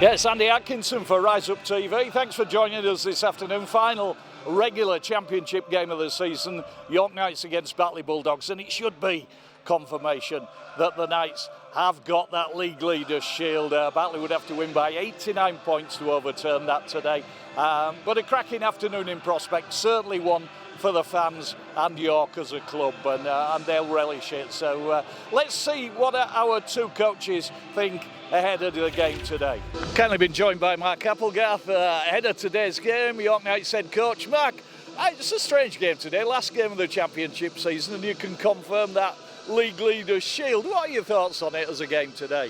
Yes, Andy Atkinson for Rise Up TV. Thanks for joining us this afternoon. Final regular championship game of the season, York Knights against Batley Bulldogs, and it should be confirmation that the Knights have got that league leaders shield. Batley would have to win by 89 points to overturn that today. But a cracking afternoon in prospect, certainly one for the fans and York as a club, and they'll relish it. So let's see what our two coaches think ahead of the game today. Kindly been joined by Mark Applegarth ahead of today's game, York Knights head coach. Mark, it's a strange game today, last game of the championship season, and you can confirm that league leaders shield. What are your thoughts on it as a game today?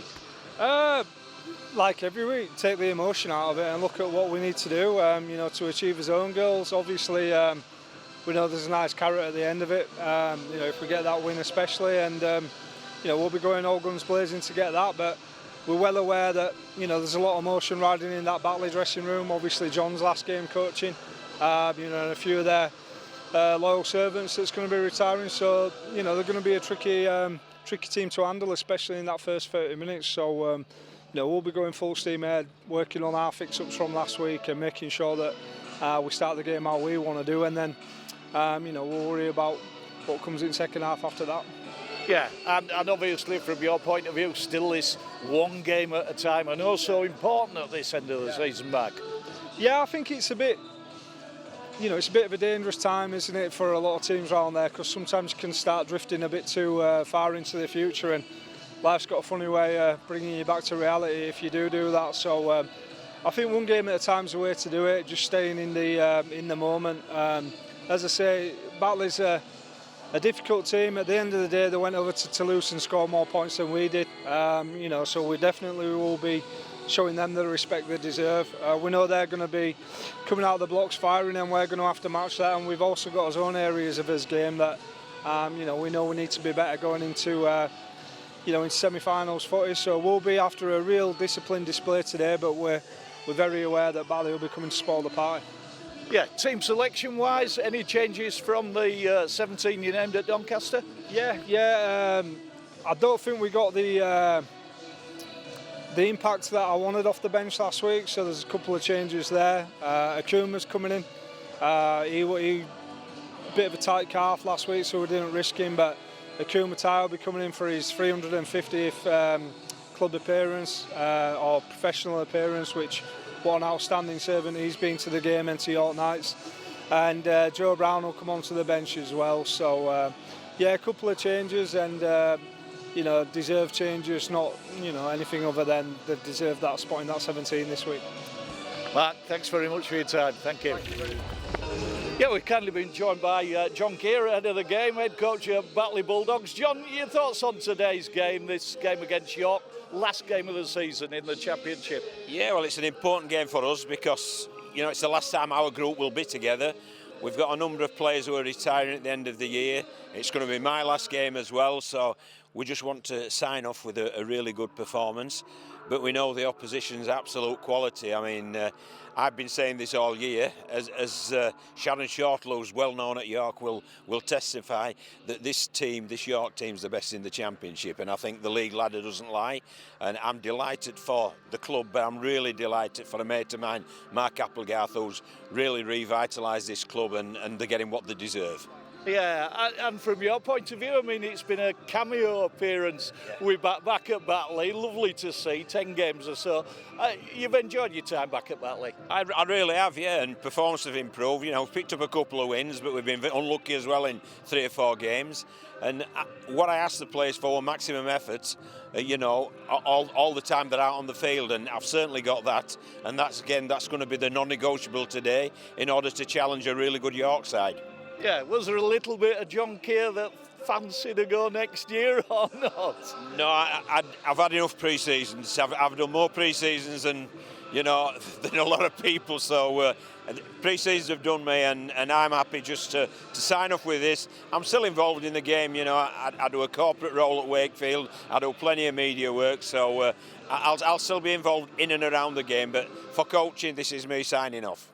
Like every week, take the emotion out of it and look at what we need to do, to achieve his own goals. Obviously, we know there's a nice carrot at the end of it, if we get that win especially, and we'll be going all guns blazing to get that, but we're well aware that there's a lot of emotion riding in that Batley dressing room. Obviously John's last game coaching, and a few of their loyal servants that's going to be retiring, so they're going to be a tricky team to handle, especially in that first 30 minutes. So we'll be going full steam ahead, working on our fix-ups from last week and making sure that we start the game how we want to do, and then we'll worry about what comes in second half after that. Yeah, and obviously from your point of view, still this one game at a time, and also important at this end of the season, Mark. Yeah, I think it's a bit, it's a bit of a dangerous time, isn't it, for a lot of teams around there, because sometimes you can start drifting a bit too far into the future, and life's got a funny way of bringing you back to reality if you do that. So I think one game at a time is the way to do it, just staying in the moment. As I say, Batley's a difficult team. At the end of the day, they went over to Toulouse and scored more points than we did. So we definitely will be showing them the respect they deserve. We know they're going to be coming out of the blocks firing, and we're going to have to match that. And we've also got our own areas of his game that we know we need to be better going into in semi-finals footy. So we'll be after a real disciplined display today, but we're very aware that Batley will be coming to spoil the party. Yeah, team selection-wise, any changes from the 17 you named at Doncaster? Yeah. I don't think we got the impact that I wanted off the bench last week, so there's a couple of changes there. Akuma's coming in. He a bit of a tight calf last week, so we didn't risk him, but Akuma Tai will be coming in for his 350th club appearance or professional appearance, which what an outstanding servant he's been to the game and to York Knights. And Joe Brown will come onto the bench as well. So a couple of changes, and deserved changes, not anything other than they deserve that spot in that 17 this week. Mark, thanks very much for your time. Thank you. Yeah, we've kindly been joined by John Kear ahead of the game, head coach of Batley Bulldogs. John, your thoughts on today's game, this game against York, last game of the season in the championship? Yeah, well, it's an important game for us because, it's the last time our group will be together. We've got a number of players who are retiring at the end of the year. It's going to be my last game as well, so we just want to sign off with a really good performance. But we know the opposition's absolute quality. I mean, I've been saying this all year, as Sharon Shortlow, who's well known at York, will testify that this York team's the best in the championship, and I think the league ladder doesn't lie. And I'm delighted for the club, but I'm really delighted for a mate of mine, Mark Applegarth, who's really revitalised this club, and they're getting what they deserve. Yeah, and from your point of view, I mean, it's been a cameo appearance. We're back at Batley. Lovely to see, 10 games or so. You've enjoyed your time back at Batley? I really have, yeah, and performance have improved. We've picked up a couple of wins, but we've been unlucky as well in 3 or 4 games. And what I asked the players for were maximum effort, all the time they're out on the field, and I've certainly got that. And that's going to be the non-negotiable today in order to challenge a really good York side. Yeah, was there a little bit of John Kear that fancied to go next year or not? No, I've had enough pre-seasons. I've done more pre-seasons than a lot of people. So pre-seasons have done me, and I'm happy just to sign off with this. I'm still involved in the game. I do a corporate role at Wakefield. I do plenty of media work, so I'll still be involved in and around the game. But for coaching, this is me signing off.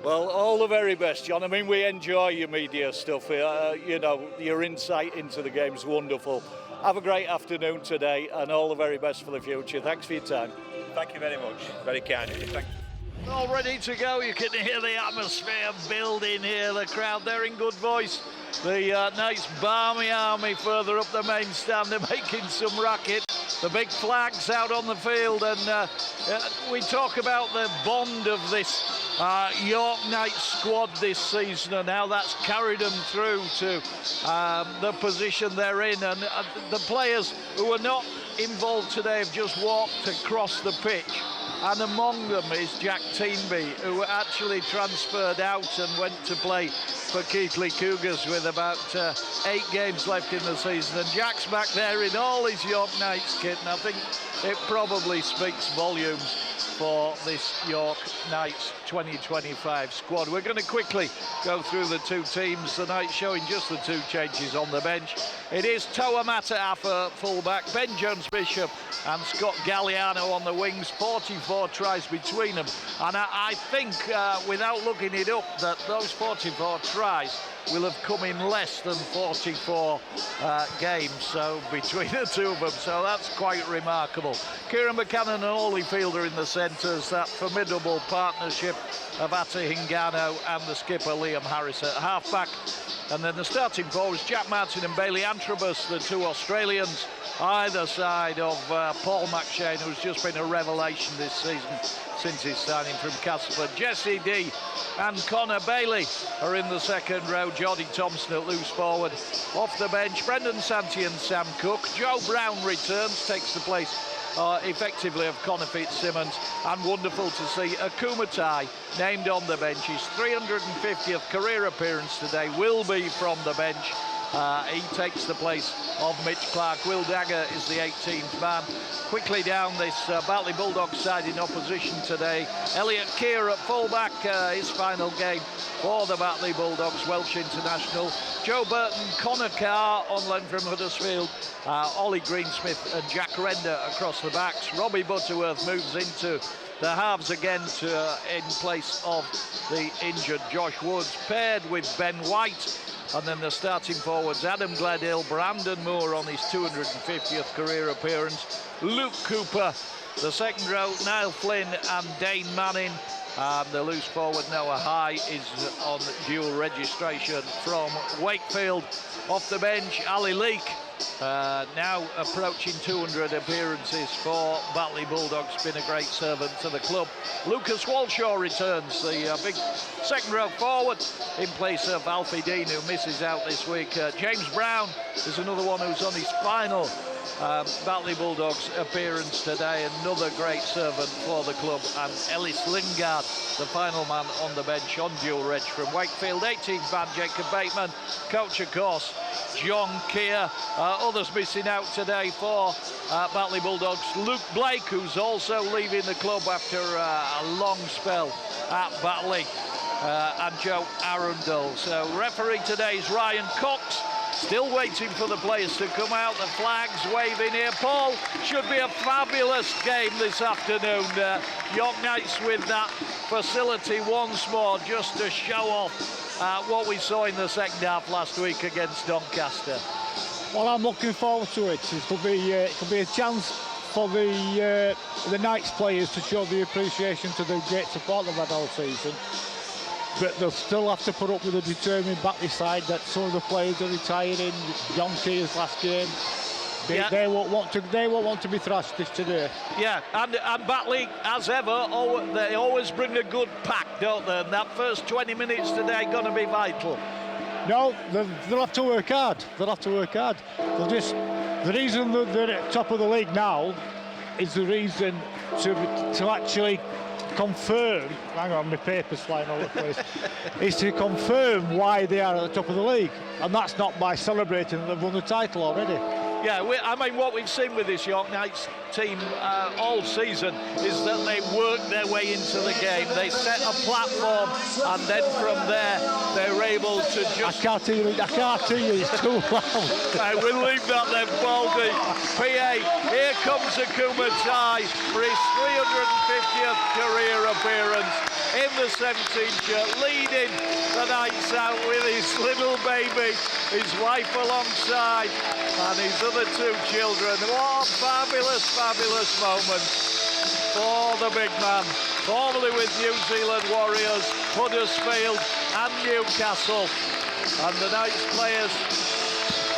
Well, all the very best, John. I mean, we enjoy your media stuff. Your insight into the game's wonderful. Have a great afternoon today and all the very best for the future. Thanks for your time. Thank you very much. Very kind of you. Thank you. All ready to go. You can hear the atmosphere building here. The crowd, they're in good voice. The nice Barmy army further up the main stand are making some racket. The big flags out on the field, and we talk about the bond of this York Knights squad this season and how that's carried them through to the position they're in. And the players who are not involved today have just walked across the pitch. And among them is Jack Teenby, who actually transferred out and went to play for Keighley Cougars with about 8 games left in the season. And Jack's back there in all his York Knights kit, and I think it probably speaks volumes for this York Knights 2025 squad. We're going to quickly go through the two teams tonight, showing just the 2 changes on the bench. It is Toa Mata'a for fullback, Ben Jones-Bishop and Scott Galliano on the wings. 44 tries between them, and I think without looking it up that those 44 tries will have come in less than 44 games, so between the two of them, so that's quite remarkable. Kieran Buchanan and Holyfield are in the centres, that formidable partnership of Ata Hingano and the skipper Liam Harris at half-back. And then the starting forwards, Jack Martin and Bailey Antrobus, the 2 Australians, either side of Paul McShane, who's just been a revelation this season since his signing from Castleford. Jesse D and Connor Bailey are in the second row. Geordie Thompson at loose forward. Off the bench, Brendan Santee and Sam Cook. Joe Brown returns, takes the place effectively of Connor Fitzsimmons, and wonderful to see Akumatai named on the bench. His 350th career appearance today will be from the bench. He takes the place of Mitch Clark. Will Dagger is the 18th man. Quickly down this Batley Bulldogs side in opposition today, Elliot Kear at fullback, his final game for the Batley Bulldogs, Welsh international. Joe Burton, Connor Carr on loan from Huddersfield, Ollie Greensmith and Jack Render across the backs. Robbie Butterworth moves into the halves again in place of the injured Josh Woods, paired with Ben White. And then the starting forwards, Adam Gledhill, Brandon Moore on his 250th career appearance, Luke Cooper, the second row, Niall Flynn and Dane Manning. The loose forward, Noah High, is on dual registration from Wakefield. Off the bench, Ali Leake, now approaching 200 appearances for Batley Bulldogs, been a great servant to the club. Lucas Walshaw returns, the big second row forward, in place of Alfie Dean, who misses out this week. James Brown is another one who's on his final Batley Bulldogs appearance today, another great servant for the club. And Ellis Lingard, the final man on the bench on dual reg from Wakefield. 18th man, Jacob Bateman. Coach, of course, John Kear. Others missing out today for Batley Bulldogs, Luke Blake, who's also leaving the club after a long spell at Batley, and Joe Arundel. So referee today is Ryan Cox. Still waiting for the players to come out. The flags waving here. Paul, should be a fabulous game this afternoon. York Knights with that facility once more, just to show off what we saw in the second half last week against Doncaster. Well, I'm looking forward to it. It could be a chance for the Knights players to show the appreciation to the great support they've had all season. But they'll still have to put up with a determined Batley side that some of the players are retiring. John Kear's last game. They won't want to be thrashed this today. Yeah, and Batley, as ever, they always bring a good pack, don't they? And that first 20 minutes today going to be vital. No, they'll have to work hard. They'll have to work hard. The reason that they're at top of the league now is the reason to actually confirm, hang on, my paper's flying all over the place, is to confirm why they are at the top of the league. And that's not by celebrating that they've won the title already. Yeah, I mean, what we've seen with this York Knights team all season is that they work their way into the game. They set a platform, and then from there they're able to just... I can't hear you, it's too loud. We'll leave that then, Baldy. PA, here comes Akuma Tai for his 350th career appearance in the 17th shirt, leading the Knights out with his little baby, his wife alongside, and his other two children. What a fabulous, fabulous moment for the big man, formerly with New Zealand Warriors, Huddersfield and Newcastle. And the Knights players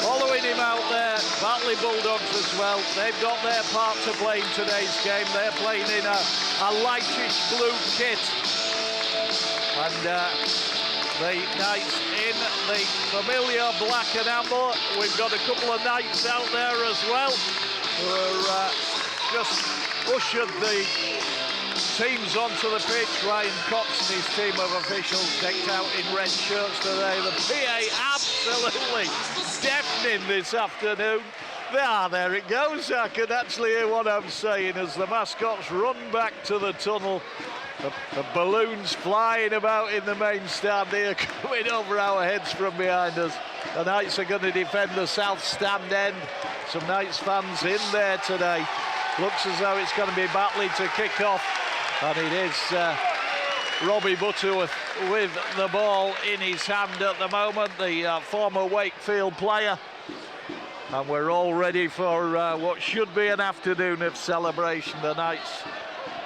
following him out there, Batley Bulldogs as well. They've got their part to play in today's game. They're playing in a lightish blue kit. And the Knights in the familiar black and amber. We've got a couple of Knights out there as well who are just ushered the teams onto the pitch. Ryan Cox and his team of officials decked out in red shirts today. The PA absolutely deafening this afternoon. There it goes. I can actually hear what I'm saying as the mascots run back to the tunnel. The balloons flying about in the main stand here, coming over our heads from behind us. The Knights are going to defend the south stand end. Some Knights fans in there today. Looks as though it's going to be Batley to kick off. And it is Robbie Butterworth with the ball in his hand at the moment, the former Wakefield player. And we're all ready for what should be an afternoon of celebration. The Knights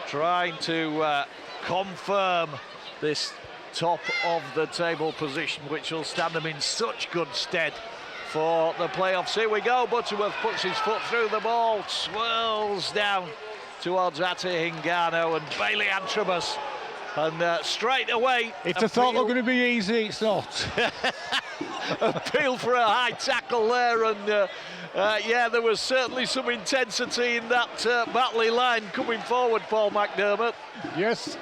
trying to confirm this top of the table position, which will stand them in such good stead for the playoffs. Here we go. Butterworth puts his foot through the ball, swirls down towards Ate Hingano and Bailey Antrobus, and straight away, if the thought looked going to be easy, it's not. Appeal for a high tackle there, and yeah, there was certainly some intensity in that Batley line coming forward, Paul McDermott. Yes,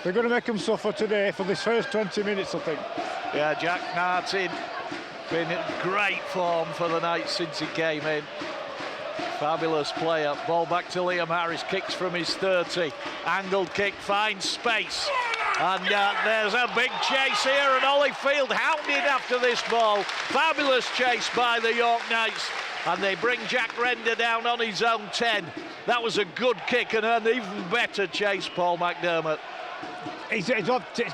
they're going to make them suffer today for this first 20 minutes, I think. Yeah, Jack Martin been in great form for the Knights since he came in. Fabulous player. Ball back to Liam Harris, kicks from his 30. Angled kick, finds space. And there's a big chase here, and Holyfield hounded after this ball. Fabulous chase by the York Knights. And they bring Jack Render down on his own 10. That was a good kick and an even better chase, Paul McDermott. It's a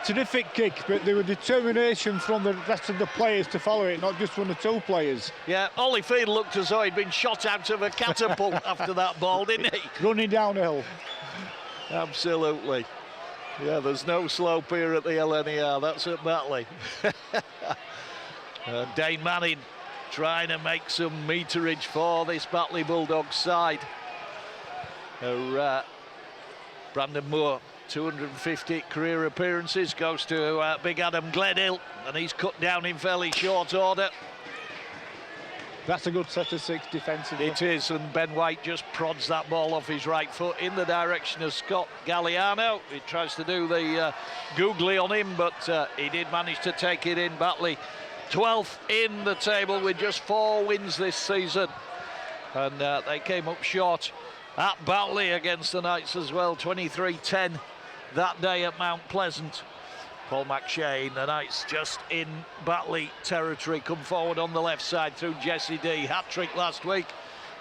terrific kick, but there was determination from the rest of the players to follow it, not just one or two players. Yeah, Holyfield looked as though he'd been shot out of a catapult after that ball, didn't he? Running downhill. Absolutely. Yeah, there's no slope here at the LNER, that's at Batley. Dane Manning trying to make some meterage for this Batley Bulldogs side. Brandon Moore, 250 career appearances, goes to big Adam Gledhill, and he's cut down in fairly short order. That's a good set of six defensively. It is, and Ben White just prods that ball off his right foot in the direction of Scott Galliano. He tries to do the googly on him, but he did manage to take it in. Batley 12th in the table with just 4 wins this season, and they came up short at Batley against the Knights as well, 23-10 that day at Mount Pleasant. Paul McShane, the Knights just in Batley territory, come forward on the left side through Jesse D. Hat-trick last week.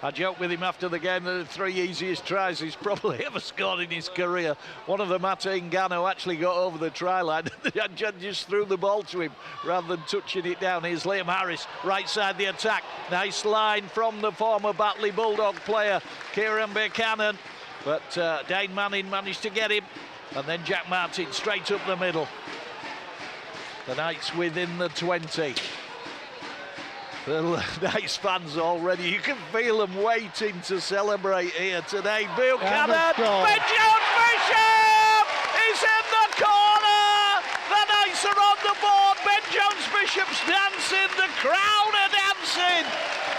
I joked with him after the game that the 3 easiest tries he's probably ever scored in his career. One of them, Ate Hingano, actually got over the try line and just threw the ball to him rather than touching it down. Here's Liam Harris, right side the attack. Nice line from the former Batley Bulldog player, Kieran Buchanan. But Dane Manning managed to get him. And then Jack Martin straight up the middle. The Knights within the 20. The Knights fans already, you can feel them waiting to celebrate here today. Buchanan, Ben Jones Bishop is in the corner. The Knights are on the board. Ben Jones Bishop's dancing, the crowd are dancing.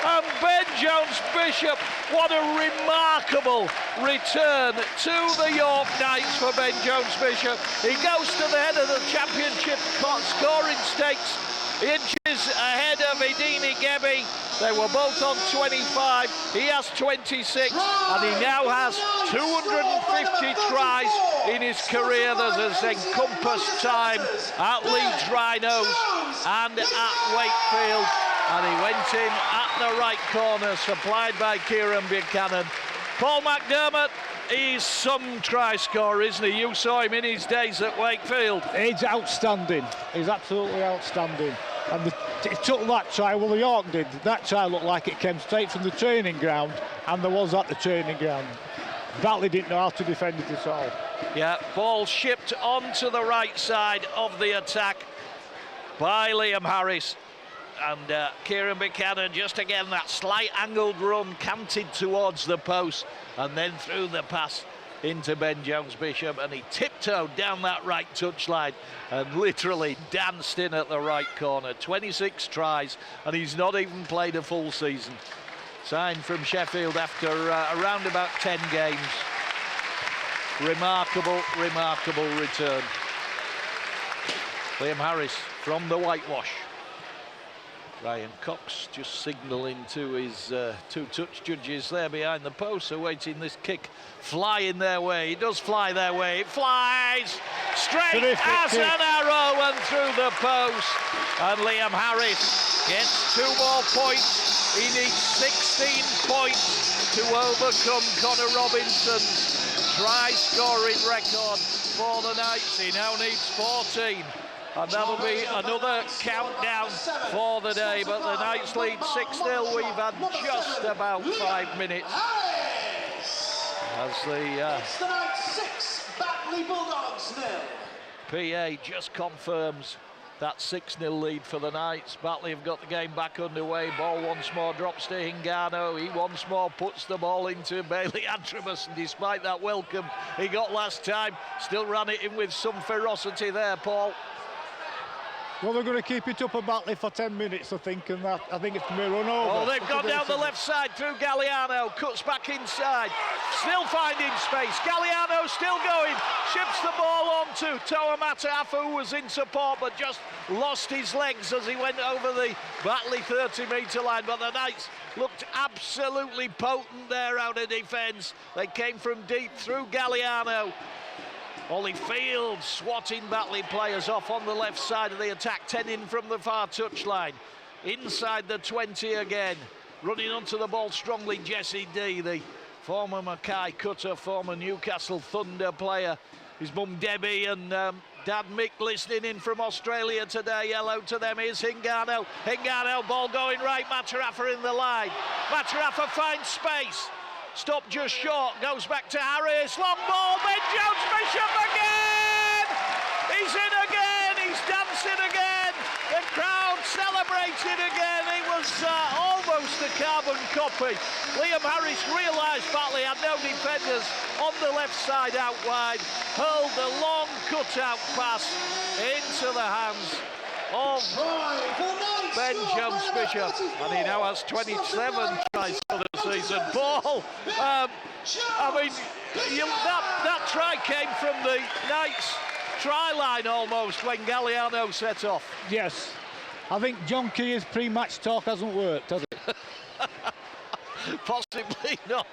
And Ben Jones Bishop, what a remarkable return to the York Knights for Ben Jones Bishop. He goes to the head of the championship scoring stakes, inches ahead of Idini Gebi, They were both on 25. He has 26, and he now has 250 tries in his career that has encompassed time at Leeds Rhinos and at Wakefield. And he went in at the right corner, supplied by Kear Buchanan. Paul McDermott, he's some try scorer, isn't he? You saw him in his days at Wakefield. He's outstanding. He's absolutely outstanding. And it took that try, well, the York did. That try looked like it came straight from the training ground, and there was at the training ground. Batley didn't know how to defend it at all. Yeah, ball shipped onto the right side of the attack by Liam Harris. And Kieran Buchanan, just again, that slight angled run canted towards the post, and then threw the pass into Ben Jones-Bishop, and he tiptoed down that right touchline and literally danced in at the right corner. 26 tries, and he's not even played a full season. Signed from Sheffield after around about 10 games. Remarkable, remarkable return. Liam Harris from the whitewash. Ryan Cox just signalling to his two touch judges there behind the post, awaiting this kick flying their way. It does fly their way. It flies straight as an arrow and through the post. And Liam Harris gets 2 more points. He needs 16 points to overcome Connor Robinson's try scoring record for the Knights. He now needs 14. And that'll be another countdown for the day. But the Knights lead 6-0. We've had just about 5 minutes. As the Knights 6, Batley Bulldogs 0. PA just confirms that 6-0 lead for the Knights. Batley have got the game back underway. Ball once more drops to Hingano. He once more puts the ball into Bailey Antremus, and despite that welcome he got last time, still ran it in with some ferocity there, Paul. Well, they're going to keep it up at Batley for 10 minutes, I think, and that I think it's going to be run over. Oh, they've gone down the left side through Galliano, cuts back inside, still finding space. Galliano still going, ships the ball on to Toa Matahafu, who was in support but just lost his legs as he went over the Batley 30-metre line. But the Knights looked absolutely potent there out of defence. They came from deep through Galliano. Ollie Field swatting Batley players off on the left side of the attack, 10 in from the far touchline. Inside the 20 again, running onto the ball strongly, Jesse D, the former Mackay cutter, former Newcastle Thunder player. His mum Debbie and Dad Mick listening in from Australia today. Hello to them. Here's Hingano. Hingano, ball going right, Matahafu in the line. Matahafu finds space. Stopped just short, goes back to Harris, long ball, Ben Jones-Bishop again! He's in again, he's dancing again, the crowd celebrated again. It was almost a carbon copy. Liam Harris realised Batley had no defenders on the left side out wide, hurled the long cut-out pass into the hands of Ben Jones-Bishop, and he now has 27 tries for the season. Paul, I mean, that try came from the Knights try line almost when Galliano set off. Yes, I think John Kear's pre-match talk hasn't worked, has it? Possibly not.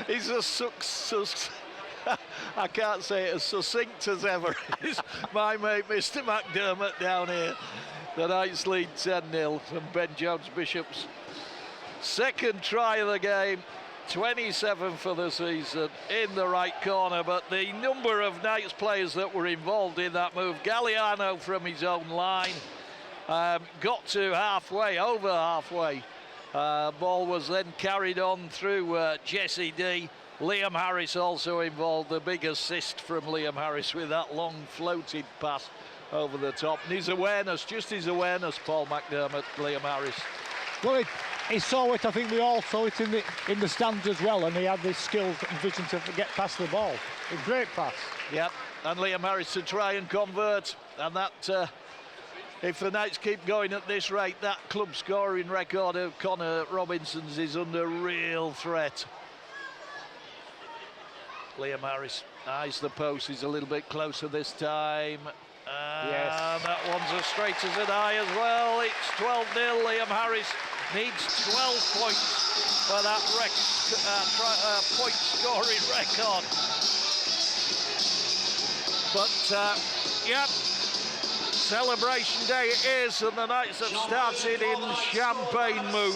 He's a I can't say it as succinct as ever. Is my mate Mr. McDermott down here. The Knights lead 10-0 from Ben Jones-Bishop's second try of the game. 27 for the season in the right corner, but the number of Knights players that were involved in that move. Galliano from his own line got to halfway, over halfway. Ball was then carried on through Jesse D. Liam Harris also involved, the big assist from Liam Harris with that long floated pass over the top. And his awareness, just his awareness, Paul McDermott, Liam Harris. Well, he saw it, I think we all saw it in the stands as well, and he had the skill and vision to get past the ball. A great pass. Yep, and Liam Harris to try and convert, and that, if the Knights keep going at this rate, that club scoring record of Connor Robinson's is under real threat. Liam Harris eyes the post, he's a little bit closer this time, Yes. And that one's as straight as an eye as well. It's 12-0. Liam Harris needs 12 points for that point scoring record. But, yeah, celebration day it is, and the Knights have started in champagne mood.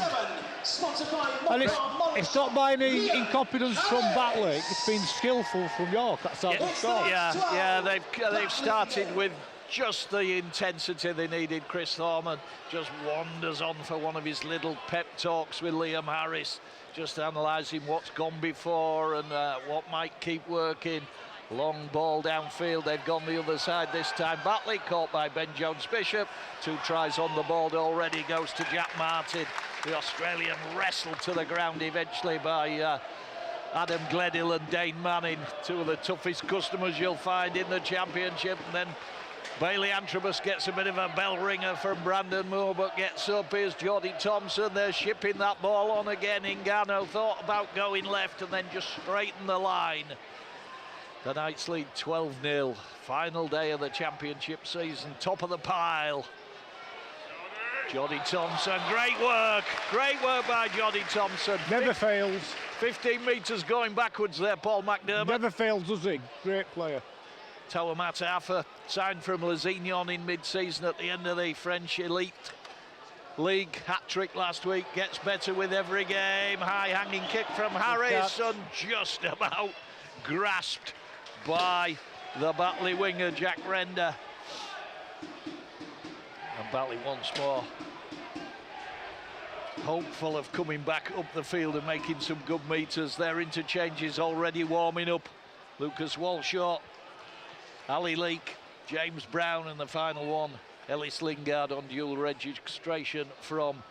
And it's not by any incompetence from Batley, it's been skillful from York. That's how they've scored. Yeah, they've started with just the intensity they needed. Chris Thorman just wanders on for one of his little pep talks with Liam Harris, just analysing what's gone before and what might keep working. Long ball downfield, they've gone the other side this time. Batley caught by Ben Jones-Bishop. 2 tries on the board already, goes to Jack Martin. The Australian wrestled to the ground eventually by Adam Gledhill and Dane Manning, 2 of the toughest customers you'll find in the championship. And then Bailey Antrobus gets a bit of a bell ringer from Brandon Moore, but gets up. Here's Geordie Thompson. They're shipping that ball on again. Ngannou thought about going left and then just straightened the line. The Knights lead 12-0. Final day of the championship season. Top of the pile. Geordie Thompson, great work by Geordie Thompson. Never fails. 15 metres going backwards there, Paul McDermott. Never fails, does he? Great player. Toa Matafa signed from Lusignan in mid-season at the end of the French Elite League. Hat-trick last week, gets better with every game. High-hanging kick from Harris and just about grasped by the Batley winger, Jack Render. And Batley once more hopeful of coming back up the field and making some good meters. Their interchange is already warming up. Lucas Walshaw, Ali Leake, James Brown, and the final one, Ellis Lingard on dual registration from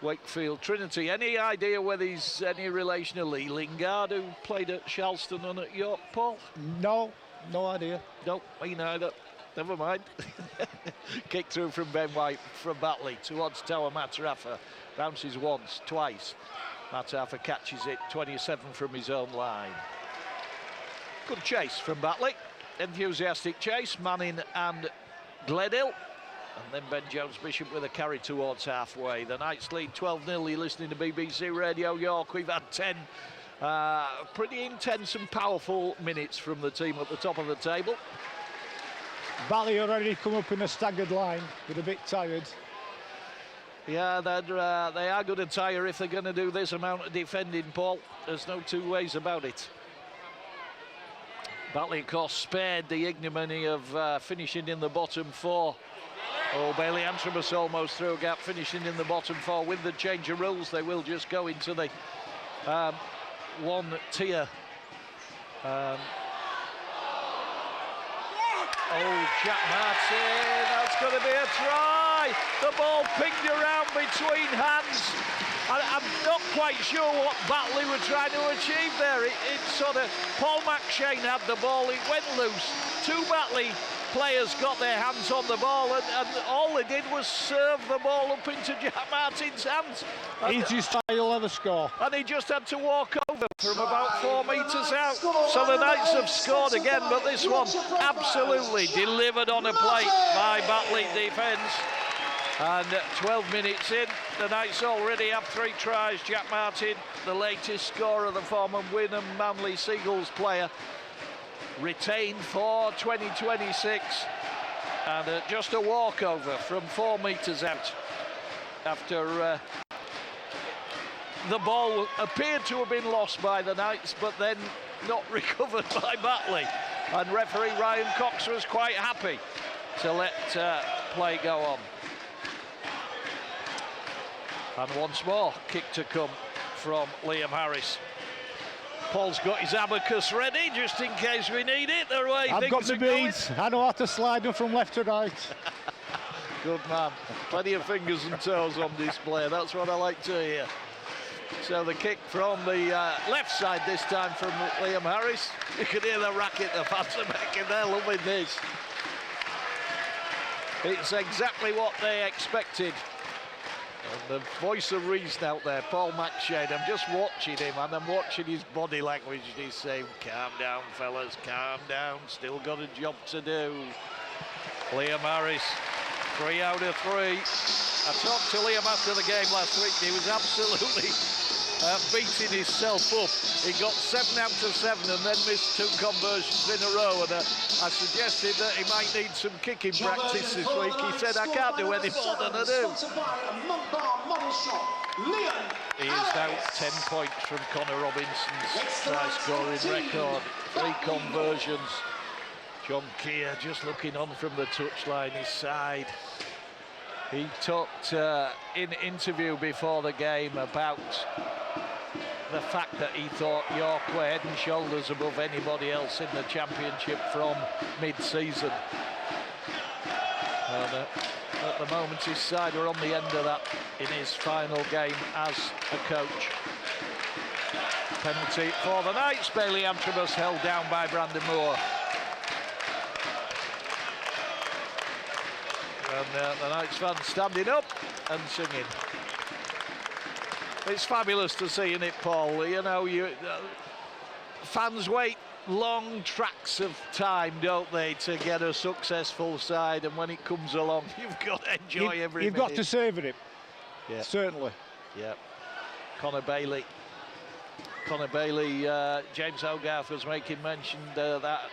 Wakefield Trinity. Any idea whether he's any relation to Lee Lingard, who played at Charleston and at York, Paul? No idea. No, me neither. Never mind. Kick through from Ben White from Batley towards Toa Matarafa. Bounces once, twice. Matarafa catches it, 27 from his own line. Good chase from Batley. Enthusiastic chase, Manning and Gledhill. And then Ben Jones-Bishop with a carry towards halfway. The Knights lead 12-0. You're listening to BBC Radio York. We've had 10 pretty intense and powerful minutes from the team at the top of the table. Batley already come up in a staggered line, but a bit tired. Yeah, they are going to tire if they're going to do this amount of defending, Paul. There's no 2 ways about it. Batley, of course, spared the ignominy of finishing in the bottom 4. Oh, Bailey Antrobus almost through a gap, finishing in the bottom 4. With the change of rules, they will just go into the 1 tier. Oh, Jack Martin, that's going to be a try. The ball pinged around between hands. I'm not quite sure what Batley were trying to achieve there. It sort of, Paul McShane had the ball, it went loose. 2 Batley players got their hands on the ball, and all they did was serve the ball up into Jack Martin's hands. Easiest try he'll ever score. And he just had to walk over from about 4 metres out. So the Knights have scored again, but this one absolutely delivered on a plate by Batley defence. And 12 minutes in, the Knights already have 3 tries. Jack Martin, the latest scorer, the former Wynnum Manly Seagulls player, retained for 2026. And just a walkover from 4 metres out after the ball appeared to have been lost by the Knights, but then not recovered by Batley. And referee Ryan Cox was quite happy to let play go on. And once more, kick to come from Liam Harris. Paul's got his abacus ready, just in case we need it. The way I've got the beads. I know how to slide them from left to right. Good man. Plenty of fingers and toes on display. That's what I like to hear. So the kick from the left side this time from Liam Harris. You can hear the racket the fans are making. They're loving this. It's exactly what they expected. And the voice of reason out there, Paul McShane, I'm just watching him and I'm watching his body language. He's saying, calm down, fellas, calm down. Still got a job to do. Liam Harris, 3 out of 3. I talked to Liam after the game last week. He was absolutely beating himself up. He got 7 out of 7 and then missed 2 conversions in a row. And I suggested that he might need some kicking practice this week. He said, I can't do any more than I do. He is now 10 points from Connor Robinson's try scoring record. 3 conversions. John Kear just looking on from the touchline, his side. He talked in interview before the game about the fact that he thought York were head and shoulders above anybody else in the championship from mid-season. And at the moment his side are on the end of that in his final game as a coach. Penalty for the Knights. Bailey Antrobus held down by Brandon Moore. And the Knights fans standing up and singing. It's fabulous to see, isn't it, Paul? You know, fans wait long tracks of time, don't they, to get a successful side, and when it comes along, you've got to enjoy every minute. You've got to savour it. Yeah. Certainly. Yeah. Connor Bailey, James Applegarth was making mention that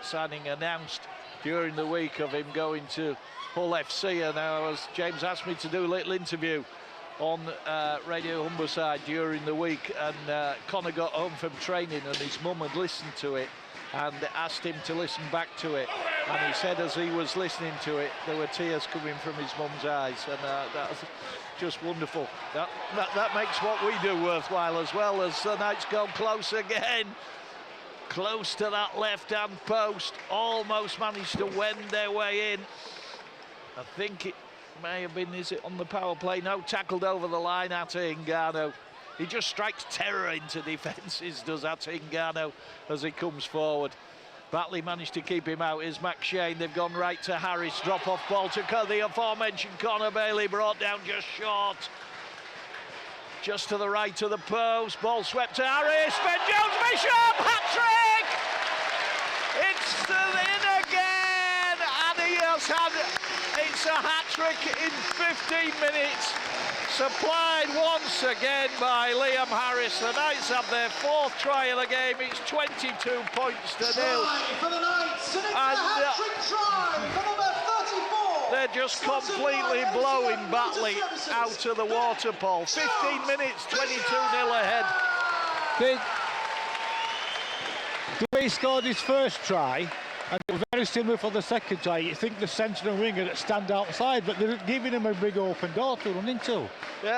signing announced during the week of him going to Hull FC, and James asked me to do a little interview on Radio Humberside during the week, and Connor got home from training and his mum had listened to it and asked him to listen back to it, and he said as he was listening to it there were tears coming from his mum's eyes, and that was just wonderful. That makes what we do worthwhile, as well as the Knights go close again. Close to that left-hand post, almost managed to wend their way in. I think it may have been, is it on the power play? No, tackled over the line at Ngannou. He just strikes terror into defences, does at Ngannou, as he comes forward. Batley managed to keep him out. Here's McShane, they've gone right to Harris, drop-off ball to the aforementioned Connor Bailey, brought down just short. Just to the right of the post, ball swept to Harris, Ben Jones-Bishop, hat-trick! It's in again, and he has had, it's a hat-trick in 15 minutes. Supplied once again by Liam Harris. The Knights have their 4th try of the game, it's 22 points to 0. Try for the Knights, and it's a hat-trick try for number 34. They're just completely blowing Batley out of the water, Paul. 15 minutes, 22-0 ahead. The way he scored his first try, and it was very similar for the second try. You think the centre and winger that stand outside, but they're giving him a big open door to run into,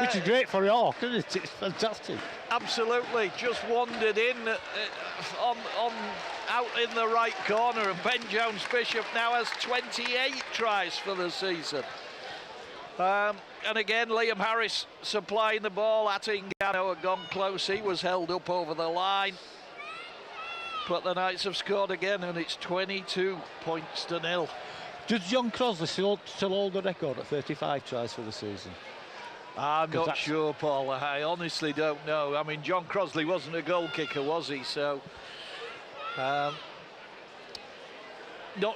which is great for York, isn't it? It's fantastic. Absolutely, just wandered in out in the right corner, and Ben Jones-Bishop now has 28 tries for the season. And again, Liam Harris supplying the ball. Ngannou had gone close, he was held up over the line. But the Knights have scored again, and it's 22 points to 0. Does John Crosley still hold the record at 35 tries for the season? I'm not sure, Paul. I honestly don't know. I mean, John Crosley wasn't a goal kicker, was he? So, not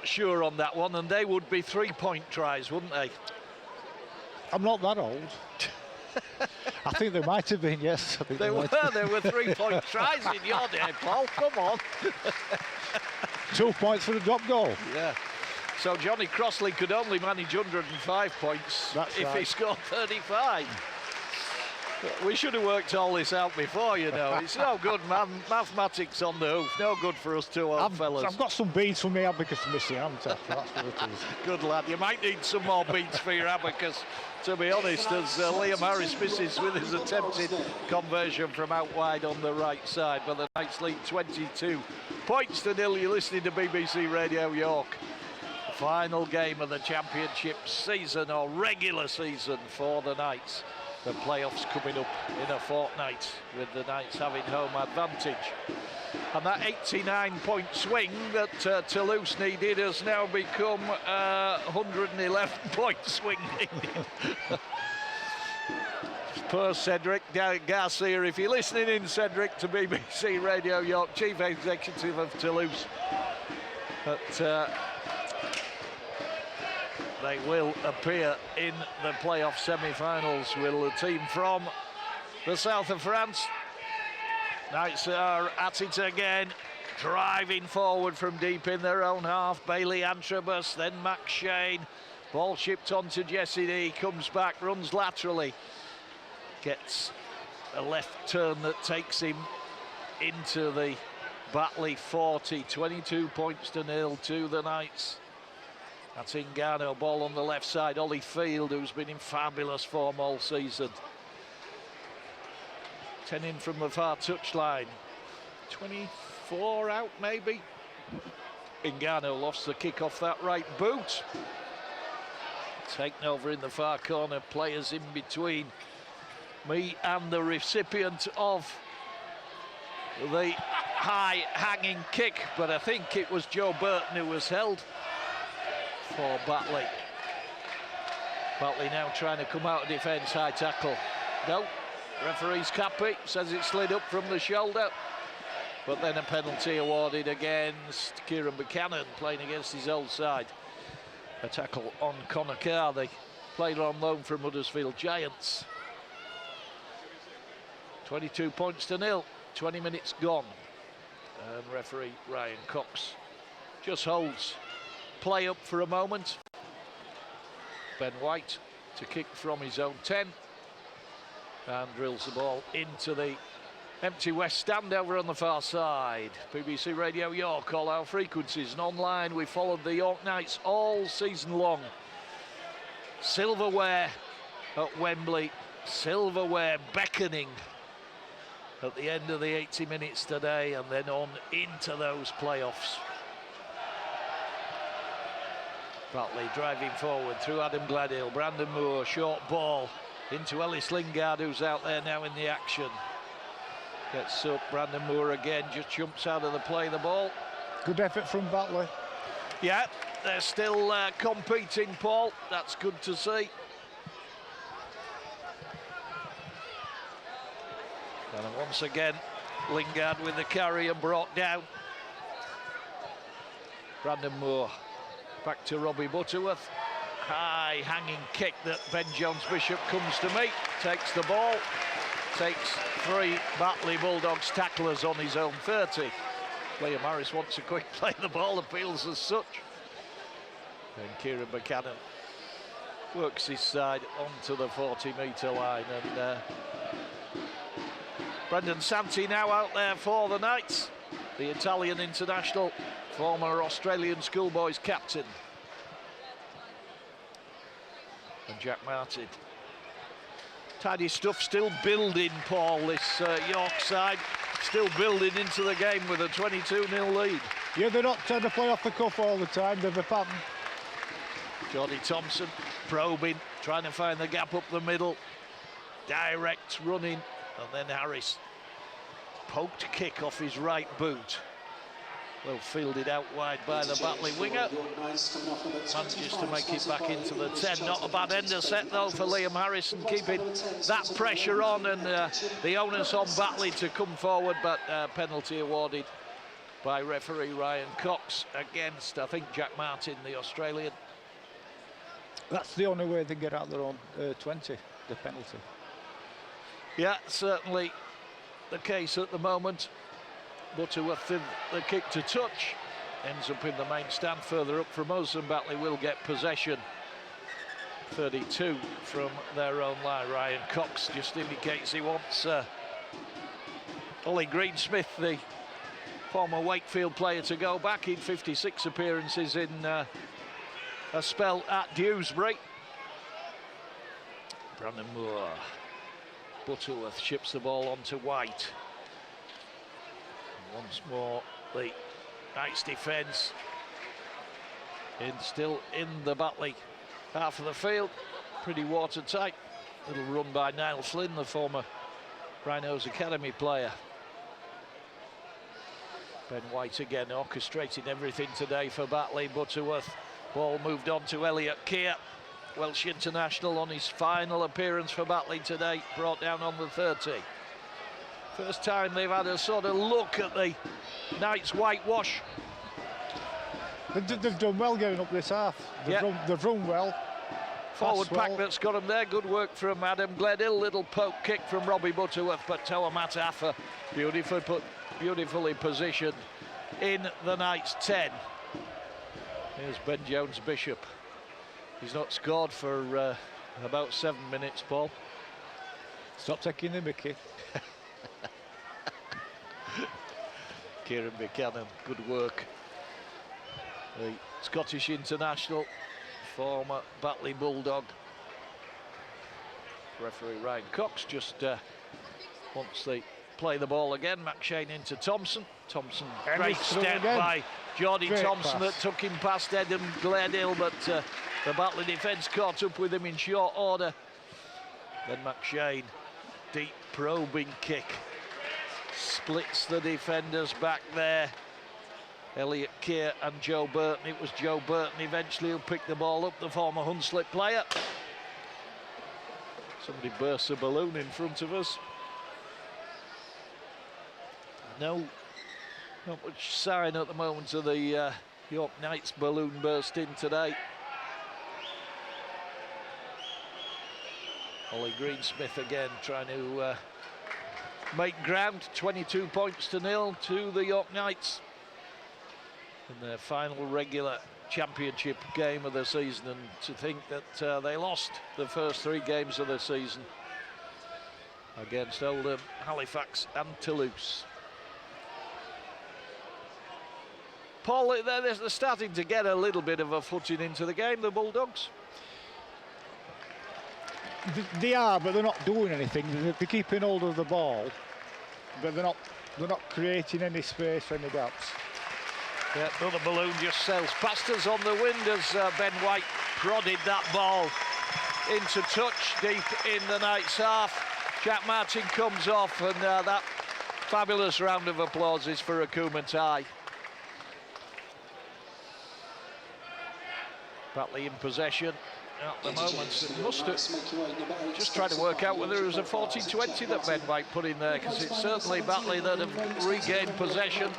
sure on that one. And they would be 3-point tries, wouldn't they? I'm not that old. I think they might have been, yes. I think they were 3-point tries in your day, Paul. Come on. 2 points for the drop goal. Yeah. So Johnny Crossley could only manage 105 points if he scored 35. We should have worked all this out before, you know. It's no good, mathematics on the hoof. No good for us two old fellas. I've got some beads for me abacus missing, haven't I? That's what it is. Good lad. You might need some more beads for your abacus, to be honest, as Liam Harris misses with his attempted conversion from out wide on the right side. But the Knights lead 22 points to 0. You're listening to BBC Radio York. Final game of the championship season, or regular season, for the Knights. The playoffs coming up in a fortnight, with the Knights having home advantage. And that 89-point swing that Toulouse needed has now become 111-point swing needed. Poor Cedric Garcia. If you're listening in, Cedric, to BBC Radio York, Chief Executive of Toulouse. But they will appear in the playoff semi-finals. Will the team from the south of France? Knights are at it again, driving forward from deep in their own half. Bailey Antrobus, then Max Shane. Ball shipped on to Jesse D, comes back, runs laterally. Gets a left turn that takes him into the Batley 40. 22 points to 0 to the Knights. That's Ingano, ball on the left side. Ollie Field, who's been in fabulous form all season. 10 in from the far touchline. 24 out, maybe. Ingano lost the kick off that right boot. Taken over in the far corner. Players in between me and the recipient of the high hanging kick. But I think it was Joe Burton who was held for Batley. Batley now trying to come out of defence. High tackle. No. Referee's cappy, says it slid up from the shoulder, but then a penalty awarded against Kieran Buchanan, playing against his old side. A tackle on Connor Kear, the player on loan from Huddersfield Giants. 22 points to 0, 20 minutes gone. And referee Ryan Cox just holds play up for a moment. Ben White to kick from his own 10. And drills the ball into the empty west stand over on the far side. BBC Radio York, all our frequencies, and online we followed the York Knights all season long. Silverware at Wembley, silverware beckoning at the end of the 80 minutes today, and then on into those playoffs. Batley driving forward through Adam Gladhill, Brandon Moore, short ball into Ellis Lingard, who's out there now in the action. Gets up, Brandon Moore again, just jumps out of the play, the ball. Good effort from Batley. Yeah, they're still competing, Paul. That's good to see. And once again, Lingard with the carry and brought down. Brandon Moore, back to Robbie Butterworth. High hanging kick that Ben Jones-Bishop comes to meet, takes the ball, takes 3 Batley Bulldogs tacklers on his own 30. Liam Harris wants a quick play, the ball appeals as such. And Kieran Buchanan works his side onto the 40-metre line, and Brendan Santi now out there for the Knights, the Italian international, former Australian schoolboys captain. And Jack Martin. Tidy stuff, still building, Paul, this York side. Still building into the game with a 22-0 lead. Yeah, they're not trying to play off the cuff all the time, they've a pattern. Jordy Thompson probing, trying to find the gap up the middle. Direct running, and then Harris. Poked kick off his right boot. Well fielded out wide by the Batley winger. Manages to make it back into the 10. Not a bad ender set though for Liam Harrison, keeping that pressure on, and the onus on Batley to come forward, but penalty awarded by referee Ryan Cox against, I think, Jack Martin, the Australian. That's the only way they get out their own 20, the penalty. Yeah, certainly the case at the moment. Butterworth the kick to touch, ends up in the main stand further up from us, and Batley will get possession. 32 from their own line. Ryan Cox just indicates he wants Ollie Greensmith, the former Wakefield player, to go back in 56 appearances in a spell at Dewsbury. Brandon Moore. Butterworth ships the ball onto White. Once more, the Knights defence still in the Batley half of the field, pretty watertight. Little run by Niall Flynn, the former Rhinos Academy player. Ben White again orchestrating everything today for Batley. Butterworth, ball moved on to Elliot Kear, Welsh international, on his final appearance for Batley today, brought down on the 30. First time they've had a sort of look at the Knights whitewash. They've done well getting up this half. They've run well. Forward pack well. that's got them there. Good work from Adam Gledhill. Little poke kick from Robbie Butterworth, but Toa Matafa beautifully positioned in the Knights 10. Here's Ben Jones-Bishop. He's not scored for about 7 minutes, Paul. Stop taking the mickey. Kieran Buchanan, good work. The Scottish international, former Batley Bulldog. Referee Ryan Cox just wants they play the ball again. McShane into Thompson. Thompson, great step by Geordie Thompson that took him past Adam Gledhill, but the Batley defence caught up with him in short order. Then McShane, deep probing kick, splits the defenders back there. Elliot Kear and Joe Burton. It was Joe Burton eventually who picked the ball up, the former Hunslet player. Somebody burst a balloon in front of us. Not much sign at the moment of the York Knights balloon bursting today. Ollie Greensmith again trying to make ground. 22 points to 0 to the York Knights in their final regular championship game of the season, and to think that they lost the first 3 games of the season against Oldham, Halifax and Toulouse. Paul, they're starting to get a little bit of a footing into the game, the Bulldogs. They are, but they're not doing anything. They're keeping hold of the ball, but they're not creating any space or any gaps. Yeah, another balloon just sails past us on the wind as Ben White prodded that ball into touch deep in the Knights half. Jack Martin comes off, and that fabulous round of applause is for Akumatai. Batley in possession at the moment. It must have just trying to work out whether it was a 40-20 that Ben White put in there, because it's certainly Batley that have regained possession.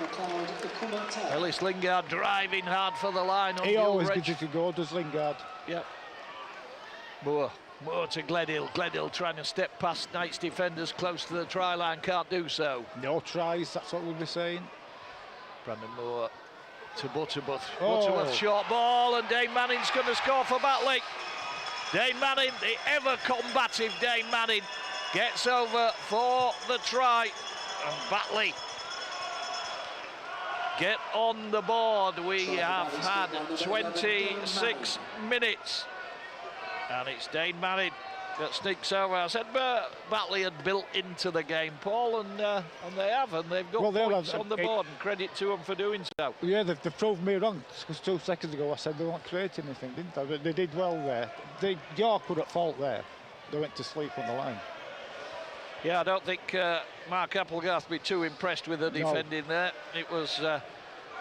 Ellis Lingard driving hard for the line. He always gives it a go, does Lingard. Yep. Moore to Gledhill. Gledhill trying to step past Knights defenders close to the try line, can't do so. No tries, that's what we'll be saying. Brandon Moore to Butterworth. Butterworth short ball, and Dane Manning's going to score for Batley. Dane Manning, the ever combative Dane Manning, gets over for the try, and Batley get on the board. We have had 26 minutes, and it's Dane Manning that sneaks over. I said Batley had built into the game, Paul, and they have, and they've got points on the board, and credit to them for doing so. Yeah, they've proved me wrong, because 2 seconds ago I said they weren't creating anything, didn't they? But they did well there. York were at fault there. They went to sleep on the line. Yeah, I don't think Mark Applegarth would be too impressed with the defending there. It was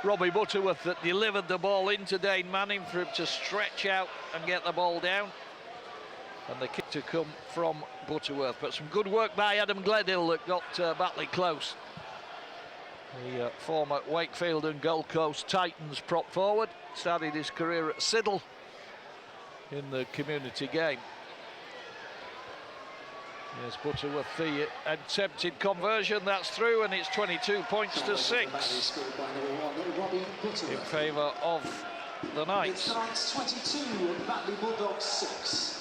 Robbie Butterworth that delivered the ball into Dane Manning for him to stretch out and get the ball down. And the kick to come from Butterworth. But some good work by Adam Gledhill that got Batley close. The former Wakefield and Gold Coast Titans prop forward. Started his career at Siddle in the community game. Yes, Butterworth, the attempted conversion, that's through, and it's 22 points to 6 in favour of the Knights. Knights 22, Batley Bulldogs 6.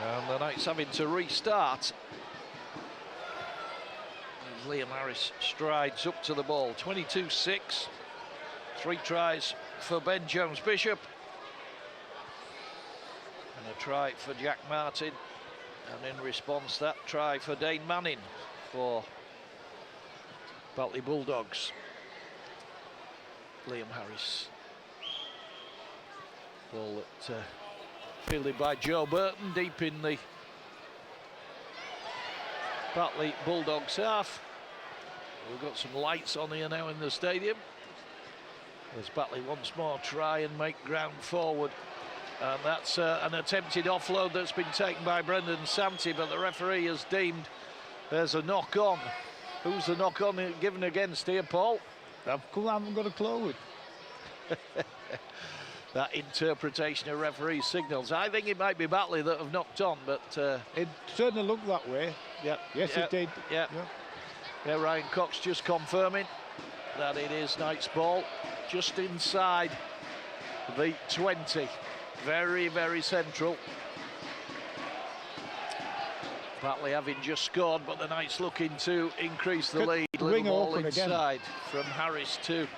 And the Knights having to restart. And Liam Harris strides up to the ball. 22-6. 3 tries for Ben Jones-Bishop. And a try for Jack Martin. And in response, that try for Dane Manning for Batley Bulldogs. Liam Harris. Ball that fielded by Joe Burton deep in the Batley Bulldogs half. We've got some lights on here now in the stadium. As Batley once more try and make ground forward. And that's an attempted offload that's been taken by Brendan Samty, but the referee has deemed there's a knock-on. Who's the knock-on given against here, Paul? I haven't got a clue. That interpretation of referee signals. I think it might be Batley that have knocked on, but It certainly looked that way. yeah, Yes, yeah, it did. Yeah. Yeah, Ryan Cox just confirming that it is Knight's ball, just inside the 20. Very, very central. Batley having just scored, but the Knights looking to increase the lead. Little ball inside from Harris to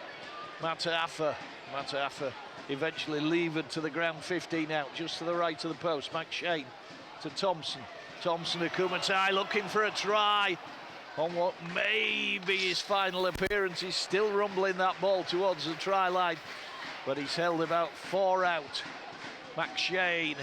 Mataaffa. Mataaffa eventually levered to the ground, 15 out, just to the right of the post. McShane to Thompson. Thompson to Kumatai, looking for a try on what may be his final appearance. He's still rumbling that ball towards the try line, but he's held about 4 out. McShane,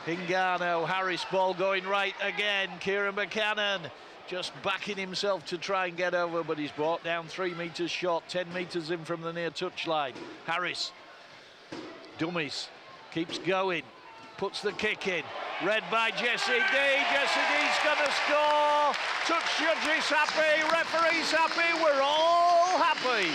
Hingano, Harris ball going right again. Kieran Buchanan just backing himself to try and get over, but he's brought down 3 metres short, 10 metres in from the near touchline. Harris, dummies, keeps going, puts the kick in, read by Jesse D. Jesse D's gonna score. Touch judges happy, referees happy, we're all happy.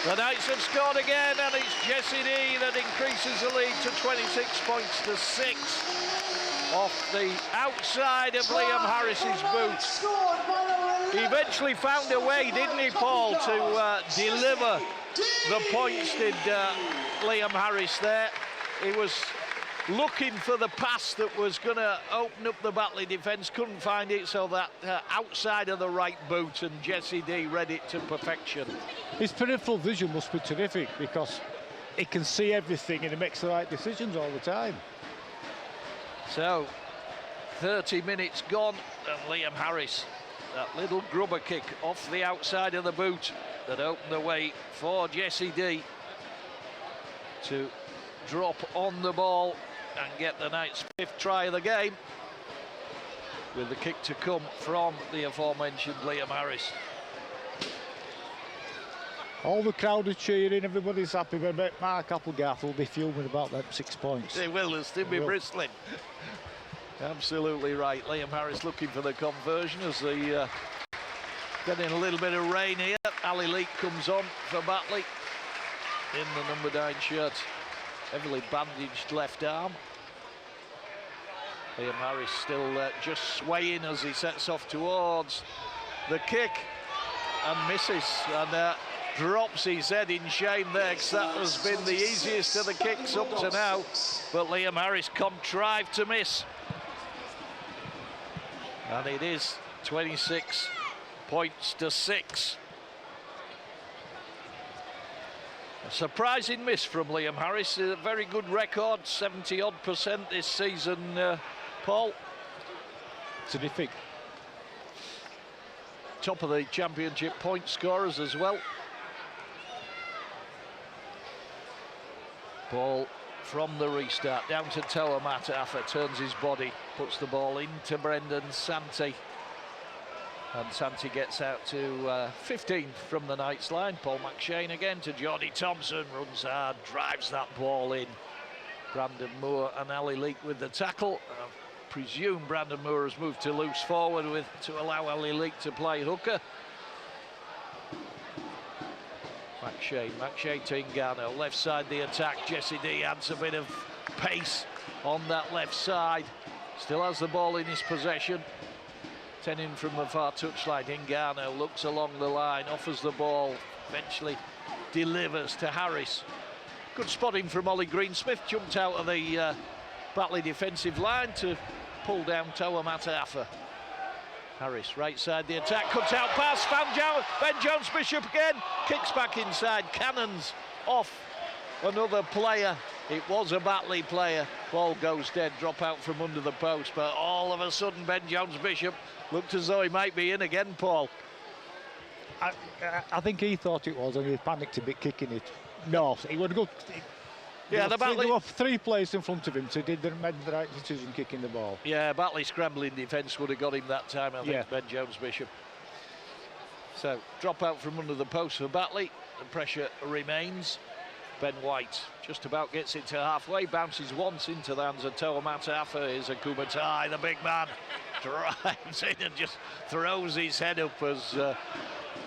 The Knights have scored again, and it's Jesse D that increases the lead to 26 points to 6 off the outside of Liam Harris's boot. He eventually found a way, didn't he, Paul, to deliver the points, did Liam Harris there. He was looking for the pass that was going to open up the Batley defence, couldn't find it, so that outside of the right boot, and Jesse D read it to perfection. His peripheral vision must be terrific, because he can see everything and he makes the right decisions all the time. So 30 minutes gone, and Liam Harris, that little grubber kick off the outside of the boot that opened the way for Jesse D to drop on the ball and get the Knights' 5th try of the game, with the kick to come from the aforementioned Liam Harris. All the crowd are cheering, everybody's happy, but Mark Applegarth will be fuming about them 6 points. They will, they'll still be bristling. Absolutely right. Liam Harris looking for the conversion as the getting a little bit of rain here. Ali Leake comes on for Batley in the number 9 shirt. Heavily bandaged left arm. Liam Harris still just swaying as he sets off towards the kick and misses, and drops his head in shame there, because that has been the easiest of the kicks up to now, but Liam Harris contrived to miss. And it is 26 points to 6. A surprising miss from Liam Harris. A very good record, 70-odd% this season, Paul. Terrific. Top of the championship point scorers as well. Ball from the restart, down to Toa Mataaffa, turns his body, puts the ball into Brendan Santi. And Santi gets out to 15 from the Knights line. Paul McShane again to Jordy Thompson, runs hard, drives that ball in. Brandon Moore and Ali Leake with the tackle. I presume Brandon Moore has moved to loose forward to allow Ali Leake to play hooker. McShane to Ngannou, left side the attack. Jesse D adds a bit of pace on that left side. Still has the ball in his possession. 10 in from the far touchline. Ngannou looks along the line, offers the ball, eventually delivers to Harris. Good spotting from Ollie Greensmith, jumped out of the Batley defensive line to pull down Toa Mataaffa. Harris, right side the attack, cuts out pass, found Ben Jones-Bishop again, kicks back inside, cannons off another player. It was a Batley player. Ball goes dead, drop out from under the post, but all of a sudden Ben Jones-Bishop looked as though he might be in again, Paul. I think he thought it was, and he panicked a bit kicking it. No, he would go. Yeah, the Batley. There were 3 players in front of him, so he made the right decision kicking the ball. Yeah, Batley scrambling defence would have got him that time, I think, Ben Jones-Bishop. So, drop out from under the post for Batley. The pressure remains. Ben White just about gets it to halfway, bounces once into the hands of Toa Mataaffa. Here's a Kumatai, the big man, drives in and just throws his head up as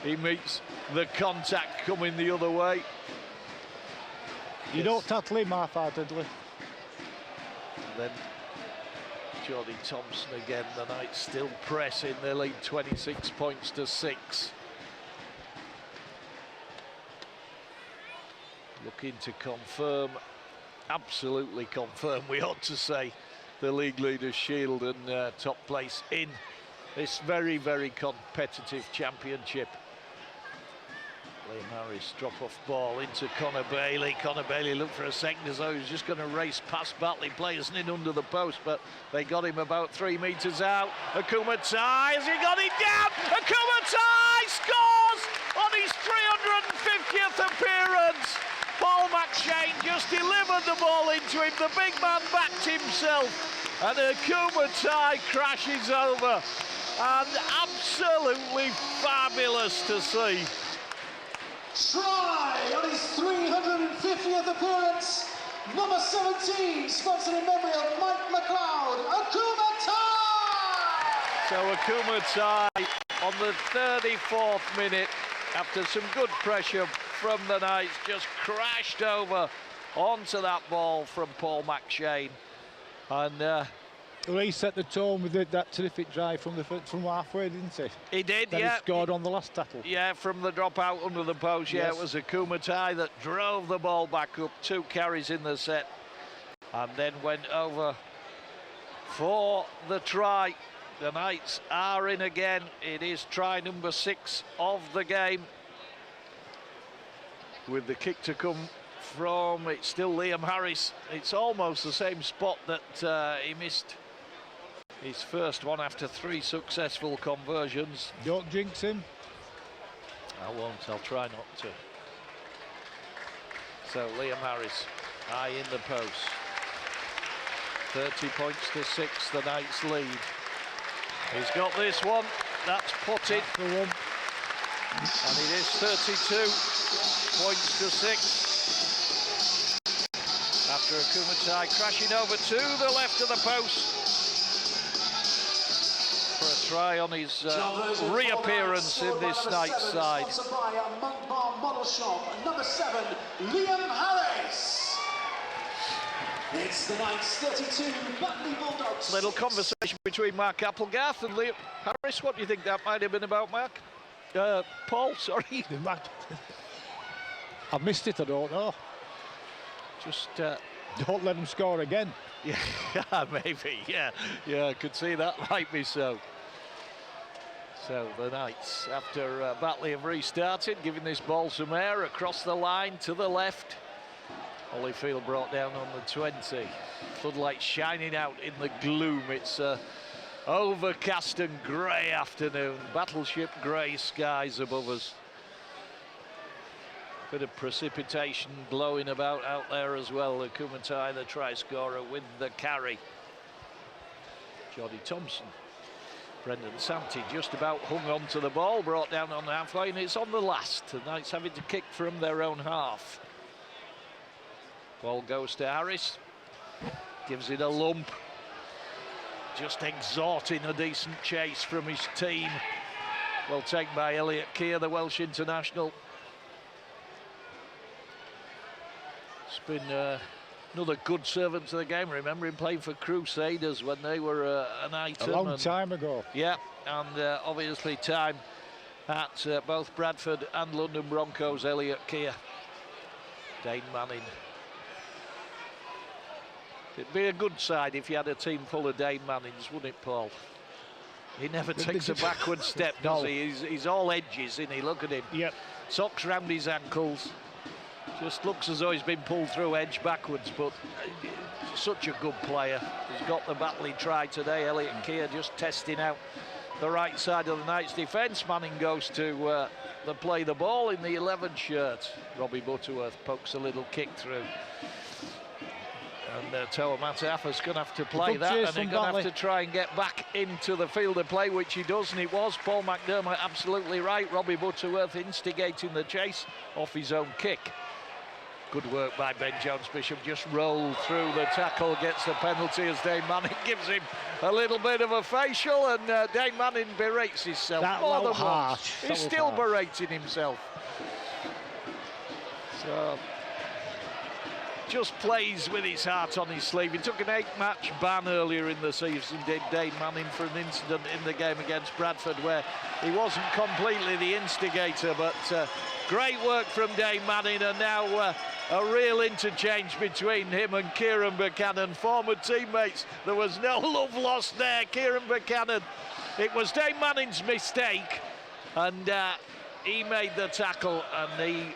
he meets the contact coming the other way. You don't tackle him half-heartedly. And then Geordie Thompson again. The Knights still pressing. They lead 26 points to 6. Looking to confirm, absolutely confirm, we ought to say, the league leaders' shield and top place in this very, very competitive championship. Liam Harris, drop-off ball into Connor Bailey. Connor Bailey looked for a second as though he was just going to race past Batley players and in under the post, but they got him about 3 metres out. Akuma Tai, has he got it down? Akuma Tai scores on his 350th appearance. Paul McShane just delivered the ball into him. The big man backed himself, and Akuma Tai crashes over. And absolutely fabulous to see. Try on his 350th appearance, number 17, sponsored in memory of Mike McLeod, Akuma Tai! So Akuma Tai on the 34th minute, after some good pressure from the Knights, just crashed over onto that ball from Paul McShane. And well, he set the tone with that terrific drive from halfway, didn't he? He did, then yeah. He scored on the last tackle. Yeah, from the drop out under the post. Yeah, yes. It was Akuma Tai that drove the ball back up, 2 carries in the set, and then went over for the try. The Knights are in again. It is try number 6 of the game. With the kick to come from, it's still Liam Harris. It's almost the same spot that he missed his first one after 3 successful conversions. Don't jinx him. I won't, I'll try not to. So Liam Harris, high in the post. 30 points to 6, the Knights lead. He's got this one, that's putted. That's the one. And it is 32 points to 6. After Akuma Tai crashing over to the left of the post for a try on his reappearance in this night's side. Sponsored by Monk Bar Model Shop, number 7, Liam Harris. It's the Knights 32, Batley Bulldogs. Little conversation between Mark Applegarth and Liam Harris. What do you think that might have been about, Mark? Paul, sorry. I missed it, I don't know. Just don't let him score again. Yeah, maybe, yeah, I could see that might be so. So the Knights, after Batley have restarted, giving this ball some air across the line to the left. Holyfield brought down on the 20. Floodlights shining out in the gloom. It's overcast and grey afternoon. Battleship grey skies above us. Bit of precipitation blowing about out there as well. Akuma Tai, the try scorer, with the carry. Geordie Thompson. Brendan Santee just about hung on to the ball, brought down on halfway, and it's on the last. The Knights having to kick from their own half. Ball goes to Harris. Gives it a lump. Just exhorting a decent chase from his team. Well taken by Elliot Kear, the Welsh international. It's been another good servant to the game. Remember him playing for Crusaders when they were an item. A long time ago. Yeah, and obviously time at both Bradford and London Broncos, Elliot Kear. Dane Manning. It'd be a good side if you had a team full of Dane Mannings, wouldn't it, Paul? He never takes a backward step, does he? He's all edges, isn't he? Look at him. Yep. Socks round his ankles. Just looks as though he's been pulled through edge backwards, but such a good player. He's got the Batley try today. Elliot Kear just testing out the right side of the Knights' defence. Manning goes to play the ball in the 11 shirt. Robbie Butterworth pokes a little kick through. And Toa Matafa's going to have to play that, and they're going to have to try and get back into the field of play, which he does, and it was Paul McDermott absolutely right. Robbie Butterworth instigating the chase off his own kick. Good work by Ben Jones-Bishop, just rolled through the tackle, gets the penalty as Dane Manning gives him a little bit of a facial, and Dane Manning berates himself more than once. He's still berating himself. So, just plays with his heart on his sleeve. He took an 8-match ban earlier in the season, did Dane Manning, for an incident in the game against Bradford where he wasn't completely the instigator, but great work from Dane Manning, and now a real interchange between him and Kieran Buchanan, former teammates. There was no love lost there. Kieran Buchanan, it was Dane Manning's mistake, and he made the tackle, and he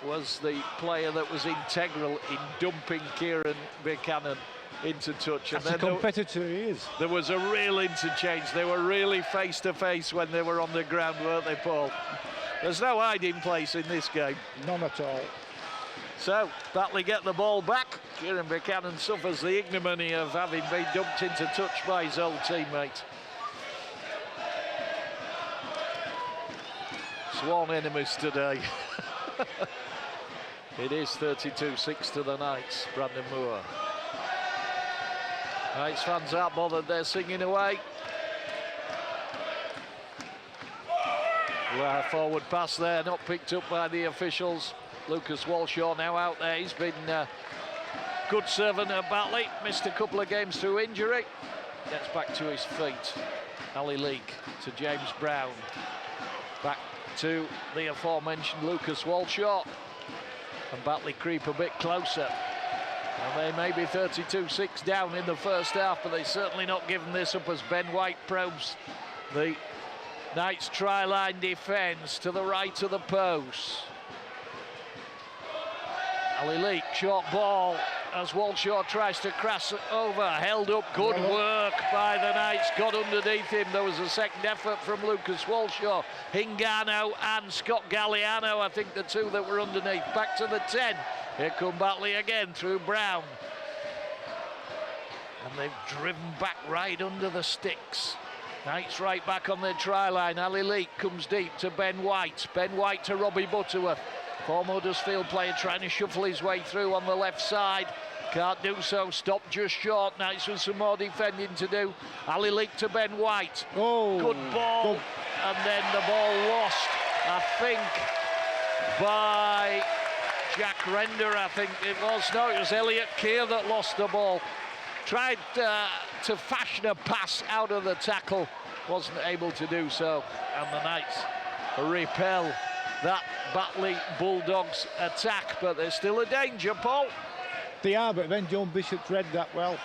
was the player that was integral in dumping Kieran Buchanan into touch. That's and then a competitor he is. There was a real interchange. They were really face to face when they were on the ground, weren't they, Paul? There's no hiding place in this game. None at all. So, Batley get the ball back. Kieran Buchanan suffers the ignominy of having been dumped into touch by his old teammate. Sworn enemies today. It is 32-6 to the Knights, Brandon Moore. Knights fans aren't bothered, they're singing away. Forward pass there, not picked up by the officials. Lucas Walshaw now out there. He's been good servant at Batley. Missed a couple of games through injury. Gets back to his feet. Ali Leake to James Brown. Back to the aforementioned Lucas Walshaw. And Batley creep a bit closer. And they may be 32-6 down in the first half, but they've certainly not given this up as Ben White probes the Knights try-line defence to the right of the post. Ali Leake, short ball as Walshaw tries to cross over, held up, good work by the Knights, got underneath him. There was a second effort from Lucas Walshaw, Hingano and Scott Galliano, I think the two that were underneath. Back to the 10, here come Batley again through Brown. And they've driven back right under the sticks. Knights right back on their try line. Ali Leake comes deep to Ben White. Ben White to Robbie Butterworth. Former Huddersfield player trying to shuffle his way through on the left side. Can't do so, stopped just short. Knights with some more defending to do. Ali Leake to Ben White. Oh, good ball. And then the ball lost, I think, by Jack Render, I think it was. No, it was Elliot Kear that lost the ball. Tried to fashion a pass out of the tackle, wasn't able to do so, and the Knights repel that Batley Bulldogs attack, but there's still a danger, Paul. They are, but Ben Jones-Bishop's read that well.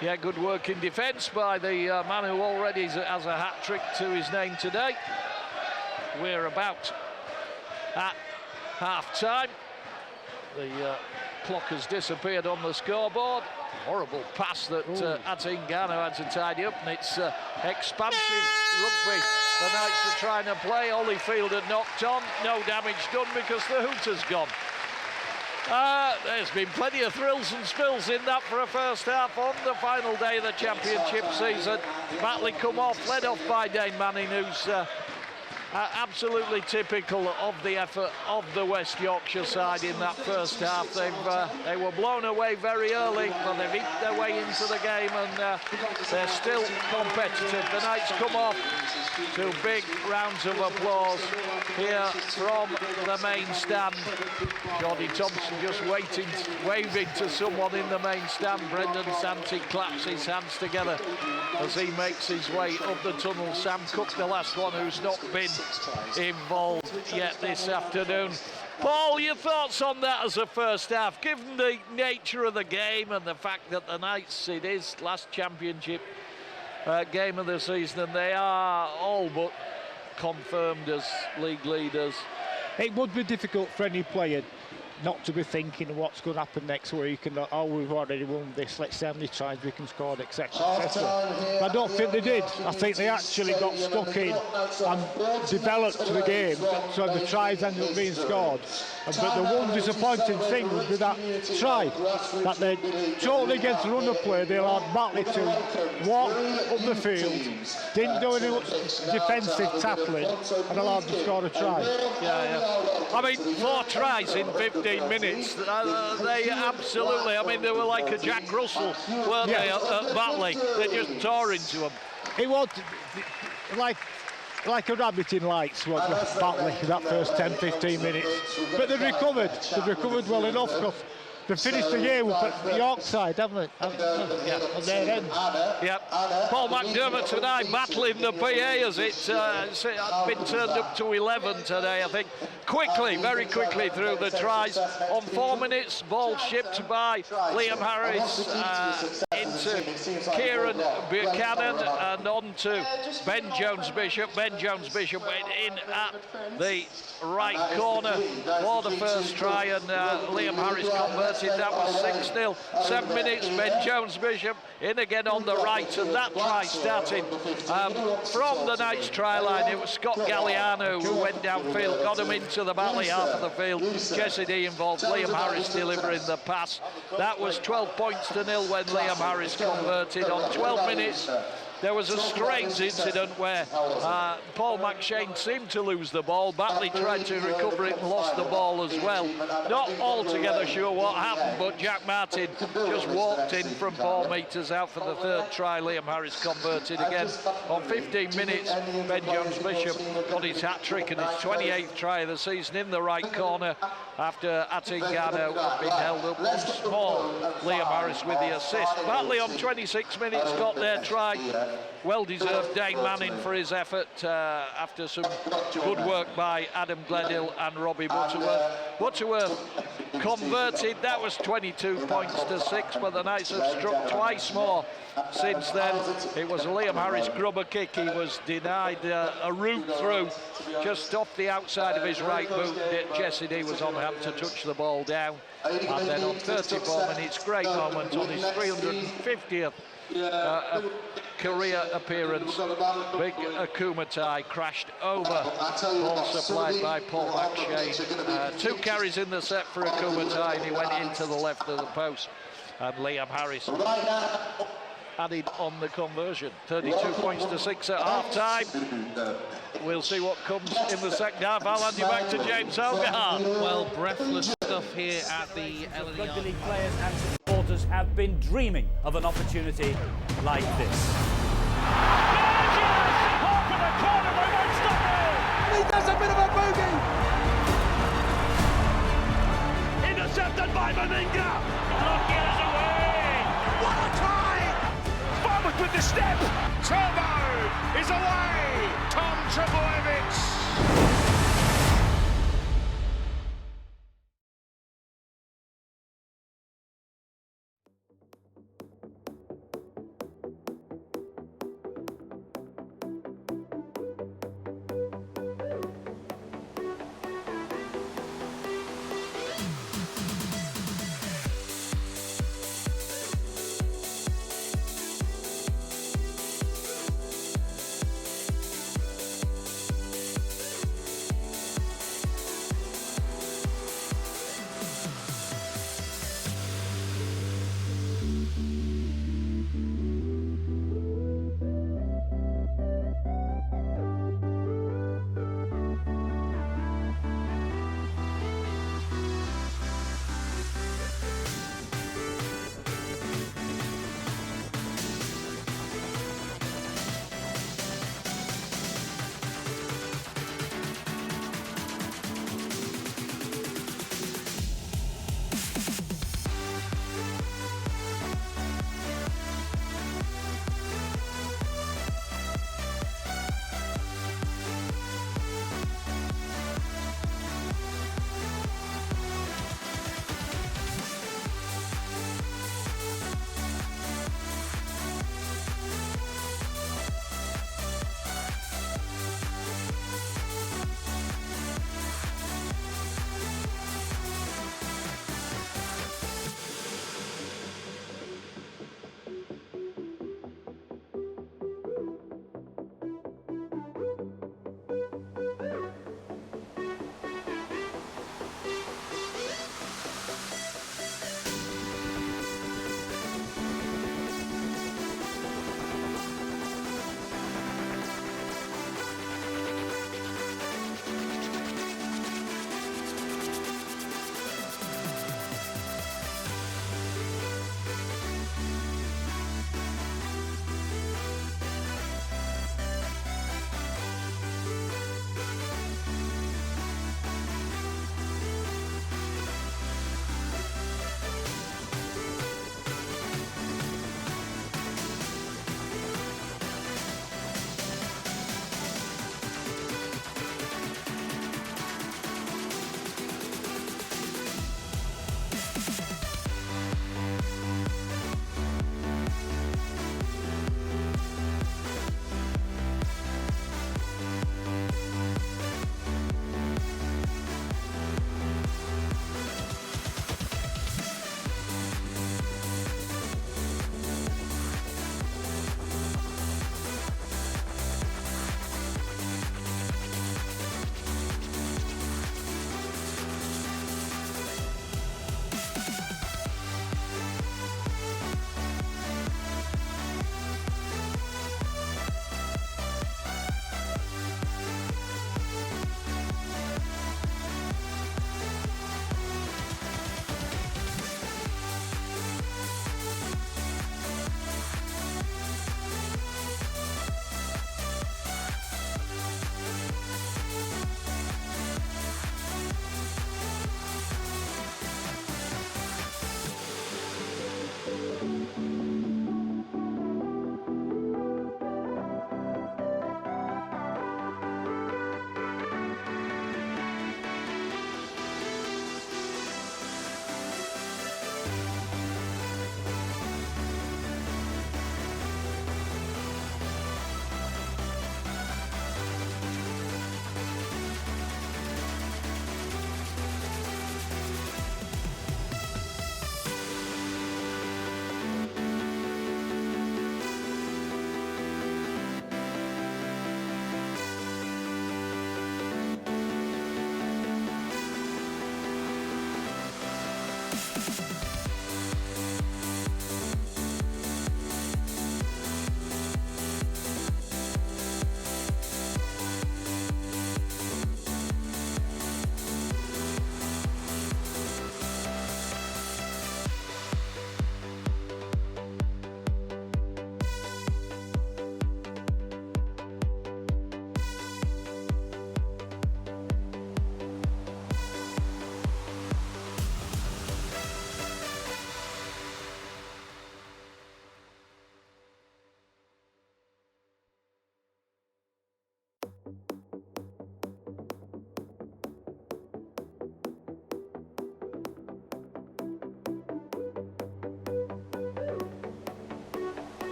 Yeah, good work in defence by the man who already has a hat-trick to his name today. We're about at half-time. The clock has disappeared on the scoreboard. Horrible pass that Atingano had to tidy up, and it's expansive rugby the Knights are trying to play. Holyfield had knocked on, no damage done because the hooter's gone. There's been plenty of thrills and spills in that for a first half on the final day of the championship season. Batley come off, led off by Dane Manning, who's absolutely typical of the effort of the West Yorkshire side in that first half. They were blown away very early, but they've eked their way into the game, and they're still competitive. The Knights come off to big rounds of applause here from the main stand. Jordy Thompson just waving to someone in the main stand. Brendan Santee claps his hands together as he makes his way up the tunnel. Sam Cook, the last one who's not been involved yet this afternoon. Paul, your thoughts on that as a first half, given the nature of the game and the fact that the Knights, it is last championship game of the season, and they are all but confirmed as league leaders. It would be difficult for any player not to be thinking of what's going to happen next week and oh, we've already won this, let's see how many tries we can score, etc. I don't think they did. I think they actually got stuck in and developed the game, so the tries ended up being scored. But the one disappointing thing would be that try, that they totally against the run of play, they allowed Batley to walk up the field, didn't do any defensive tackling, and allowed them to score a try. Yeah. I mean, 4 tries in 15 minutes. They absolutely, I mean, they were like a Jack Russell, weren't they, at Batley? They just tore into them. It was like a rabbit in lights, was Batley, that first 10-15 minutes. But they've recovered well enough, because they finished the game up at the York side, haven't they? On their end. Paul McDermott tonight battling the PA as it's been turned up to 11 today, I think. Very quickly through the tries. On 4 minutes, ball shipped by Liam Harris into Kieran Buchanan and on to Ben Jones-Bishop. Ben Jones-Bishop went in at the right corner for the first try, and Liam Harris converted. That was 6-0. 7 minutes, Ben Jones-Bishop in again on the right, and that try started from the Knights try line. It was Scott Galliano who went downfield, got him into the Batley half of the field. Jesse D involved, Liam Harris delivering the pass. That was 12 points to 0 when Liam Harris converted. On 12 minutes, there was a strange incident where Paul McShane seemed to lose the ball. Batley tried to recover it and lost the ball as well. Not altogether sure what happened, but Jack Martin just walked in from 4 metres out for the third try. Liam Harris converted again. On 15 minutes, Ben Jones-Bishop got his hat-trick and his 28th try of the season in the right corner after Atingano had been held up once more. Liam Harris with the assist. Batley on 26 minutes got their try. Well-deserved Dane Manning for his effort after some good work by Adam Gledhill and Robbie Butterworth. Butterworth converted, that was 22 points to 6, but the Knights have struck twice more since then. It was a Liam Harris grubber kick. He was denied a route through just off the outside of his right boot. Jesse D was on hand to touch the ball down. And then on 34 minutes, great moment on his 350th career appearance. Big Akumatai crashed over, ball supplied by Paul McShane. 2 carries in the set for Akumatai, and he went into the left of the post, and Liam Harris added on the conversion. 32 points to 6 at half-time. We'll see what comes in the second half. I'll hand you back to James Applegarth. Well, breathless stuff here at the LNER. Rugby league players and supporters have been dreaming of an opportunity like this. He does a bit of a bogey. Intercepted by Meninga. Look away. What a try! Farmers with the step. Turbo is away. Tom Trebojevic.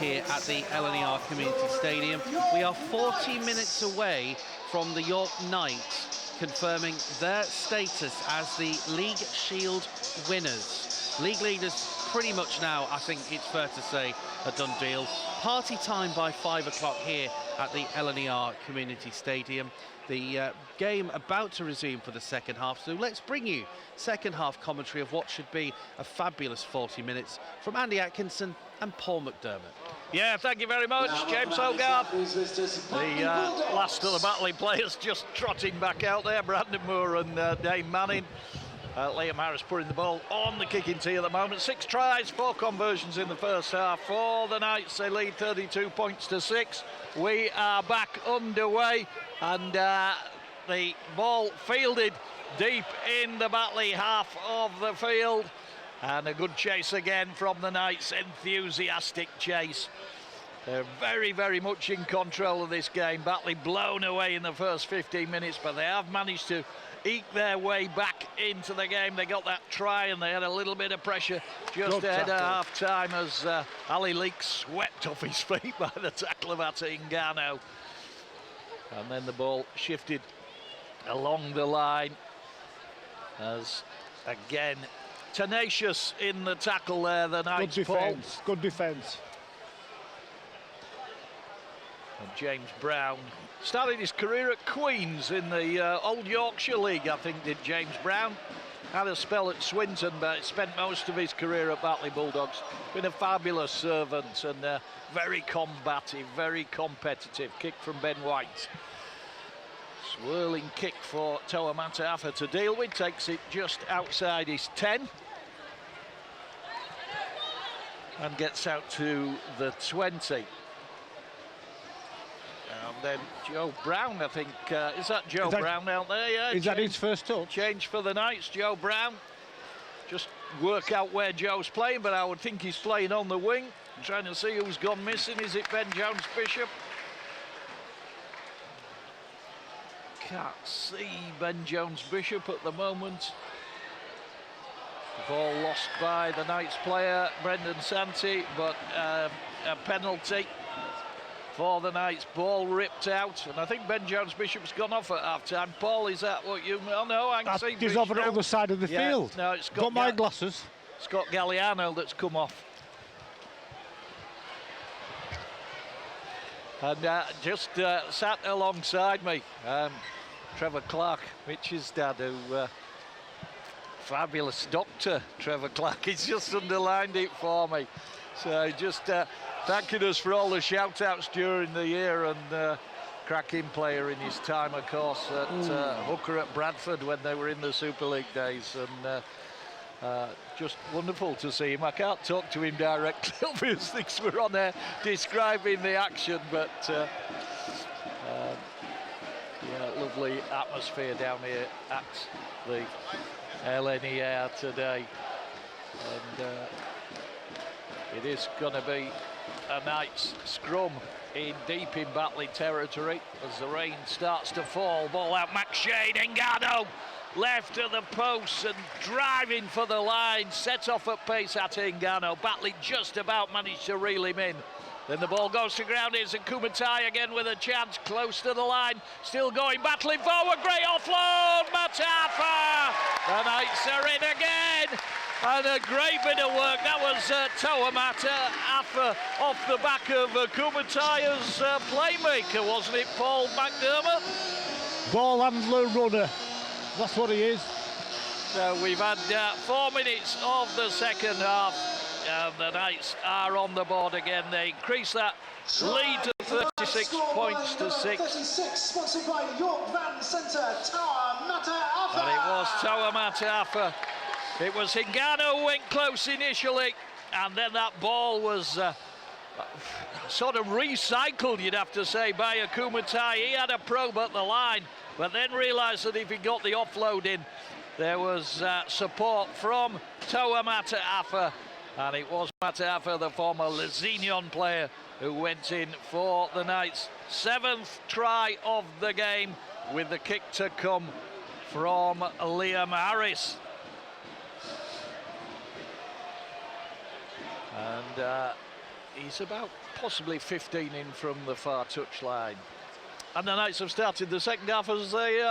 Here at the LNER Community Stadium. We are 40 minutes away from the York Knights confirming their status as the League Shield winners. League leaders pretty much now, I think it's fair to say, a done deal. Party time by 5 o'clock here at the LNER Community Stadium. The game about to resume for the second half, so let's bring you second half commentary of what should be a fabulous 40 minutes from Andy Atkinson and Paul McDermott. Yeah, thank you very much, James Hogarth. The last of the Batley players just trotting back out there, Brandon Moore and Dave Manning. Liam Harris putting the ball on the kicking tee at the moment. 6 tries, 4 conversions in the first half for the Knights. They lead 32 points to 6. We are back underway, and the ball fielded deep in the Batley half of the field. And a good chase again from the Knights, enthusiastic chase. They're very, very much in control of this game. Batley blown away in the first 15 minutes, but they have managed to eke their way back into the game. They got that try and they had a little bit of pressure just ahead of half-time as Ali Leek swept off his feet by the tackle of Ata Ingano. And then the ball shifted along the line as, again, tenacious in the tackle there, the Knights. Good defence, good defence. And James Brown started his career at Queen's in the Old Yorkshire League, I think, did James Brown. Had a spell at Swinton, but spent most of his career at Batley Bulldogs. Been a fabulous servant and very combative, very competitive. Kick from Ben White. Swirling kick for Toa Mataafa to deal with, takes it just outside his 10. and gets out to the 20. And then Joe Brown, I think, is that Joe Brown out there? Yeah. Is that his first touch? Change for the Knights, Joe Brown. Just work out where Joe's playing, but I would think he's playing on the wing. I'm trying to see who's gone missing. Is it Ben Jones-Bishop? Can't see Ben Jones-Bishop at the moment. The ball lost by the Knights player, Brendan Santi, but a penalty for the Knights. Ball ripped out, and I think Ben Jones-Bishop's gone off at half-time. Paul, is that what you... Oh, no, I can see... He's over the other side of the field. No, it's got my glasses. Scott Galliano that's come off. And just sat alongside me, Trevor Clark, Mitch's dad, who... fabulous doctor, Trevor Clark. He's just underlined it for me. So just thanking us for all the shout-outs during the year, and cracking player in his time, of course, at hooker at Bradford when they were in the Super League days. And just wonderful to see him. I can't talk to him directly, obviously, because we're on there describing the action, but yeah, lovely atmosphere down here at the LNER today, and it is going to be a Knights scrum in deep in Batley territory as the rain starts to fall. Ball out, McShane, Engano left of the post and driving for the line, set off at pace at Engano. Batley just about managed to reel him in. Then the ball goes to ground. Here's a Kumatai again with a chance, close to the line, still going, battling forward, great offload, Matafa! The Knights are in again, and a great bit of work. That was Toa Matafa off the back of Kumatai's playmaker, wasn't it, Paul McDermott? Ball handler runner, that's what he is. So we've had 4 minutes of the second half. The Knights are on the board again. They increase that lead to 36 points to 6. 36, sponsored by York Van Centre, Toa Matafa. And it was Toa Matafa. It was Hingano who went close initially, and then that ball was sort of recycled, you'd have to say, by Akumatai. He had a probe at the line, but then realised that if he got the offload in, there was support from Toa Matafa. And it was Matafa, the former Lesignon player, who went in for the Knights. 7th try of the game, with the kick to come from Liam Harris. And he's about possibly 15 in from the far touchline. And the Knights have started the second half as they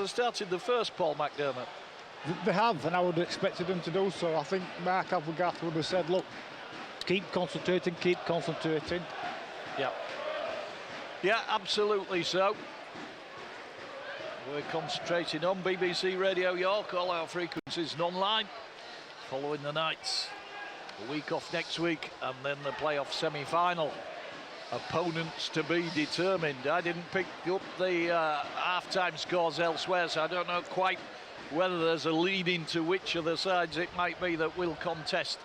started the first, Paul McDermott. They have, and I would have expected them to do so. I think Mark Applegarth would have said, look, keep concentrating, keep concentrating. Yeah. Yeah, absolutely so. We're concentrating on BBC Radio York, all our frequencies and online, following the Knights. A week off next week, and then the playoff semi-final. Opponents to be determined. I didn't pick up the half-time scores elsewhere, so I don't know quite whether there's a lead into which of the sides it might be that will contest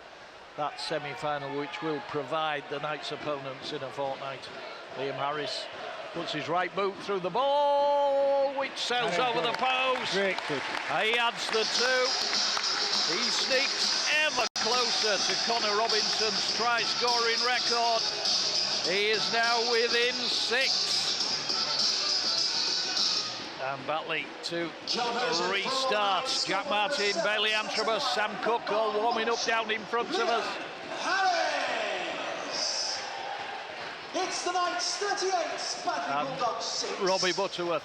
that semi-final, which will provide the Knights' opponents in a fortnight. Liam Harris puts his right boot through the ball, which sails over the post. Great kick. He adds the 2. He sneaks ever closer to Connor Robinson's try-scoring record. He is now within 6. And Batley to restart. Jack Martin, Bailey Antrobus, Sam Cook all warming up down in front of us. Harris. It's the Knights 38, Batley Bulldogs 6. Robbie Butterworth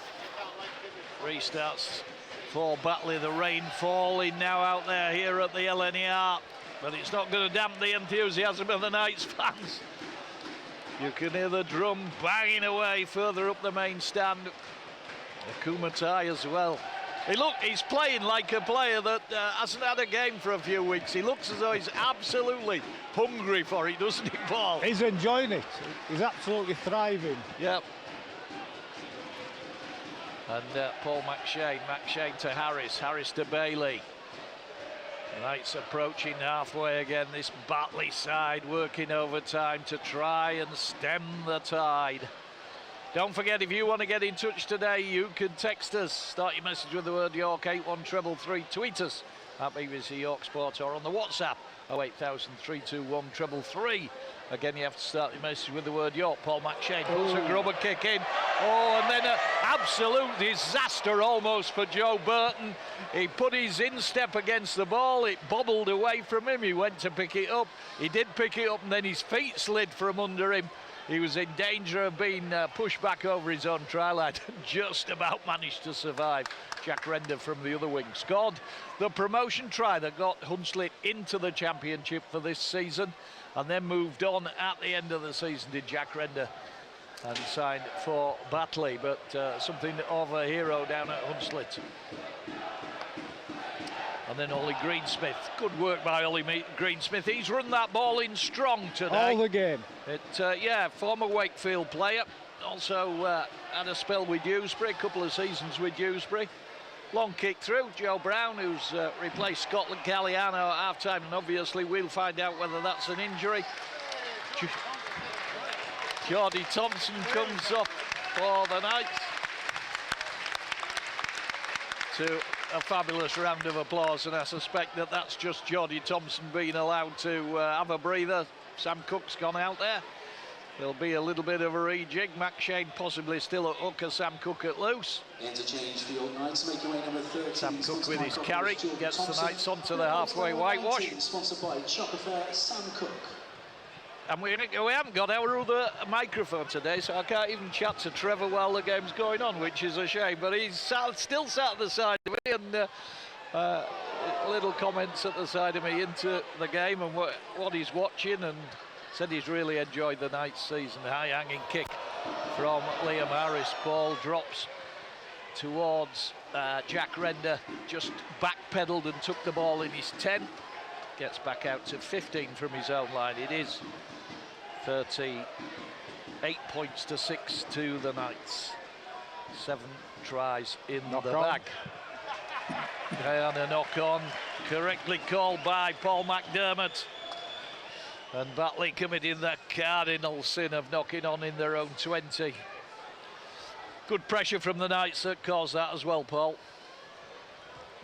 restarts for Batley. The rain falling now out there here at the LNER, but it's not going to damp the enthusiasm of the Knights fans. You can hear the drum banging away further up the main stand. Kumatai as well. He's playing like a player that hasn't had a game for a few weeks. He looks as though he's absolutely hungry for it, doesn't he, Paul? He's enjoying it. He's absolutely thriving. Yep. And Paul McShane to Harris, Harris to Bailey. Knights approaching halfway again, this Batley side working overtime to try and stem the tide. Don't forget, if you want to get in touch today, you can text us. Start your message with the word York, 81333. Tweet us at BBC York Sport or on the WhatsApp, 08000 321 333. Again, you have to start your message with the word York. Paul McShane puts a grubber kick in. Oh, and then an absolute disaster almost for Joe Burton. He put his instep against the ball. It bobbled away from him. He went to pick it up. He did pick it up, and then his feet slid from under him. He was in danger of being pushed back over his own try line. Just about managed to survive. Jack Render from the other wing scored the promotion try that got Hunslet into the championship for this season, and then moved on at the end of the season, did Jack Render, and signed for Batley, but something of a hero down at Hunslet. And then Ollie Greensmith. Good work by Ollie Greensmith. He's run that ball in strong today. All the game. Yeah, former Wakefield player. Also had a spell with Dewsbury, a couple of seasons with Dewsbury. Long kick through. Joe Brown, who's replaced Scotland Galliano at half-time, and obviously we'll find out whether that's an injury. Geordie Thompson comes off for the Knights. To a fabulous round of applause, and I suspect that that's just Geordie Thompson being allowed to have a breather. Sam Cook's gone out there. There'll be a little bit of a rejig. McShane possibly still at hooker, Sam Cook at loose. Interchange for your Knights, making way number 13. Sam Cook with his carry gets the Knights onto the halfway whitewash. Sponsored by Shop Affair, Sam Cook. And we haven't got our other microphone today, so I can't even chat to Trevor while the game's going on, which is a shame. But he's still sat at the side of me, and little comments at the side of me into the game and what he's watching, and said he's really enjoyed the Knights season. High hanging kick from Liam Harris. Ball drops towards Jack Render, just backpedaled and took the ball in his 10. Gets back out to 15 from his own line. It is 38 points to 6 to the Knights. 7 tries in the bag. And a knock on, correctly called by Paul McDermott. And Batley committing the cardinal sin of knocking on in their own 20. Good pressure from the Knights that caused that as well, Paul.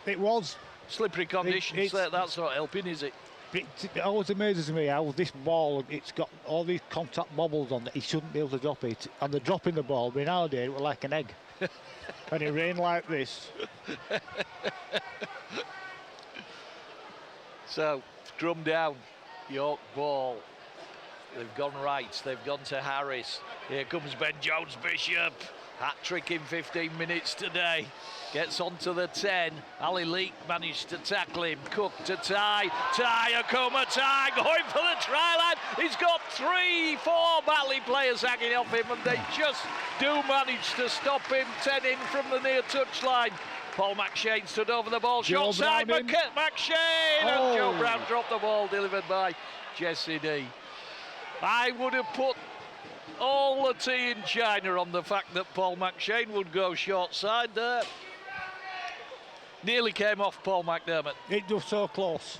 It was. Slippery conditions, that's not helping, is it? It always amazes me how this ball, it's got all these contact bobbles on it. He shouldn't be able to drop it. And they're dropping the ball, but nowadays it was like an egg. And it rained like this. So, scrum down, York ball. They've gone right, they've gone to Harris. Here comes Ben Jones-Bishop. Hat-trick in 15 minutes today. Gets onto the 10. Ali Leake managed to tackle him. Cook to Ty. Akuma Ty going for the try line. He's got 3-4 Batley players hanging off him, and they just do manage to stop him. 10 in from the near touchline. Paul McShane stood over the ball. Shot side, McShane! Oh. And Joe Brown dropped the ball, delivered by Jesse D. I would have put all the tea in China on the fact that Paul McShane would go short side there. Nearly came off Paul McDermott. It was so close.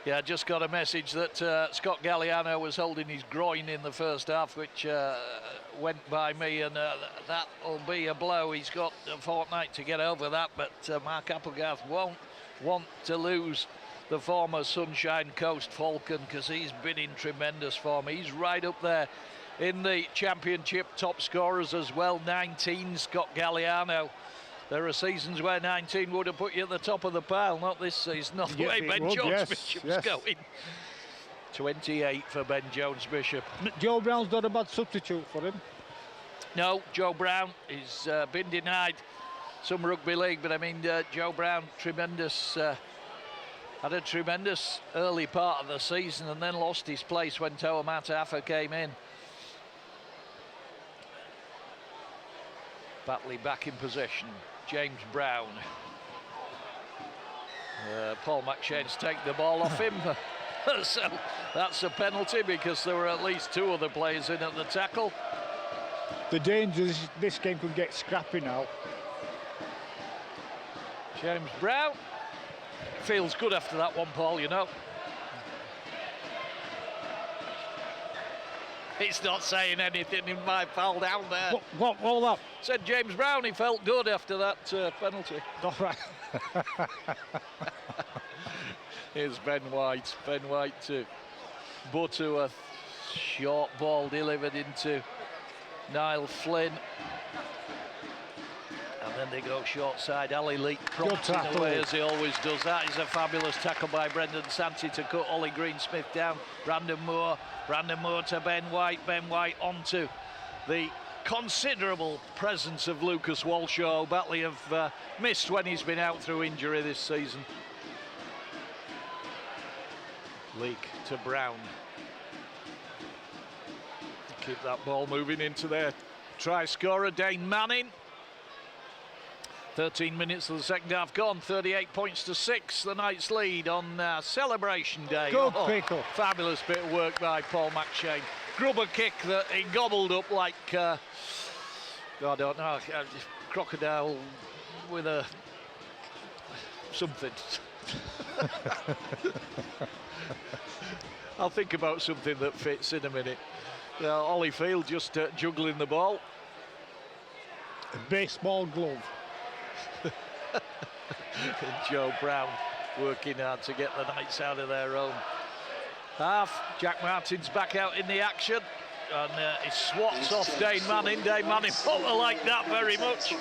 Yeah, just got a message that Scott Galliano was holding his groin in the first half, which went by me, and that'll be a blow. He's got a fortnight to get over that, but Mark Applegarth won't want to lose the former Sunshine Coast Falcon, because he's been in tremendous form. He's right up there in the championship top scorers as well. 19, Scott Galliano. There are seasons where 19 would have put you at the top of the pile, not this season, not the way Ben Jones-Bishop's going. 28 for Ben Jones-Bishop. Joe Brown's not a bad substitute for him. No, Joe Brown has been denied some rugby league, but I mean, Joe Brown, tremendous, had a tremendous early part of the season and then lost his place when Toa Matafa came in. Batley back in possession. James Brown. Paul McShane's taken the ball off him. So that's a penalty because there were at least 2 other players in at the tackle. The danger is this game could get scrappy now. James Brown. Feels good after that one, Paul, you know. It's not saying anything in my pal down there. What that? Said James Brown, he felt good after that penalty. All right. Here's Ben White. Ben White to Butterworth. Short ball delivered into Niall Flynn. And then they go short side. Ali Leake prompting away as he always does. That is a fabulous tackle by Brendan Santi to cut Ollie Greensmith down. Brandon Moore to Ben White. Ben White onto the considerable presence of Lucas Walshaw. Batley have missed when he's been out through injury this season. Leake to Brown. Keep that ball moving into their try scorer, Dane Manning. 13 minutes of the second half gone, 38 points to 6, the Knights lead on Celebration Day. Good pickle. Fabulous bit of work by Paul McShane. Grubber kick that he gobbled up like, I don't know, crocodile with a something. I'll think about something that fits in a minute. Ollie Field just juggling the ball. A baseball glove. And Joe Brown working hard to get the Knights out of their own half. Jack Martin's back out in the action, and he swats off Dane Manning. Dane Manning won't like that very much.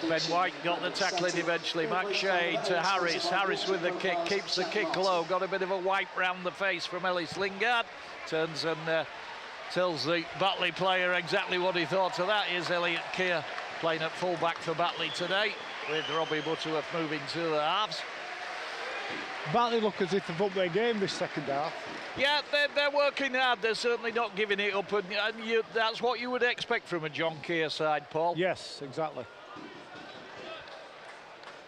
Ben White got the tackling eventually. McShane to Harris. Harris with the kick, keeps the kick low. Got a bit of a wipe round the face from Ellis Lingard. Turns and tells the Batley player exactly what he thought of that. Here's Elliot Kear playing at full-back for Batley today, with Robbie Butterworth moving to the halves. Batley look as if they've upped their game this second half. Yeah, they're working hard. They're certainly not giving it up, and that's what you would expect from a John Kear side, Paul. Yes, exactly.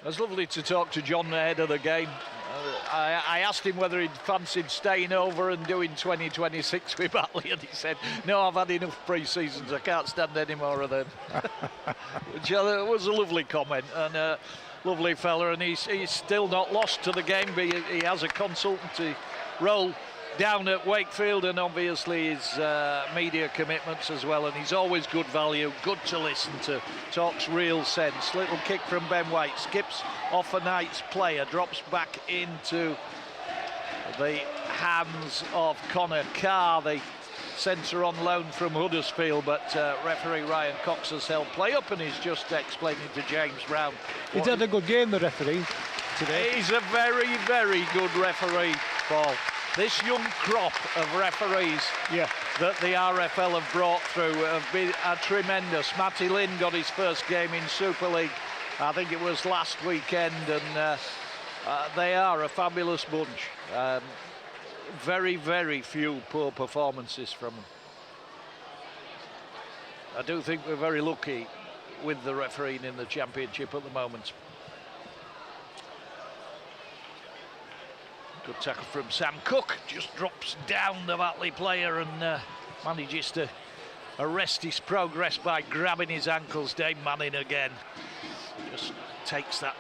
It was lovely to talk to John ahead of the game. I asked him whether he'd fancied staying over and doing 2026 with Batley, and he said, no, I've had enough pre-seasons, I can't stand any more of them. Which was a lovely comment, and a lovely fella, and he's still not lost to the game. He has a consultancy role down at Wakefield, and obviously his media commitments as well, and he's always good value, good to listen to, talks real sense. Little kick from Ben White, skips off a Knights player, drops back into the hands of Connor Carr, the centre on loan from Huddersfield, but referee Ryan Cox has held play up, and he's just explaining to James Brown. He's had a good game, the referee, today. He's a very, very good referee, Paul. This young crop of referees that the RFL have brought through have been tremendous. Matty Lynn got his first game in Super League, I think it was last weekend, and they are a fabulous bunch. Very, very few poor performances from them. I do think we're very lucky with the refereeing in the Championship at the moment. Good tackle from Sam Cook, just drops down the Batley player and manages to arrest his progress by grabbing his ankles. Dane Manning again just takes that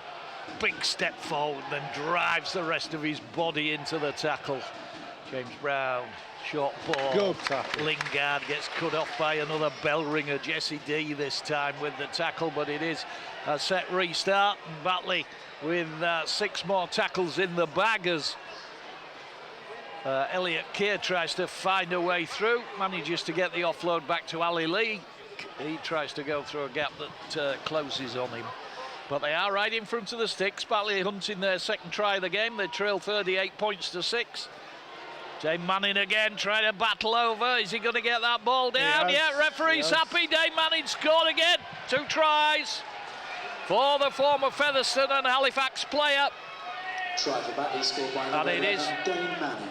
big step forward, then drives the rest of his body into the tackle. James Brown, short ball. Good tackle. Lingard gets cut off by another bell ringer, Jesse D this time with the tackle, but it is a set restart, and Batley with 6 more tackles in the bag as Elliot Kear tries to find a way through, manages to get the offload back to Ali Lee. He tries to go through a gap that closes on him. But they are right in front of the sticks. Batley hunting their second try of the game. They trail 38 points to 6. Dane Manning again trying to battle over. Is he going to get that ball down? Yeah, referee's happy. Dane Manning scored again. 2 tries for the former Featherstone and Halifax player. Try for Batley scored by and it is Dane Manning.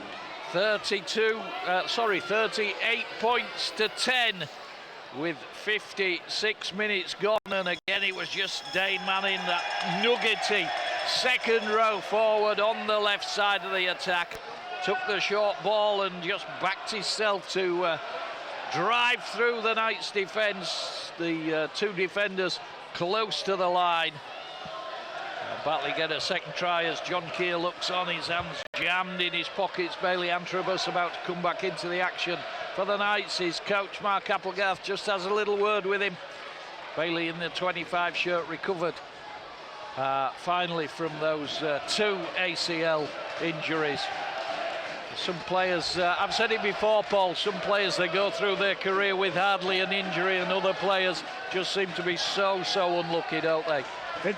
38 points to 10 with 56 minutes gone, and again it was just Dane Manning, that nuggety second row forward on the left side of the attack, took the short ball and just backed himself to drive through the Knights defence, the 2 defenders close to the line. Batley get a second try as John Kear looks on, his hands jammed in his pockets. Bailey Antrobus about to come back into the action for the Knights. His coach Mark Applegarth just has a little word with him. Bailey in the 25 shirt recovered finally from those 2 ACL injuries. Some players, I've said it before, Paul, some players, they go through their career with hardly an injury, and other players just seem to be so unlucky, don't they?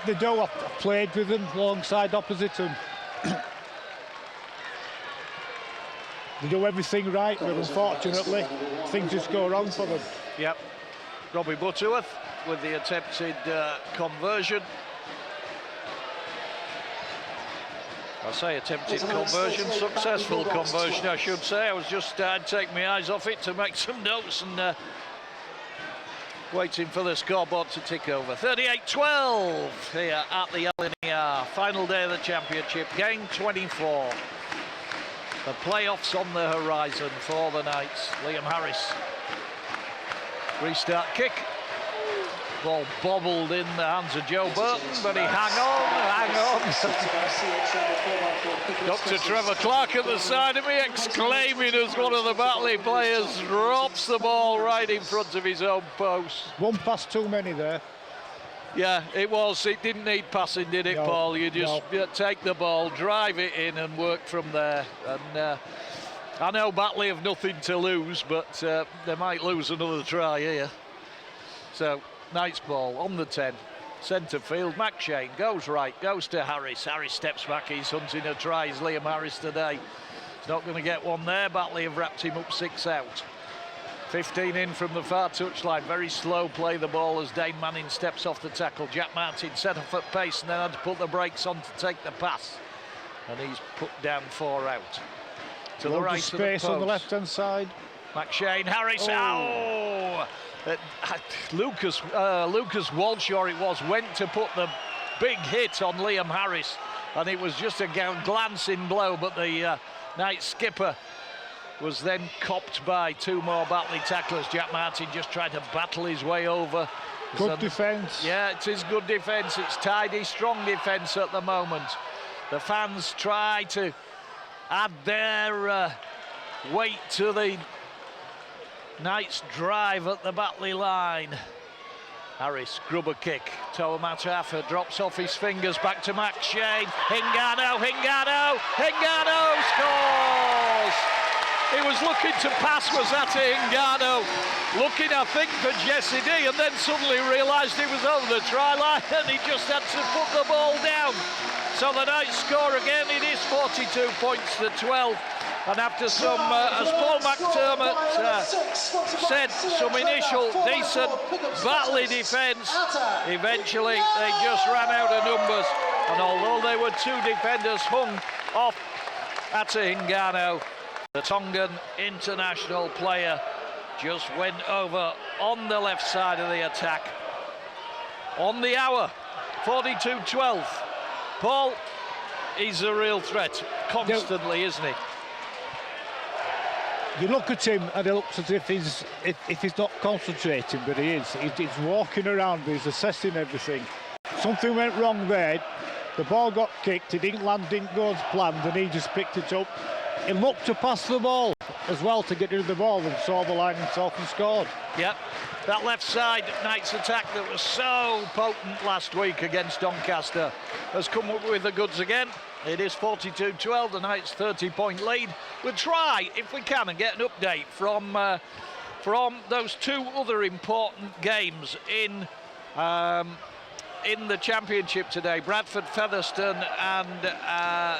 They do. I've played with them alongside opposite them. They do everything right, but unfortunately things just go wrong for them. Yep. Robbie Butterworth with the attempted conversion. I say attempted conversion, successful conversion, I should say. I was just I'd take my eyes off it to make some notes and waiting for the scoreboard to tick over. 38-12 here at the LNER. Final day of the championship, game 24. The playoffs on the horizon for the Knights. Liam Harris. Restart kick. Ball bobbled in the hands of Joe Burton, but he hang on. Dr. Trevor Clark at the side of me, exclaiming as one of the Batley players drops the ball right in front of his own post. One pass too many there. Yeah, it was. It didn't need passing, did it, No, Paul? You just no. take the ball, drive it in and work from there. And I know Batley have nothing to lose, but they might lose another try here. So, Knights ball on the 10, centre field. McShane goes right, goes to Harris. Harris steps back, he's hunting a try. He's Liam Harris today. He's not going to get one there. Batley have wrapped him up 6 out. 15 in from the far touchline. Very slow play the ball as Dane Manning steps off the tackle. Jack Martin set off at pace and then had to put the brakes on to take the pass. And he's put down 4 out. To the right of the space post. on the left-hand side. McShane, Harris, Lucas Walshaw it was, went to put the big hit on Liam Harris, and it was just a glancing blow, but the Knights skipper was then copped by 2 more Batley tacklers. Jack Martin just tried to battle his way over. Good defence. Yeah, it is good defence. It's tidy, strong defence at the moment. The fans try to add their weight to the Knights drive at the Batley line. Harris, grubber kick. Toa Matafa drops off his fingers, back to McShane. Hingano scores! He was looking to pass, was that Hingano? Looking, I think, for Jesse D, and then suddenly realised he was over the try line and he just had to put the ball down. So the Knights score again. It is 42 points to 12. And after some, as Paul McDermott said, some initial decent Batley defence, eventually they just ran out of numbers. And although they were 2 defenders hung off Ata Hingano, the Tongan international player just went over on the left side of the attack. On the hour, 42-12. Paul, he's a real threat, constantly, isn't he? You look at him and it looks as if he's not concentrating, but he is. He's walking around, he's assessing everything. Something went wrong there. The ball got kicked, it didn't land, didn't go as planned, and he just picked it up. He looked to pass the ball as well to get rid of the ball and saw the line himself and scored. Yep. That left side Knights attack that was so potent last week against Doncaster has come up with the goods again. It is 42-12, the Knights' 30-point lead. We'll try, if we can, and get an update from those 2 other important games in the championship today, Bradford Featherstone and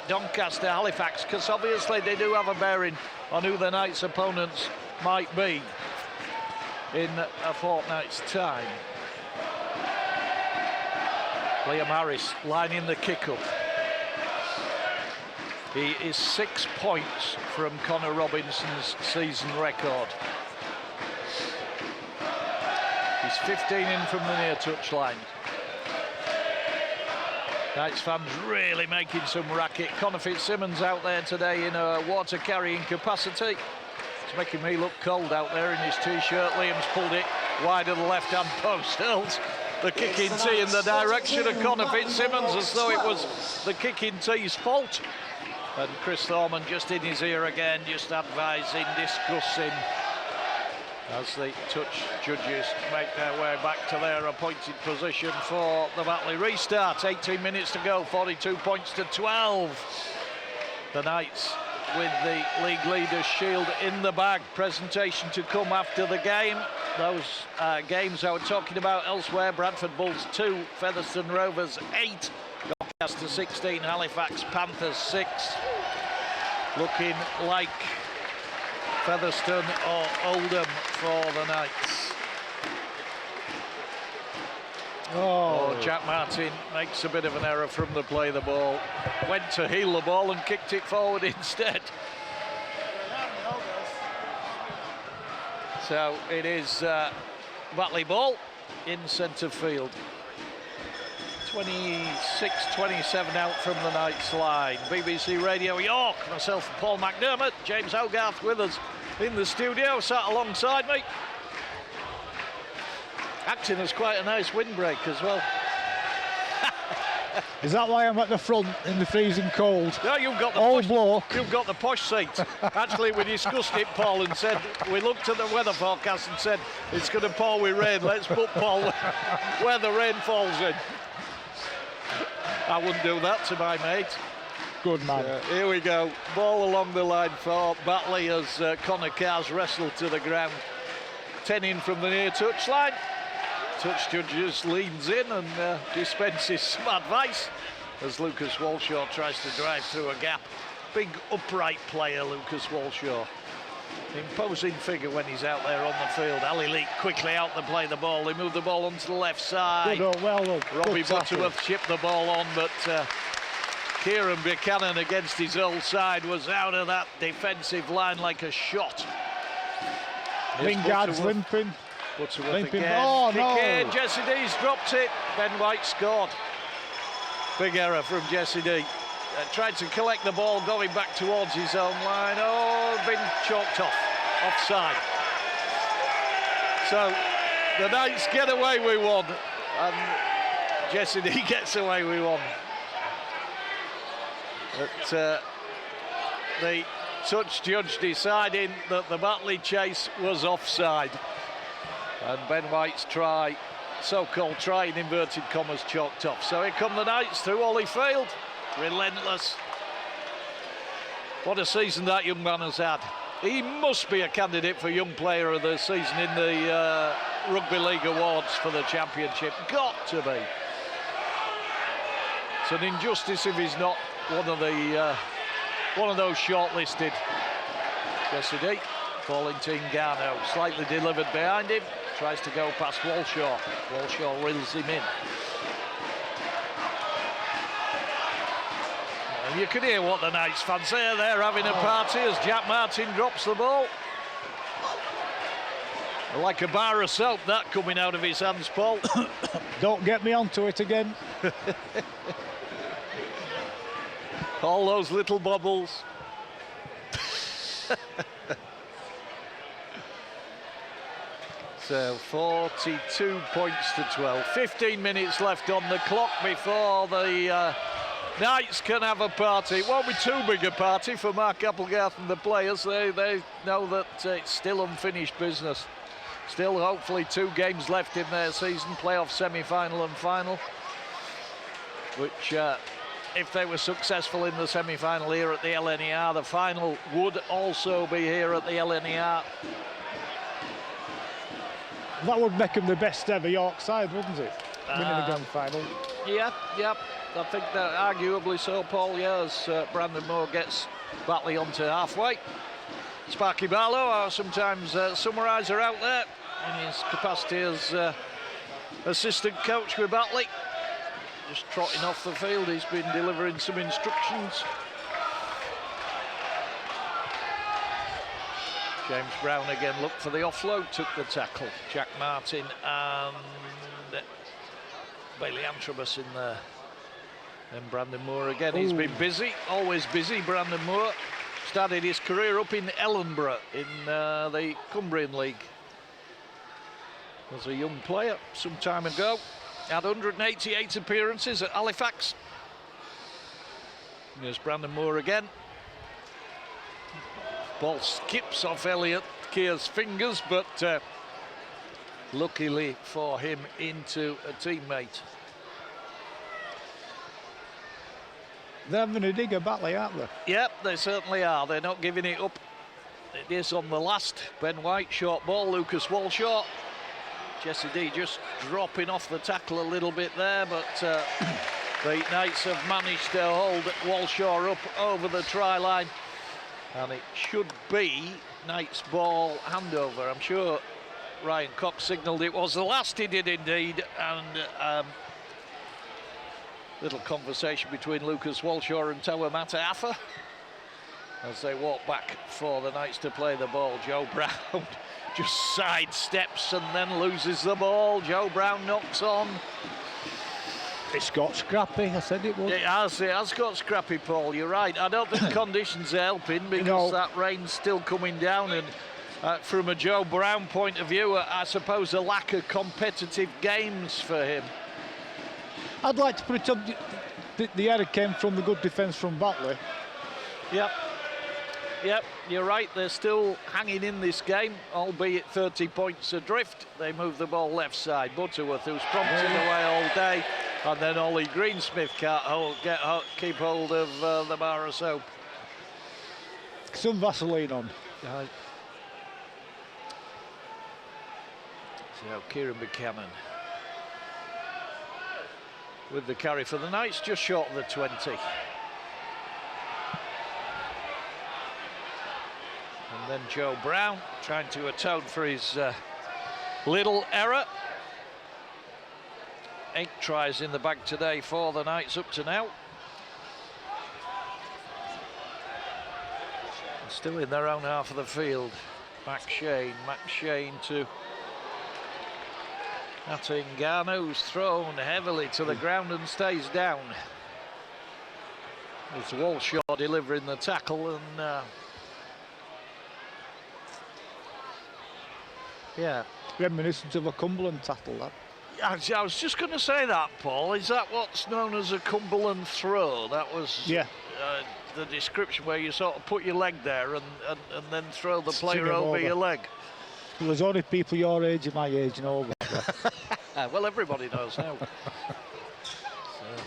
Doncaster Halifax, because obviously they do have a bearing on who the Knights' opponents might be in a fortnight's time. Liam Harris lining the kick up. He is 6 points from Connor Robinson's season record. He's 15 in from the near touchline. Knights fans really making some racket. Connor Fitzsimmons out there today in a water carrying capacity. It's making me look cold out there in his t-shirt. Liam's pulled it wide of the left-hand post. the kicking tee in the direction of Connor Fitzsimmons, as though it was the kicking tee's fault. And Chris Thorman just in his ear again, just advising, discussing, as the touch judges make their way back to their appointed position for the Batley restart. 18 minutes to go, 42 points to 12. The Knights with the league leaders shield in the bag. Presentation to come after the game. Those games I was talking about elsewhere: Bradford Bulls 2, Featherstone Rovers 8, Doncaster 16, Halifax Panthers 6. Looking like Featherstone or Oldham for the Knights. Oh, Jack Martin makes a bit of an error from the play. The ball went to heel the ball and kicked it forward instead. So it is Batley ball in centre field. 26-27 out from the Knights line. BBC Radio York, myself, Paul McDermott, James Hogarth with us in the studio, sat alongside me. Acting as quite a nice windbreak as well. Is that why I'm at the front in the freezing cold? No, you've got the old posh, bloke. You've got the posh seat. Actually, we discussed it, Paul, and said we looked at the weather forecast and said it's going to pour with rain. Let's put Paul where the rain falls in. I wouldn't do that to my mate. Good man. Here we go. Ball along the line for Batley as Connor Carr's wrestled to the ground. 10 in from the near touchline. Touch judge just leans in and dispenses some advice as Lucas Walshaw tries to drive through a gap. Big upright player, Lucas Walshaw. Imposing figure when he's out there on the field. Ali Leak quickly out to play the ball. They move the ball onto the left side. Good, well done. Robbie Butterworth chipped the ball on, but Kieran Buchanan against his old side was out of that defensive line like a shot. Lingard's limping. Butterworth Limping. again. Oh, Kick no. in. Jesse D's dropped it. Ben White scored. Big error from Jesse D. Tried to collect the ball going back towards his own line. Oh, been chalked off. Offside. So the Knights get away with one. And Jesse D gets away with one. But the touch judge deciding that the Batley chase was offside. And Ben White's try, so-called try in inverted commas, chalked off. So here come the Knights through Holyfield. Relentless. What a season that young man has had. He must be a candidate for Young Player of the Season in the Rugby League Awards for the Championship. Got to be. It's an injustice if he's not one of those shortlisted. Jesse D. Falling to Ngannou, slightly delivered behind him, tries to go past Walshaw. Walshaw reels him in. And you can hear what the Knights fans say. They're having a party as Jack Martin drops the ball. Like a bar of soap, that coming out of his hands, Paul. Don't get me onto it again. All those little bubbles. So 42 points to 12. 15 minutes left on the clock before the Knights can have a party. It won't be too big a party for Mark Applegarth and the players. They know that it's still unfinished business. Still hopefully 2 games left in their season, playoff semi-final and final. Which, if they were successful in the semi-final here at the LNER, the final would also be here at the LNER. That would make them the best ever York side, wouldn't it? Winning the grand final. Yeah. I think that arguably so, Paul, as Brandon Moore gets Batley onto halfway. Sparky Barlow, our sometimes summariser out there, in his capacity as assistant coach with Batley. Just trotting off the field, he's been delivering some instructions. James Brown again looked for the offload, took the tackle. Jack Martin and Bailey Antrobus in there. And Brandon Moore again. He's been busy, always busy, Brandon Moore. Started his career up in Ellenborough in the Cumbrian League. Was a young player some time ago. Had 188 appearances at Halifax. Here's Brandon Moore again. Ball skips off Elliot Kear's fingers, but luckily for him, into a teammate. They're having a dig at Batley, aren't they? Yep, they certainly are. They're not giving it up. It is on the last. Ben White, short ball, Lucas Walshaw. Jesse D just dropping off the tackle a little bit there, but the Knights have managed to hold Walshaw up over the try line. And it should be Knights ball handover. I'm sure Ryan Cox signalled it was the last. He did indeed. And little conversation between Lucas Walshaw and Toa Mataafa as they walk back for the Knights to play the ball. Joe Brown just sidesteps and then loses the ball. Joe Brown knocks on. It's got scrappy, I said it would. It has got scrappy, Paul, you're right. I don't think conditions are helping because that rain's still coming down, and from a Joe Brown point of view, I suppose a lack of competitive games for him. I'd like to put it up, the error came from the good defence from Batley. Yep, you're right, they're still hanging in this game, albeit 30 points adrift. They move the ball left side. Butterworth, who's prompting away all day, and then Ollie Greensmith can't keep hold of the bar of soap. Some Vaseline on. So Kieran Buchanan with the carry for the Knights, just short of the 20. And then Joe Brown trying to atone for his little error. 8 tries in the bag today for the Knights up to now. Still in their own half of the field. Max Shane to Attingano, who's thrown heavily to the ground and stays down. It's Walshaw delivering the tackle, and yeah. Reminiscent of a Cumberland tackle, that. I was just going to say that, Paul. Is that what's known as a Cumberland throw? That was the description, where you sort of put your leg there and then throw the player over your leg. Well, there's only people your age and my age know that. Well, everybody knows now. So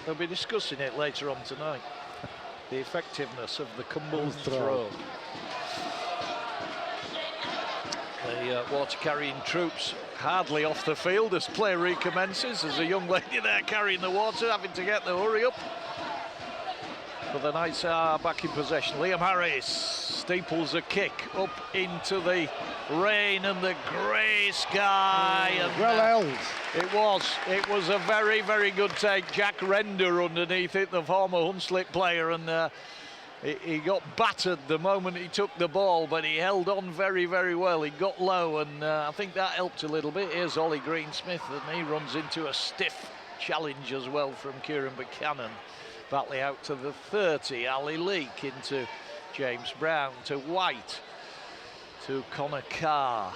they'll be discussing it later on tonight. The effectiveness of the Cumberland throw. The water carrying troops hardly off the field as play recommences. There's a young lady there carrying the water, having to get the hurry up. But the Knights are back in possession. Liam Harris steeples a kick up into the rain and the grey sky. And well held. It was a very, very good take. Jack Render underneath it, the former Hunslet player, and he got battered the moment he took the ball, but he held on very, very well. He got low, and I think that helped a little bit. Here's Ollie Greensmith, and he runs into a stiff challenge as well from Kieran Buchanan. Batley out to the 30, Ali Leake into James Brown, to White, to Connor Carr.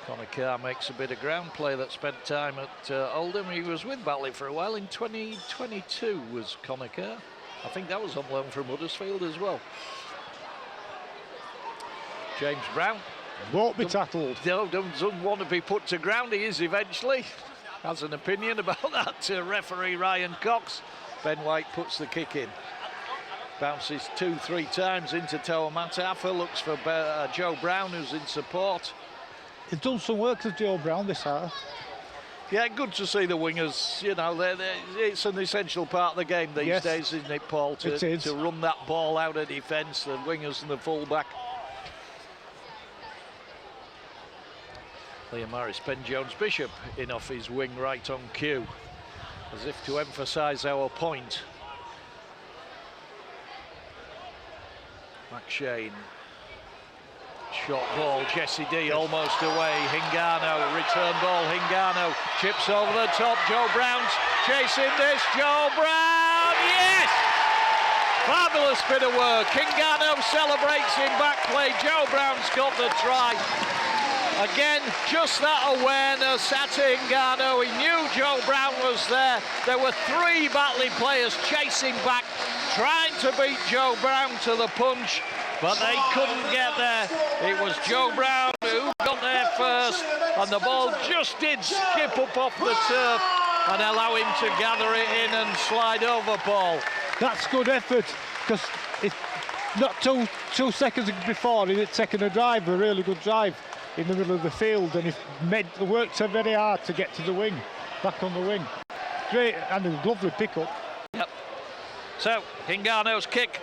Connor Carr makes a bit of ground play. That spent time at Oldham. He was with Batley for a while. In 2022 was Connor Carr. I think that was on loan from Huddersfield as well. James Brown. Won't be tackled. No, doesn't want to be put to ground. He is eventually. Has an opinion about that to referee Ryan Cox. Ben White puts the kick in. Bounces 2-3 times into Toa Mataafa. Looks for Joe Brown, who's in support. He's done some work with Joe Brown this half. Yeah, good to see the wingers. You know, it's an essential part of the game these days, isn't it, Paul? To run that ball out of defence, the wingers and the fullback. Liam Harris, Ben Jones-Bishop in off his wing right on cue, as if to emphasise our point. McShane. Short ball, Jesse D almost away. Hingano, return ball, Hingano chips over the top. Joe Brown's chasing this. Joe Brown, yes! Fabulous bit of work. Hingano celebrates in back play. Joe Brown's got the try. Again, just that awareness at Ingano. He knew Joe Brown was there. There were 3 Batley players chasing back, trying to beat Joe Brown to the punch, but they couldn't get there. It was Joe Brown who got there first, and the ball just did skip up off the turf and allow him to gather it in and slide over, Paul. That's good effort, because it's not two seconds before he had taken a drive, a really good drive in the middle of the field, and he worked so very hard to get to the wing, back on the wing. Great, and a lovely pick-up. Yep. So, Hingano's kick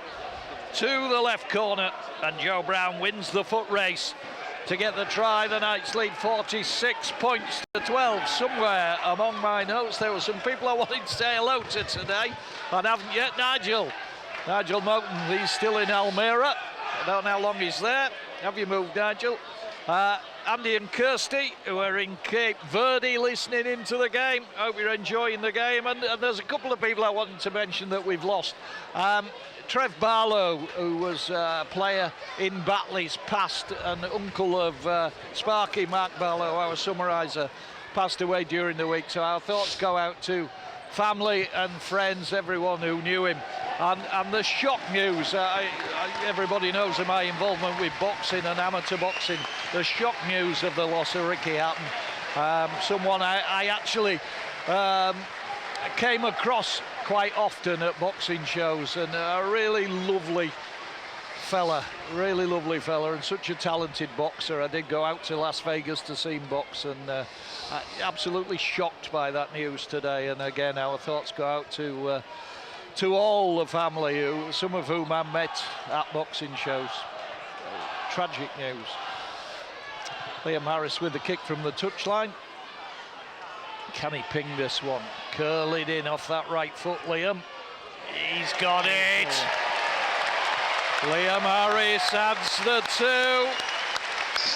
to the left corner, and Joe Brown wins the foot race to get the try. The Knights lead 46 points to 12. Somewhere among my notes there were some people I wanted to say hello to today, and haven't yet. Nigel Moten, he's still in Almere. I don't know how long he's there. Have you moved, Nigel? Andy and Kirsty, who are in Cape Verde listening into the game. Hope you're enjoying the game. And there's a couple of people I wanted to mention that we've lost. Trev Barlow, who was a player in Batley's past, and uncle of Sparky, Mark Barlow, our summariser, passed away during the week. So our thoughts go out to family and friends, everyone who knew him. And the shock news, everybody knows of my involvement with boxing and amateur boxing. The shock news of the loss of Ricky Hatton, someone I actually came across quite often at boxing shows, and a really lovely fella, and such a talented boxer. I did go out to Las Vegas to see him box, and absolutely shocked by that news today. And again, our thoughts go out to all the family, some of whom I met at boxing shows. Tragic news. Liam Harris with the kick from the touchline. Can he ping this one? Curl it in off that right foot, Liam. He's got it. Liam Harris adds the 2.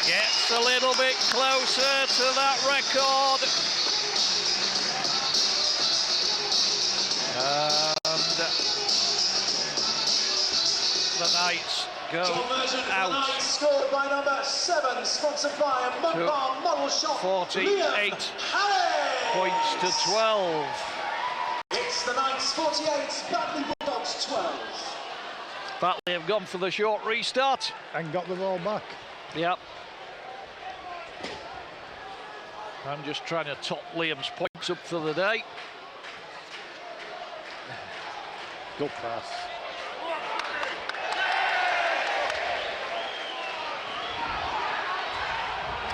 Gets a little bit closer to that record. And the Knights go out. Scored by number 7, sponsored by a Mudbar model shop. 48 points to 12. It's the Knights 48, Batley Bulldogs 12. Batley have gone for the short restart And got the ball back. Yep. I'm just trying to top Liam's points up for the day. Good pass.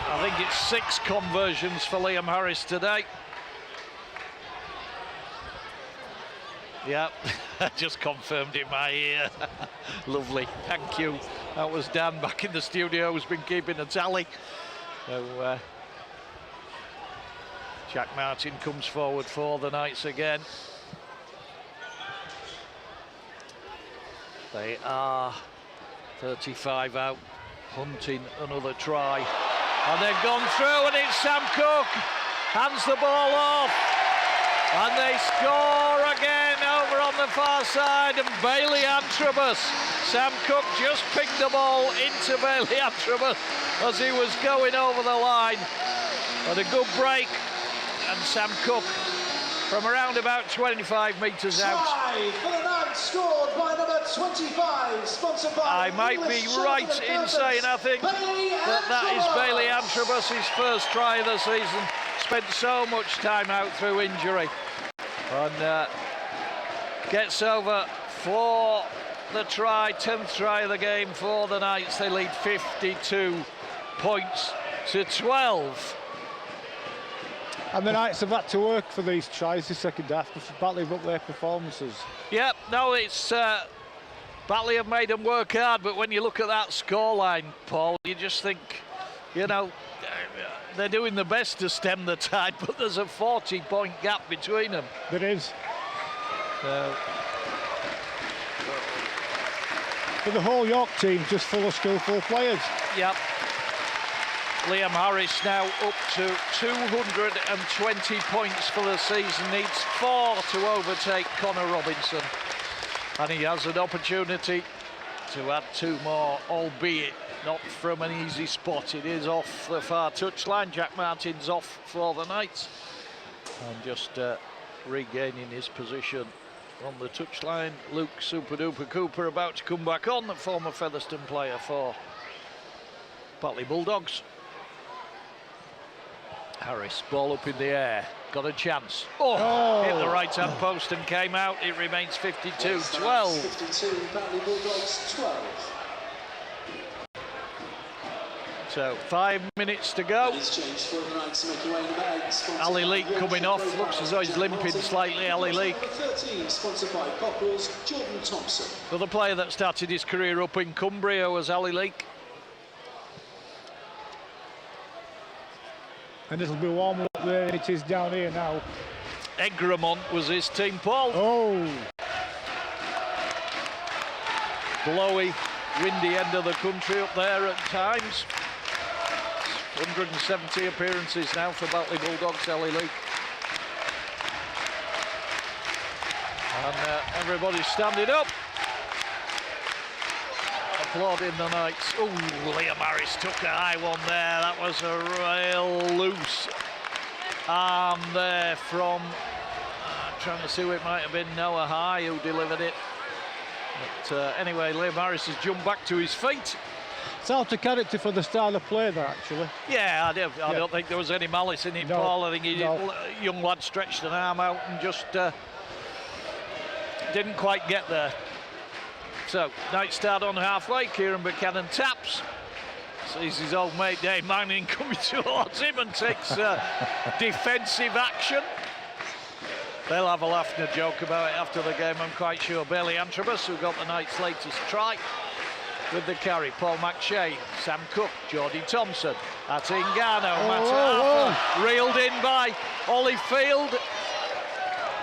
I think it's 6 conversions for Liam Harris today. Yep, just confirmed in my ear. Lovely, thank you. That was Dan back in the studio who's been keeping a tally. So, Jack Martin comes forward for the Knights again. They are 35 out, hunting another try. And they've gone through, and it's Sam Cook. Hands the ball off. And they score again over on the far side. And Bailey Antrobus. Sam Cook just picked the ball into Bailey Antrobus as he was going over the line. But a good break. And Sam Cook from around about 25 metres out. Try for the Knights, scored by number 25, sponsored by I might be right in saying, I think, that is Bailey Antrobus' first try of the season. Spent so much time out through injury. And gets over for the try, 10th try of the game for the Knights. They lead 52 points to 12. And the Knights have had to work for these tries the second half because Batley have up their performances. Yep, no, it's Batley have made them work hard, but when you look at that scoreline, Paul, you just think, you know, they're doing the best to stem the tide, but there's a 40-point gap between them. There is. But the whole York team just full of skillful players. Yep. Liam Harris now up to 220 points for the season, needs 4 to overtake Connor Robinson. And he has an opportunity to add 2 more, albeit not from an easy spot. It is off the far touchline. Jack Martin's off for the night, and just regaining his position on the touchline. Luke Super Duper Cooper about to come back on, the former Featherstone player for Batley Bulldogs. Harris, ball up in the air, got a chance. Oh! Hit the right hand post and came out. It remains 52-12. 52, Batley Bulldogs 12. So 5 minutes to go. Ali Leake coming off. Looks as though he's limping slightly, Ali Leake. 13, sponsored by Cockerell's, Jordan Thompson. Another player that started his career up in Cumbria was Ali Leake. And it'll be warmer up there than it is down here now. Egremont was his team, Paul. Oh! Blowy, windy end of the country up there at times. 170 appearances now for Batley Bulldogs, Ali Leake. And everybody's standing up, applauding the Knights. Oh, Liam Harris took a high one there. That was a real loose arm there from, trying to see who it might have been, Noah High who delivered it. But anyway, Liam Harris has jumped back to his feet. It's out of character for the style of play there, actually. Yeah, I don't think there was any malice in it, Paul. I think young lad stretched an arm out and just didn't quite get there. So, Knights start on halfway. Kieran Buchanan taps. Sees his old mate Dave Manning coming towards him and takes defensive action. They'll have a laugh and a joke about it after the game, I'm quite sure. Bailey Antrobus, who got the Knights' latest try with the carry. Paul McShane, Sam Cook, Geordie Thompson, Atingano, Matt reeled in by Ollie Field.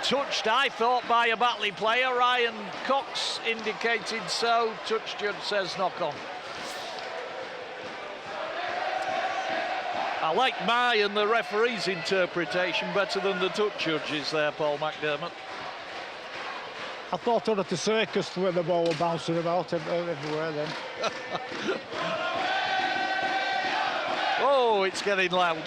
Touched, I thought, by a Batley player. Ryan Cox indicated so. Touch judge says knock on. I like my and the referee's interpretation better than the touch judge's there, Paul McDermott. I thought I had to circus where the ball was bouncing about everywhere then. Oh, it's getting loud.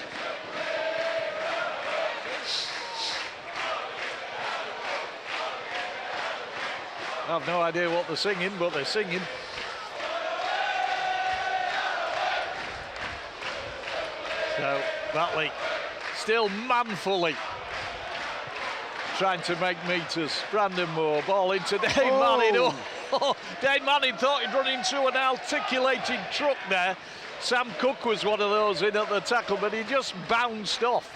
I have no idea what they're singing, but they're singing. So, Batley still manfully trying to make meters. Brandon Moore, ball into Dane Manning. Oh, Dane Manning thought he'd run into an articulated truck there. Sam Cook was one of those in at the tackle, but he just bounced off.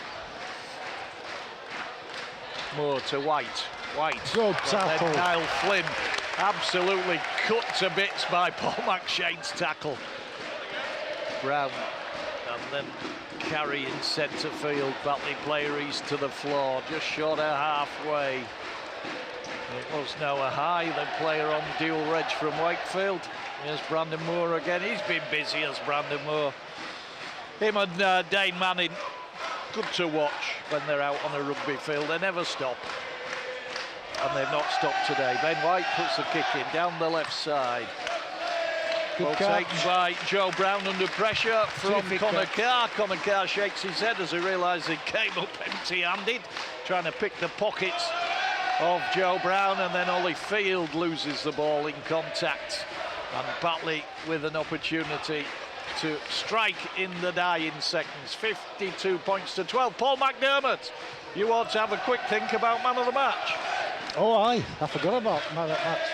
Moore to White. White. Good tackle. And then Niall Flynn absolutely cut to bits by Paul McShane's tackle. Brown, and then carry in centre field. Batley player east to the floor, just short of halfway. It was Noah High, the player on dual reg from Wakefield. Here's Brandon Moore again. He's been busy as Brandon Moore. Him and Dane Manning, good to watch when they're out on a rugby field. They never stop. And they've not stopped today. Ben White puts the kick in down the left side. Well taken by Joe Brown under pressure from Connor Carr. Connor Carr shakes his head as he realises he came up empty-handed, trying to pick the pockets of Joe Brown, and then Ollie Field loses the ball in contact. And Batley with an opportunity to strike in the dying seconds. 52 points to 12. Paul McDermott, you ought to have a quick think about man of the match. Oh, I forgot about man of the match.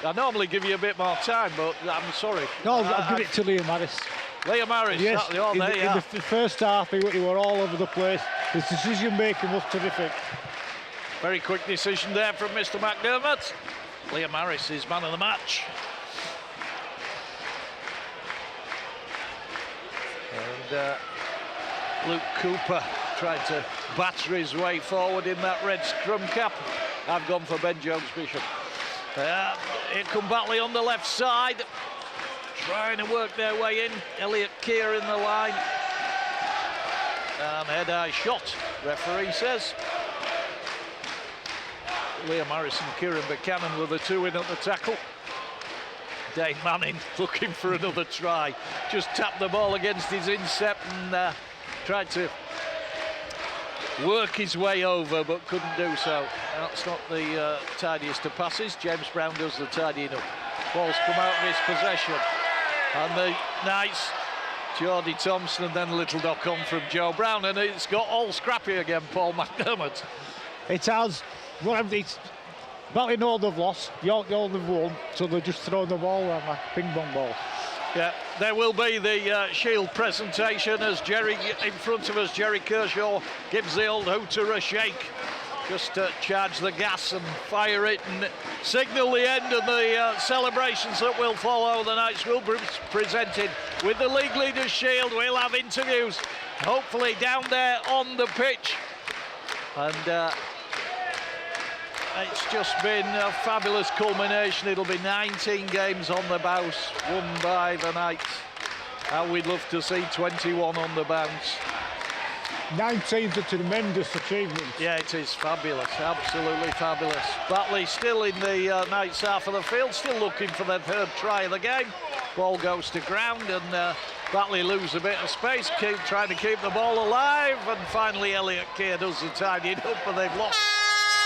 I normally give you a bit more time, but I'm sorry. No, I'll give it to Liam Harris. Liam Harris, yes, in the first half, he were all over the place. His decision-making was terrific. Very quick decision there from Mr. McDermott. Liam Harris is man of the match. And Luke Cooper tried to batter his way forward in that red scrum cap. I've gone for Ben Jones-Bishop. Here come Batley on the left side, trying to work their way in. Elliot Kear in the line. And head-eye shot, referee says. Liam Harris and Kieran Buchanan were the two in at the tackle. Dane Manning looking for another try. Just tapped the ball against his instep and tried to work his way over, but couldn't do so. That's not the tidiest of passes. James Brown does the tidying up. Ball's come out of his possession. And the Knights, Geordie Thompson, and then a little knock on from Joe Brown, and it's got all scrappy again, Paul McDermott. It has. It's Batley know they've lost, York know they've won, so they're just throwing the ball around like ping pong ball. Yeah, there will be the Shield presentation as Jerry, in front of us, Jerry Kershaw gives the old hooter a shake. Just to charge the gas and fire it and signal the end of the celebrations that will follow. The Knights will be presented with the League Leaders Shield. We'll have interviews, hopefully down there on the pitch. And it's just been a fabulous culmination. It'll be 19 games on the bounce, won by the Knights. And we'd love to see 21 on the bounce. 19's a tremendous achievement. Yeah, it is fabulous, absolutely fabulous. Batley still in the Knights half of the field, still looking for their third try of the game. Ball goes to ground and Batley lose a bit of space, trying to keep the ball alive, and finally Elliot Kear does the tidying up, and they've lost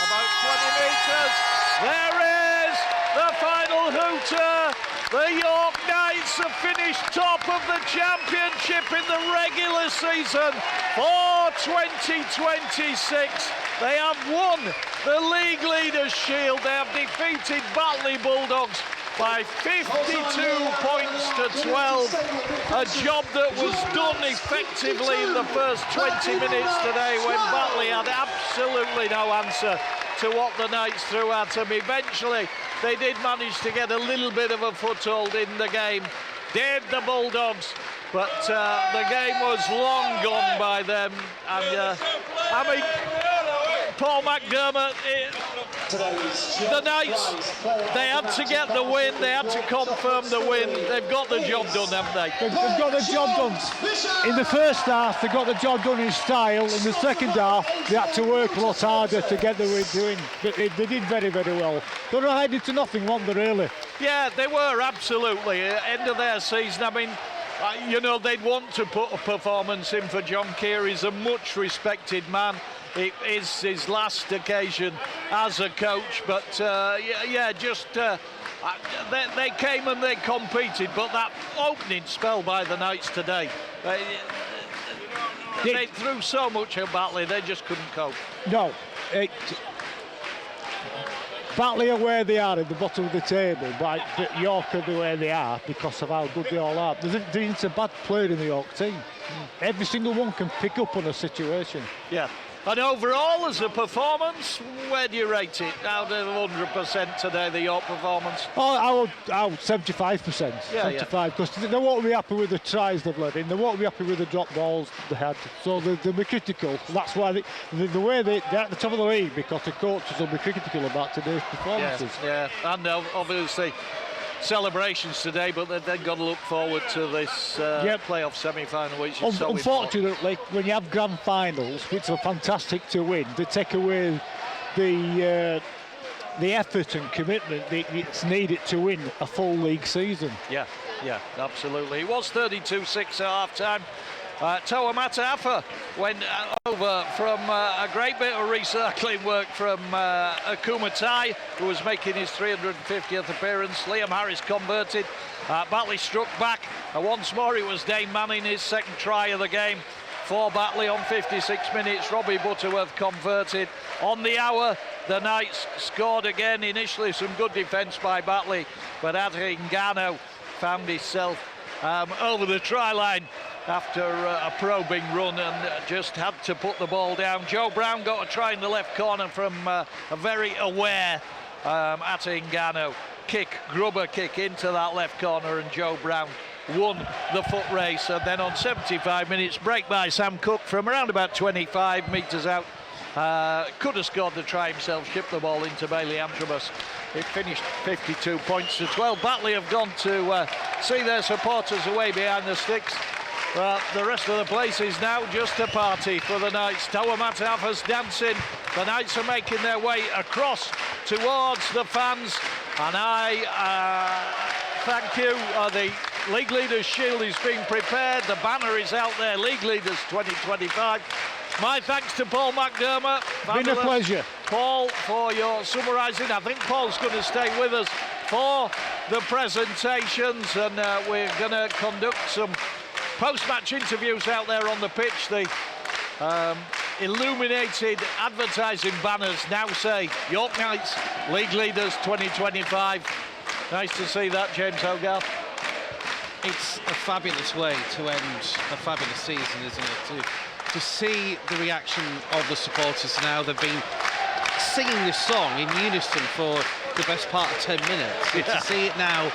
about 20 metres. There is the final hooter. The York Knights have finished top of the championship in the regular season for 2026. They have won the League Leaders Shield. They have defeated Batley Bulldogs by 52 points to 12. A job that was done effectively in the first 20 minutes today when Batley had absolutely no answer to what the Knights threw at them. Eventually, they did manage to get a little bit of a foothold in the game, did the Bulldogs, but the game was long gone by them. And I mean, Paul McDermott, the Knights, they had to get the win, they had to confirm the win. They've got the job done, haven't they? They've got the job done. In the first half, they got the job done in style. In the second half, they had to work a lot harder to get the win. But they did very, very well. They were headed to nothing, weren't they, really? Yeah, they were, absolutely. End of their season, I mean, you know, they'd want to put a performance in for John Kear. He's a much respected man. It is his last occasion as a coach, but they came and they competed, but that opening spell by the Knights today, they threw so much at Batley, they just couldn't cope. No. Batley are where they are at the bottom of the table, but York are where they are because of how good they all are. There isn't a bad player in the York team. Every single one can pick up on a situation. Yeah. And overall, as a performance, where do you rate it? Out of 100% today, the York performance? Oh, I would 75%. Yeah, 75, because they won't be happy with the tries they've let in. They won't be happy with the drop balls they had. So they'll be critical. That's why the way they're at the top of the league, because the coaches will be critical about today's performances. Yeah. And obviously celebrations today, but they've then got to look forward to this playoff semi-final, which is so unfortunately, when you have grand finals, which are fantastic to win, they take away the effort and commitment that's needed to win a full league season. Yeah, absolutely. It was 32-6 at half-time. Toa Mataafa went over from a great bit of recycling work from Akuma Tai, who was making his 350th appearance. Liam Harris converted. Batley struck back. Once more, it was Dane Manning, his second try of the game for Batley on 56 minutes. Robbie Butterworth converted. On the hour, the Knights scored again. Initially, some good defence by Batley, but Adringano found himself over the try line after a probing run and just had to put the ball down. Joe Brown got a try in the left corner from a very aware Adringano grubber kick into that left corner, and Joe Brown won the foot race. And then on 75 minutes, break by Sam Cook from around about 25 metres out. Could have scored the try himself, shipped the ball into Bailey Antrobus. It finished 52 points to 12. Batley have gone to see their supporters away behind the sticks. The rest of the place is now just a party for the Knights. Toa Mataafa's dancing. The Knights are making their way across towards the fans, and I thank you. The League Leaders Shield is being prepared. The banner is out there, League Leaders 2025. My thanks to Paul McDermott. Been a pleasure. Paul, for your summarising. I think Paul's going to stay with us for the presentations, and we're going to conduct some post-match interviews out there on the pitch. The illuminated advertising banners now say York Knights League Leaders 2025. Nice to see that, James Hogarth. It's a fabulous way to end a fabulous season, isn't it? To see the reaction of the supporters now. They've been singing this song in unison for the best part of 10 minutes. Yeah. To see it now,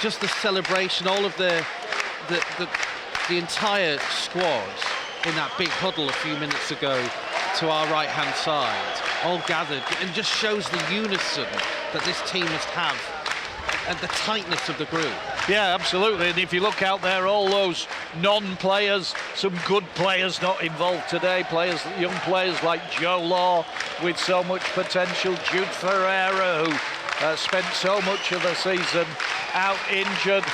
just the celebration, all of the entire squad in that big huddle a few minutes ago to our right-hand side, all gathered, and just shows the unison that this team must have and the tightness of the group. Yeah, absolutely. And if you look out there, all those non-players, some good players not involved today, young players like Joe Law with so much potential, Jude Ferreira, who spent so much of the season out injured,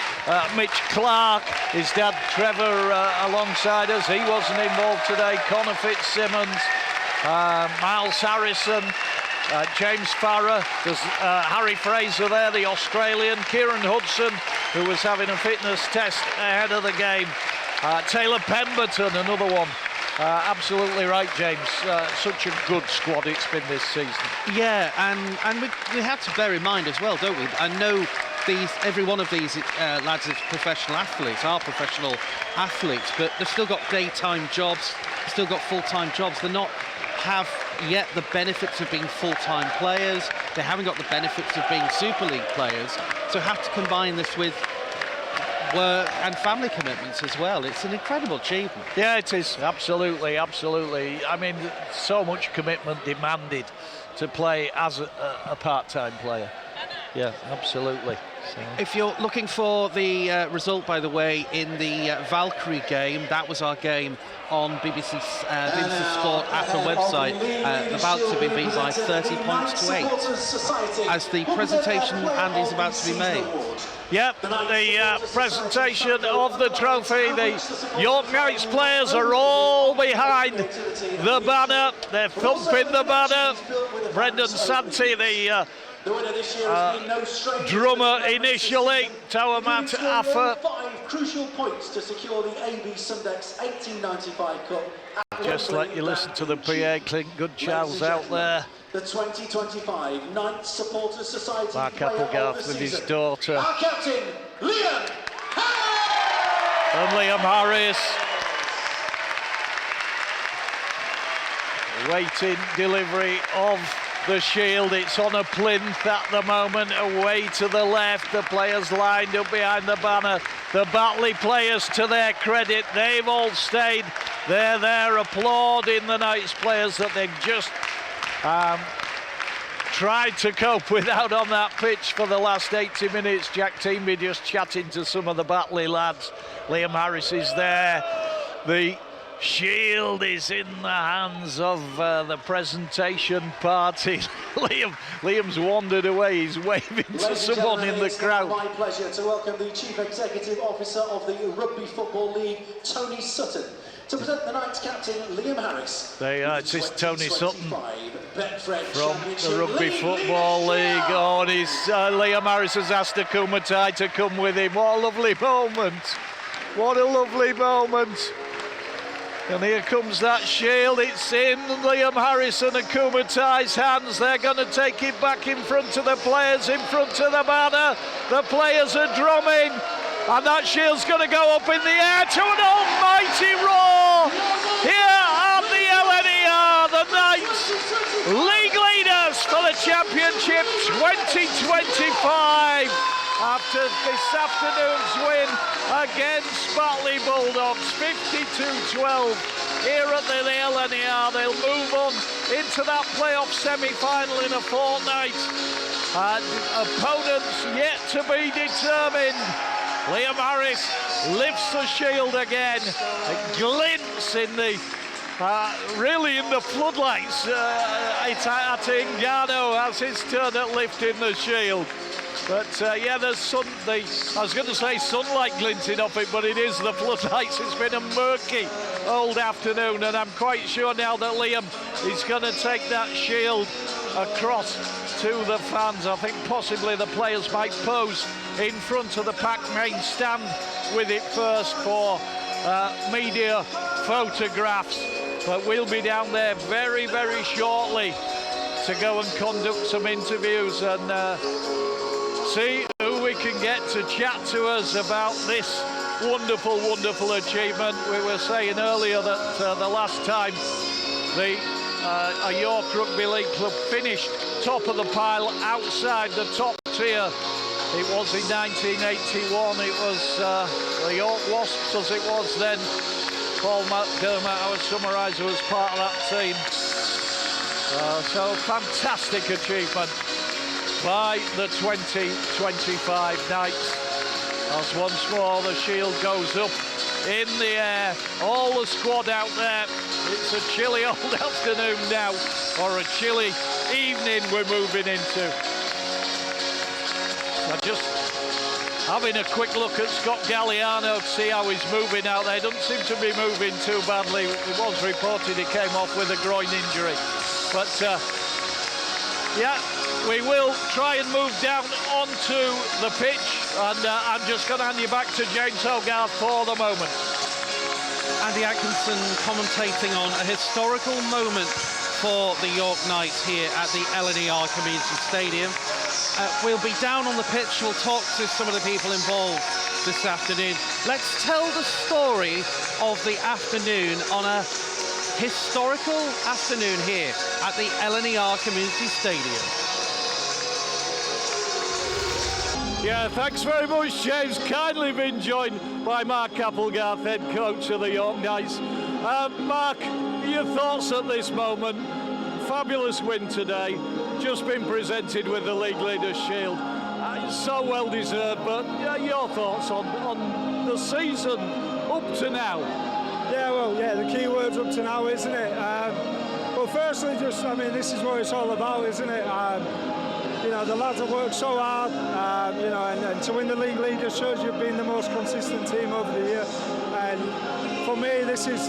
Mitch Clark, his dad Trevor alongside us, he wasn't involved today, Connor Fitzsimmons, Miles Harrison, James Farrer, there's Harry Fraser there, the Australian, Kieran Hudson, who was having a fitness test ahead of the game, Taylor Pemberton, another one. Absolutely right, James. Such a good squad it's been this season. Yeah, and we have to bear in mind as well, don't we? I know every one of these lads is professional athletes, are professional athletes, but they've still got daytime jobs, still got full-time jobs. They're not have yet the benefits of being full-time players. They haven't got the benefits of being Super League players, so have to combine this with work and family commitments as well. It's an incredible achievement. Yeah, it is. Absolutely. I mean, so much commitment demanded to play as a part-time player. Yeah, absolutely. So. If you're looking for the result, by the way, in the Valkyrie game, that was our game on BBC Sport Apple website. The Valks have been beaten by 30 points to 8. As the presentation, Andy, is about to be made. Yep, the presentation of the trophy. The York Knights players are all behind the banner. They're thumping the banner. Brendan Santi, the drummer initially, Tawamat Affa. 5 crucial points to secure the AB Sundex 1895 Cup. Just let you listen to the PA clink. Good Charles out there. The 2025 Knights Supporters Society. Mark Applegarth with his daughter. Our captain, Liam Harris. And Liam Harris. Waiting delivery of the shield. It's on a plinth at the moment, away to the left. The players lined up behind the banner. The Batley players, to their credit, they've all stayed. They're there applauding the Knights players that they've just tried to cope with out on that pitch for the last 80 minutes. Jack Teamby just chatting to some of the Batley lads. Liam Harris is there. The shield is in the hands of the presentation party. Liam's wandered away. He's waving to someone in the crowd. It's my pleasure to welcome the Chief Executive Officer of the Rugby Football League, Tony Sutton, to present the Knights captain, Liam Harris. It's this Tony Sutton Betfred from the Rugby Football League. Oh, and Liam Harris has asked the Kumatai to come with him. What a lovely moment. What a lovely moment. And here comes that shield. It's in Liam Harris and Akumatai's hands. They're going to take it back in front of the players, in front of the banner. The players are drumming. And that shield's going to go up in the air to an almighty roar. Here at the LNER, the Knights League Leaders for the Championship 2025. After this afternoon's win against Batley Bulldogs, 52-12 here at the LNER. They'll move on into that playoff semi-final in a fortnight. And opponents yet to be determined. Liam Harris lifts the shield again. It glints in the really in the floodlights. It's at Ingano as his turn at lifting the shield. But yeah, there's I was going to say sunlight glinting off it, but it is the floodlights. It's been a murky old afternoon, and I'm quite sure now that Liam is going to take that shield across to the fans. I think possibly the players might pose in front of the pack main stand with it first for media photographs, but we'll be down there very, very shortly to go and conduct some interviews and see who we can get to chat to us about this wonderful, wonderful achievement. We were saying earlier that the last time a York Rugby League club finished top of the pile outside the top tier, it was in 1981. It was the York Wasps, as it was then. Paul McDermott, our summariser, was part of that team. So fantastic achievement by the 2025 Knights, as once more the shield goes up in the air. All the squad out there. It's a chilly old afternoon now, or a chilly evening we're moving into. So just having a quick look at Scott Galliano to see how he's moving out there. Doesn't seem to be moving too badly. It was reported he came off with a groin injury. But yeah, we will try and move down onto the pitch, and I'm just going to hand you back to James Hogarth for the moment. Andy Atkinson commentating on a historical moment for the York Knights here at the LNER Community Stadium. We'll be down on the pitch, we'll talk to some of the people involved this afternoon. Let's tell the story of the afternoon on a historical afternoon here at the LNER Community Stadium. Yeah, thanks very much, James. Kindly been joined by Mark Applegarth, head coach of the York Knights. Mark, your thoughts at this moment? Fabulous win today, just been presented with the League Leaders Shield. So well deserved, but your thoughts on the season up to now? Yeah, well, yeah, the key word's up to now, isn't it? Well, firstly, this is what it's all about, isn't it? You know, the lads have worked so hard, you know, and to win the League Leader shows you've been the most consistent team over the year. And for me, this is,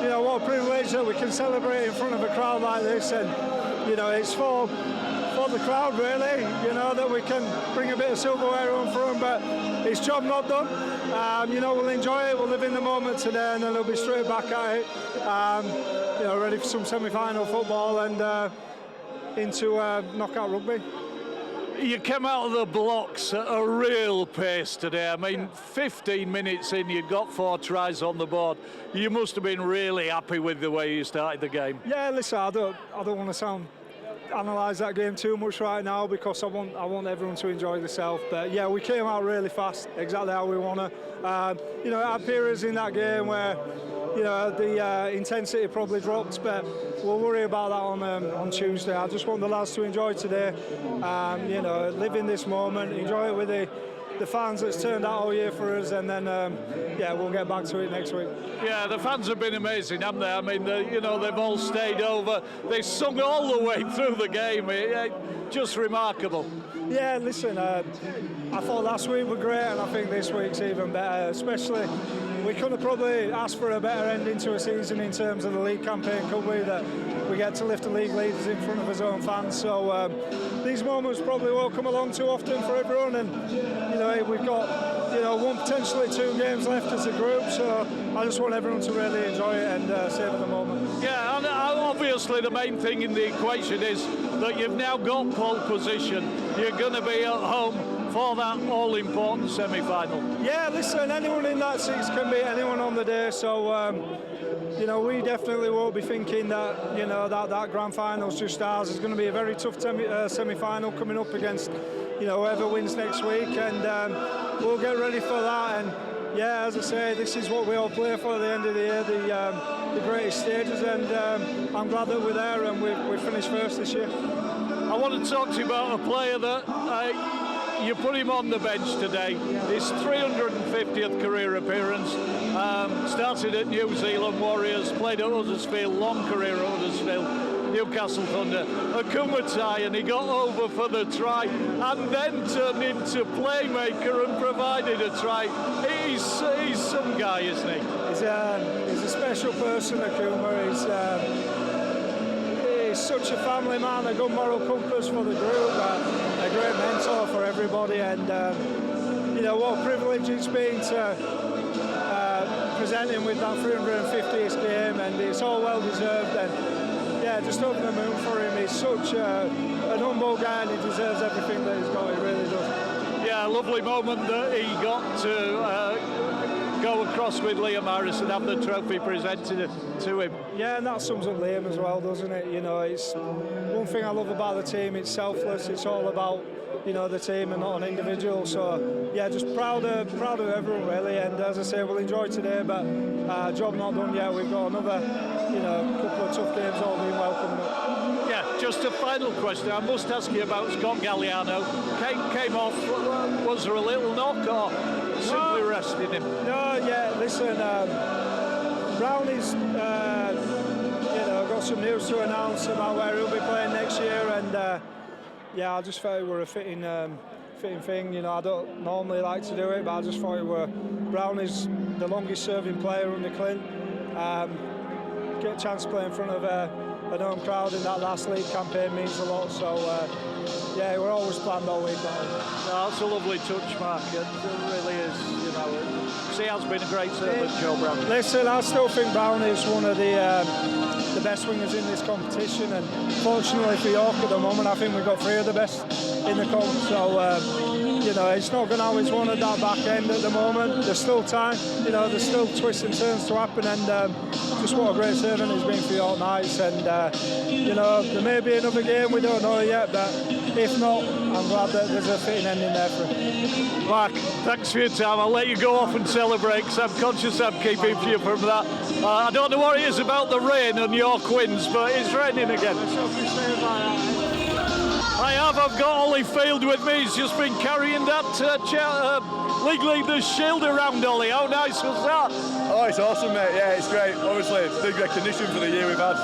you know, what a privilege that we can celebrate in front of a crowd like this. And, you know, it's for the crowd, really, you know, that we can bring a bit of silverware home for them, but it's job not done. You know, we'll enjoy it, we'll live in the moment today, and then we'll be straight back at it, you know, ready for some semi-final football and into knockout rugby. You came out of the blocks at a real pace today. I mean, 15 minutes in, you got 4 tries on the board. You must have been really happy with the way you started the game. Yeah, listen, I don't want to analyse that game too much right now, because I want everyone to enjoy themselves. But yeah, we came out really fast, exactly how we want to. You know, at periods in that game where, you know, the intensity probably dropped, but we'll worry about that on Tuesday. I just want the lads to enjoy today, you know, live in this moment, enjoy it with the fans that's turned out all year for us, and then yeah, we'll get back to it next week. Yeah, the fans have been amazing, haven't they? I mean, you know, they've all stayed over. They sung all the way through the game. Just remarkable. Yeah, listen, I thought last week were great, and I think this week's even better. Especially, we could have probably asked for a better ending to a season in terms of the league campaign, could we? That we get to lift the league leaders in front of his own fans. So these moments probably won't come along too often for everyone, and you know, we've got, you know, 1, potentially 2 games left as a group. So I just want everyone to really enjoy it and savor the moment. Yeah, and obviously the main thing in the equation is that you've now got pole position. You're going to be at home for that all-important semi-final. Yeah, listen, anyone in that seats can beat anyone on the day, so you know, we definitely won't be thinking that, you know, that grand final's just ours. It's going to be a very tough semi-final coming up against, you know, whoever wins next week, and we'll get ready for that. And yeah, as I say, this is what we all play for at the end of the year, the greatest stages, and I'm glad that we're there and we finished first this year. I want to talk to you about a player that you put him on the bench today. His 350th career appearance. Started at New Zealand Warriors, played at Huddersfield, long career at Huddersfield. Newcastle Thunder, Akumatai, and he got over for the try and then turned into playmaker and provided a try. He's some guy, isn't he? He's a special person, Akuma. He's such a family man, a good moral compass for the group, a great mentor for everybody, and you know what a privilege it's been to present him with that 350th game, and it's all well deserved. And yeah, just over the moon for him. He's such an humble guy, and he deserves everything that he's got. He really does. Yeah, a lovely moment that he got to go across with Liam Harris and have the trophy presented to him. Yeah, and that sums up Liam as well, doesn't it? You know, it's one thing I love about the team. It's selfless. It's all about, you know, the team and not an individual. So yeah, just proud of everyone really. And as I say, we'll enjoy today, but job not done yet. We've got another, you know, couple of tough games all being welcomed up. Yeah, just a final question. I must ask you about Scott Galliano. Came off. Was there a little knock or simply resting him? No, yeah. Listen, Brownie's, you know, got some news to announce about where he'll be playing next year, and yeah, I just thought it were a fitting thing. You know, I don't normally like to do it, but I just thought it were. Brownie's the longest-serving player under Clint. Get a chance to play in front of an home crowd in that last league campaign means a lot. So yeah, we're always planned all week. No, that's a lovely touch, Mark. It really is. You know, he has been a great servant, Joe Brown. Listen, I still think Brownie is one of the best wingers in this competition, and fortunately for York at the moment, I think we've got 3 of the best in the comp. So you know, it's not going to always want at that back end at the moment. There's still time. You know, there's still twists and turns to happen, and just what a great servant he's been for York Knights. And you know, there may be another game, we don't know yet, but if not, I'm glad that there's a fitting ending there for him. Mark, thanks for your time. I'll let you go off and celebrate, because I'm conscious I'm keeping you from that. I don't know what it is about the rain and York winds, but it's raining again. I've got Ollie Field with me. He's just been carrying that League Leaders Shield around, Ollie. How nice was that? Oh, it's awesome, mate. Yeah, it's great. Obviously, big recognition for the year we've had.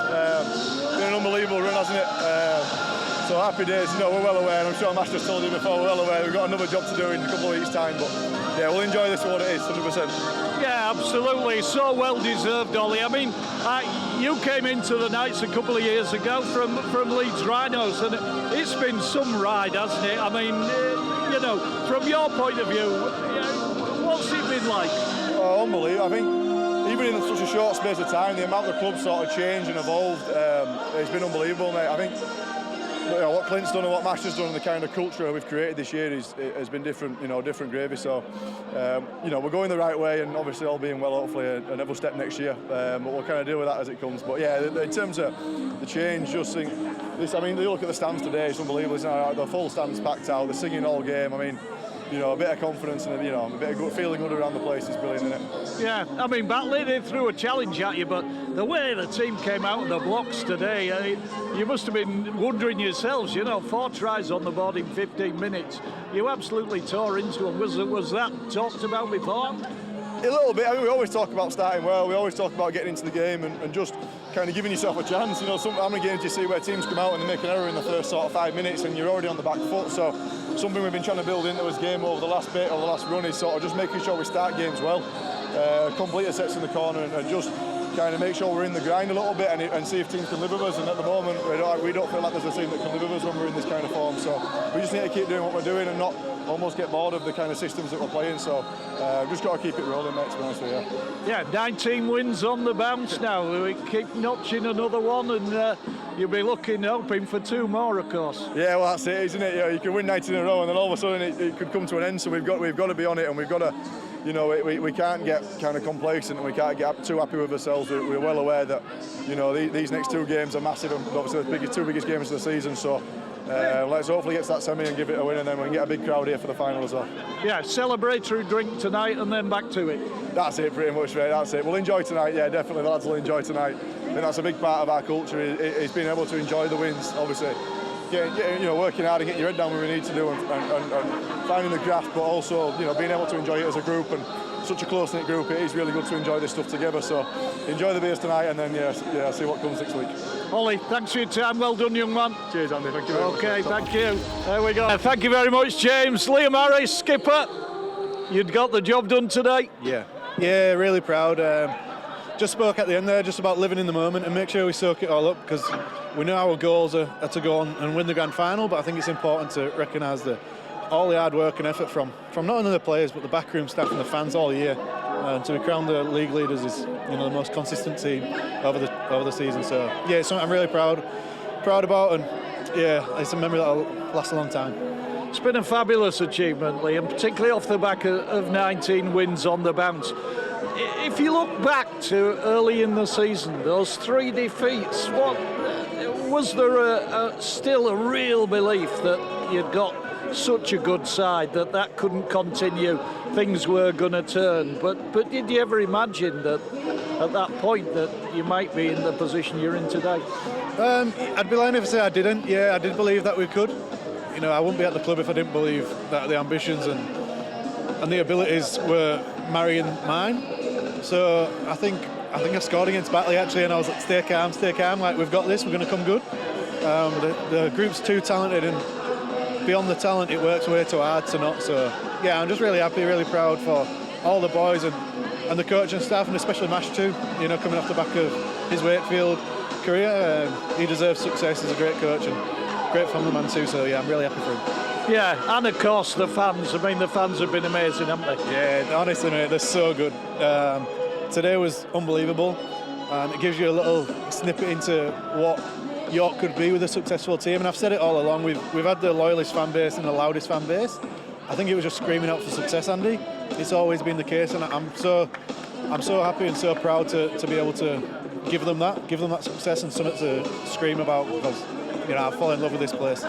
Been an unbelievable run, hasn't it? So happy days. You know, we're well aware, and I'm sure Master's told you before, we're well aware we've got another job to do in a couple of weeks' time, but yeah, we'll enjoy this for what it is, 100%. Yeah, absolutely. So well deserved, Ollie. I mean, you came into the Knights a couple of years ago from Leeds Rhinos, and it's been some ride, hasn't it? I mean, you know, from your point of view, what's it been like? Oh, unbelievable. I think even in such a short space of time, the amount the club sort of changed and evolved, it's been unbelievable, mate. I think what Clint's done and what Master's done and the kind of culture we've created this year has been different, you know, different gravy. So, you know, we're going the right way, and obviously all being well, hopefully another step next year. But we'll kind of deal with that as it comes. But yeah, in terms of the change, just think this. I mean, you look at the stands today; it's unbelievable. Isn't it? The full stands packed out. They're singing all game. I mean, you know, a bit of confidence and a bit of good, feeling good around the place is brilliant, isn't it? Yeah, I mean, Batley, they threw a challenge at you, but the way the team came out of the blocks today, you must have been wondering yourselves, you know, 4 tries on the board in 15 minutes. You absolutely tore into them. Was that talked about before? A little bit. I mean, we always talk about starting well. We always talk about getting into the game and just kind of giving yourself a chance. You know, how many games do you see where teams come out and they make an error in the first sort of 5 minutes and you're already on the back foot? So something we've been trying to build into this game over the last bit, or the last run, is sort of just making sure we start games well, complete the sets in the corner, and just kind of make sure we're in the grind a little bit and see if teams can live with us. And at the moment, we don't feel like there's a team that can live with us when we're in this kind of form. So we just need to keep doing what we're doing and not almost get bored of the kind of systems that we're playing. So just got to keep it rolling, mate, to be honest with you. Yeah, 19 wins on the bounce now. We keep notching another one, and you'll be hoping for 2 more, of course. Yeah, well, that's it, isn't it? You know, you can win 19 in a row, and then all of a sudden it could come to an end. So we've got to be on it, and we've got to. You know, we can't get kind of complacent, and we can't get too happy with ourselves. We're well aware that, you know, these next 2 games are massive, and obviously the 2 biggest games of the season. So let's hopefully get to that semi and give it a win, and then we can get a big crowd here for the final as well. Yeah, celebratory drink tonight, and then back to it. That's it, pretty much, mate. That's it. We'll enjoy tonight. Yeah, definitely. The lads will enjoy tonight. I think that's a big part of our culture. Is being able to enjoy the wins. Obviously, you know, working hard and getting your head down where we need to do, and finding the graft, but also, you know, being able to enjoy it as a group and such a close-knit group, it is really good to enjoy this stuff together. So enjoy the beers tonight, and then see what comes next week. Ollie, thanks for your time. Well done, young man. Cheers, Andy. Thank you very much. Okay, thank you. There we go. Thank you very much, James. Liam Harris, skipper. You'd got the job done today. Yeah, really proud. Just spoke at the end there, just about living in the moment and make sure we soak it all up, because we know our goals are to go on and win the grand final, but I think it's important to recognise all the hard work and effort from not only the players but the backroom staff and the fans all year. To be crowned the league leaders is the most consistent team over the season. So yeah, it's something I'm really proud about, and yeah, it's a memory that'll last a long time. It's been a fabulous achievement, Liam, particularly off the back of 19 wins on the bounce. If you look back to early in the season, those 3 defeats, was there still a real belief that you'd got such a good side that couldn't continue, things were going to turn? But did you ever imagine that at that point that you might be in the position you're in today? I'd be lying if I say I didn't. Yeah, I did believe that we could. I wouldn't be at the club if I didn't believe that the ambitions and the abilities were marrying mine. So I think I scored against Batley actually, and I was like, stay calm, like we've got this, we're going to come good. The group's too talented, and beyond the talent, it works way too hard to not. So yeah, I'm just really happy, really proud for all the boys and the coach and staff, and especially Mash too. Coming off the back of his Wakefield career, he deserves success. He's a great coach and great family man too. So yeah, I'm really happy for him. Yeah, and of course the fans. I mean, the fans have been amazing, haven't they? Yeah, honestly, mate, they're so good. Today was unbelievable, and it gives you a little snippet into what York could be with a successful team. And I've said it all along, we've had the loyalist fan base and the loudest fan base. I think it was just screaming out for success, Andy. It's always been the case, and I'm so happy and so proud to be able to give them that success and something to scream about, because I fall in love with this place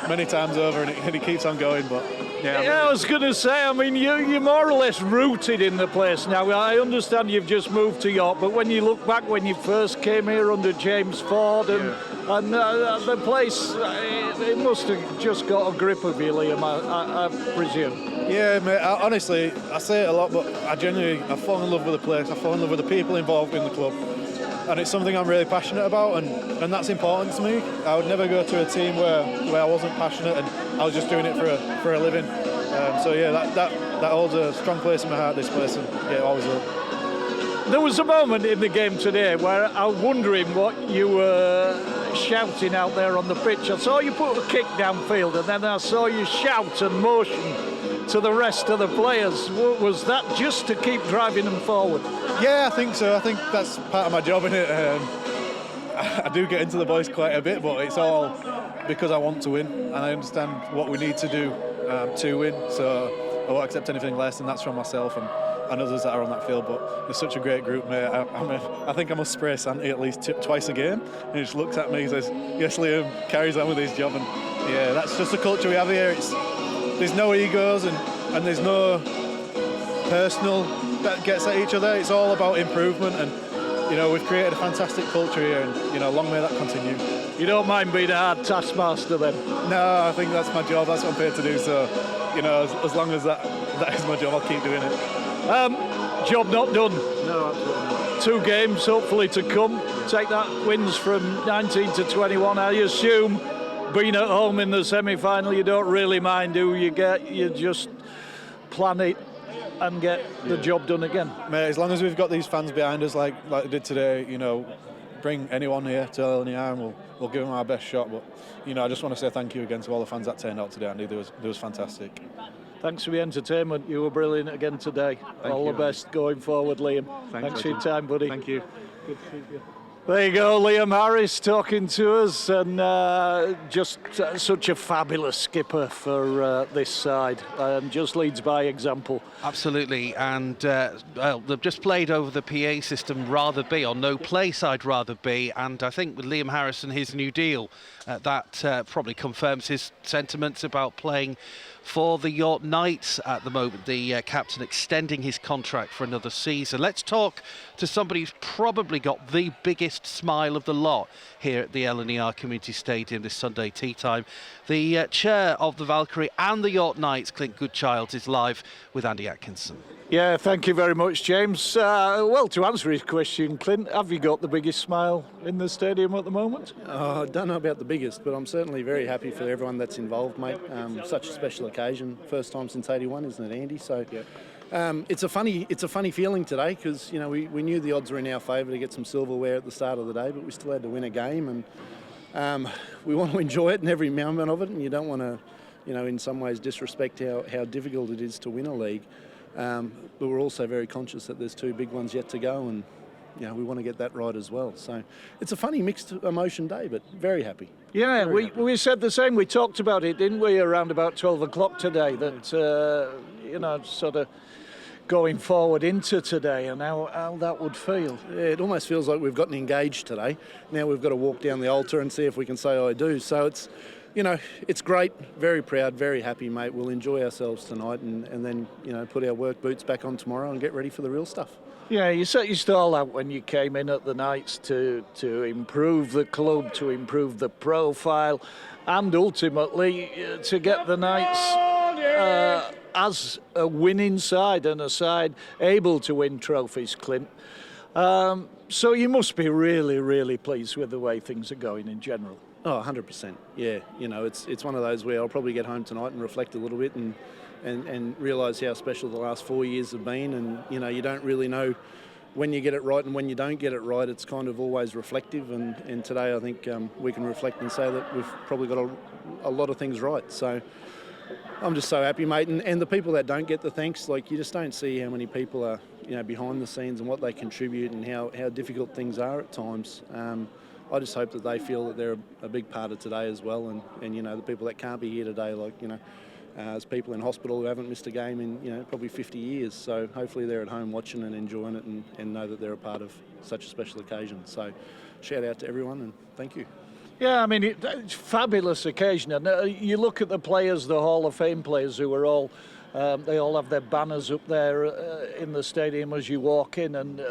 many times over, and it keeps on going. But yeah, I was going to say, I mean, you're more or less rooted in the place now. I understand you've just moved to York, but when you look back when you first came here under James Ford and the place, it must have just got a grip of you, Liam, I presume. Yeah, mate, honestly, I say it a lot, but I fall in love with the place. I fall in love with the people involved in the club. And it's something I'm really passionate about, and that's important to me. I would never go to a team where I wasn't passionate and I was just doing it for a living. So yeah, that holds a strong place in my heart, this place, and yeah, it always will. There was a moment in the game today where I was wondering what you were shouting out there on the pitch. I saw you put a kick downfield, and then I saw you shout and motion to the rest of the players. Was that just to keep driving them forward? Yeah, I think so. I think that's part of my job, innit? I do get into the boys quite a bit, but it's all because I want to win, and I understand what we need to do to win. So I won't accept anything less, and that's from myself and others that are on that field. But there's such a great group, mate. I think I must spray Santi at least twice a game. And he just looks at me and says, yes, Liam, carries on with his job. And yeah, that's just the culture we have here. There's no egos and there's no personal that gets at each other. It's all about improvement, and we've created a fantastic culture here, and long may that continue. You don't mind being a hard taskmaster then? No, I think that's my job. That's what I'm paid to do. So as long as that is my job, I'll keep doing it. Job not done. No, absolutely not. 2 games hopefully to come. Take that wins from 19 to 21. I assume being at home in the semi-final, you don't really mind who you get. You just plan it and get the job done again. Mate, as long as we've got these fans behind us like we did today, bring anyone here to LNER and we'll give them our best shot. But I just want to say thank you again to all the fans that turned out today, Andy. It was fantastic. Thanks for the entertainment. You were brilliant again today. All the best going forward, Liam. Thanks for your time, buddy. Thank you. Good to see you. There you go, Liam Harris talking to us, and just such a fabulous skipper for this side, and just leads by example. Absolutely, and they've just played over the PA system rather be, or no play side rather be, and I think with Liam Harris and his new deal, that probably confirms his sentiments about playing for the York Knights at the moment, the captain extending his contract for another season. Let's talk to somebody who's probably got the biggest biggest smile of the lot here at the LNER Community Stadium this Sunday tea time. The chair of the Valkyrie and the York Knights, Clint Goodchild, is live with Andy Atkinson. Yeah, thank you very much, James. Well, to answer his question, Clint, have you got the biggest smile in the stadium at the moment? I don't know about the biggest, but I'm certainly very happy for everyone that's involved, mate. Such a special occasion, first time since '81, isn't it, Andy? So it's a funny feeling today because we knew the odds were in our favour to get some silverware at the start of the day, but we still had to win a game, and we want to enjoy it and every moment of it, and you don't want to, in some ways disrespect how difficult it is to win a league. But we're also very conscious that there's two big ones yet to go, and we want to get that right as well. So it's a funny mixed emotion day, but very happy. Yeah, we said the same. We talked about it, didn't we, around about 12 o'clock today, that, sort of going forward into today and how that would feel. Yeah, it almost feels like we've gotten engaged today. Now we've got to walk down the altar and see if we can say I do. So it's great, very proud, very happy, mate. We'll enjoy ourselves tonight and then, put our work boots back on tomorrow and get ready for the real stuff. Yeah, you set your stall out when you came in at the Knights to improve the club, to improve the profile, and ultimately to get the Knights as a winning side and a side able to win trophies, Clint. So you must be really, really pleased with the way things are going in general. Oh, 100%. Yeah, it's one of those where I'll probably get home tonight and reflect a little bit and realise how special the last 4 years have been. And, you don't really know when you get it right and when you don't get it right. It's kind of always reflective. And today I think we can reflect and say that we've probably got a lot of things right. So I'm just so happy, mate. And the people that don't get the thanks, you just don't see how many people are, behind the scenes and what they contribute and how difficult things are at times. I just hope that they feel that they're a big part of today as well, and the people that can't be here today, there's people in hospital who haven't missed a game in probably 50 years. So hopefully they're at home watching and enjoying it and know that they're a part of such a special occasion. So shout out to everyone and thank you. Yeah, I mean, it's a fabulous occasion. And you look at the players, the Hall of Fame players, who are all, they all have their banners up there in the stadium as you walk in, and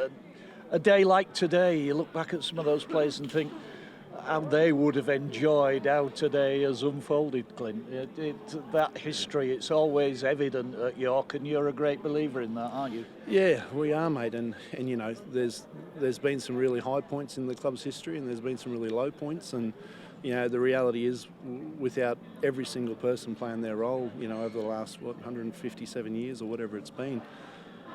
a day like today, you look back at some of those players and think how they would have enjoyed how today has unfolded, Clint. That history, it's always evident at York, and you're a great believer in that, aren't you? Yeah, we are, mate. And there's been some really high points in the club's history, and there's been some really low points. And the reality is, without every single person playing their role, over the last 157 years or whatever it's been.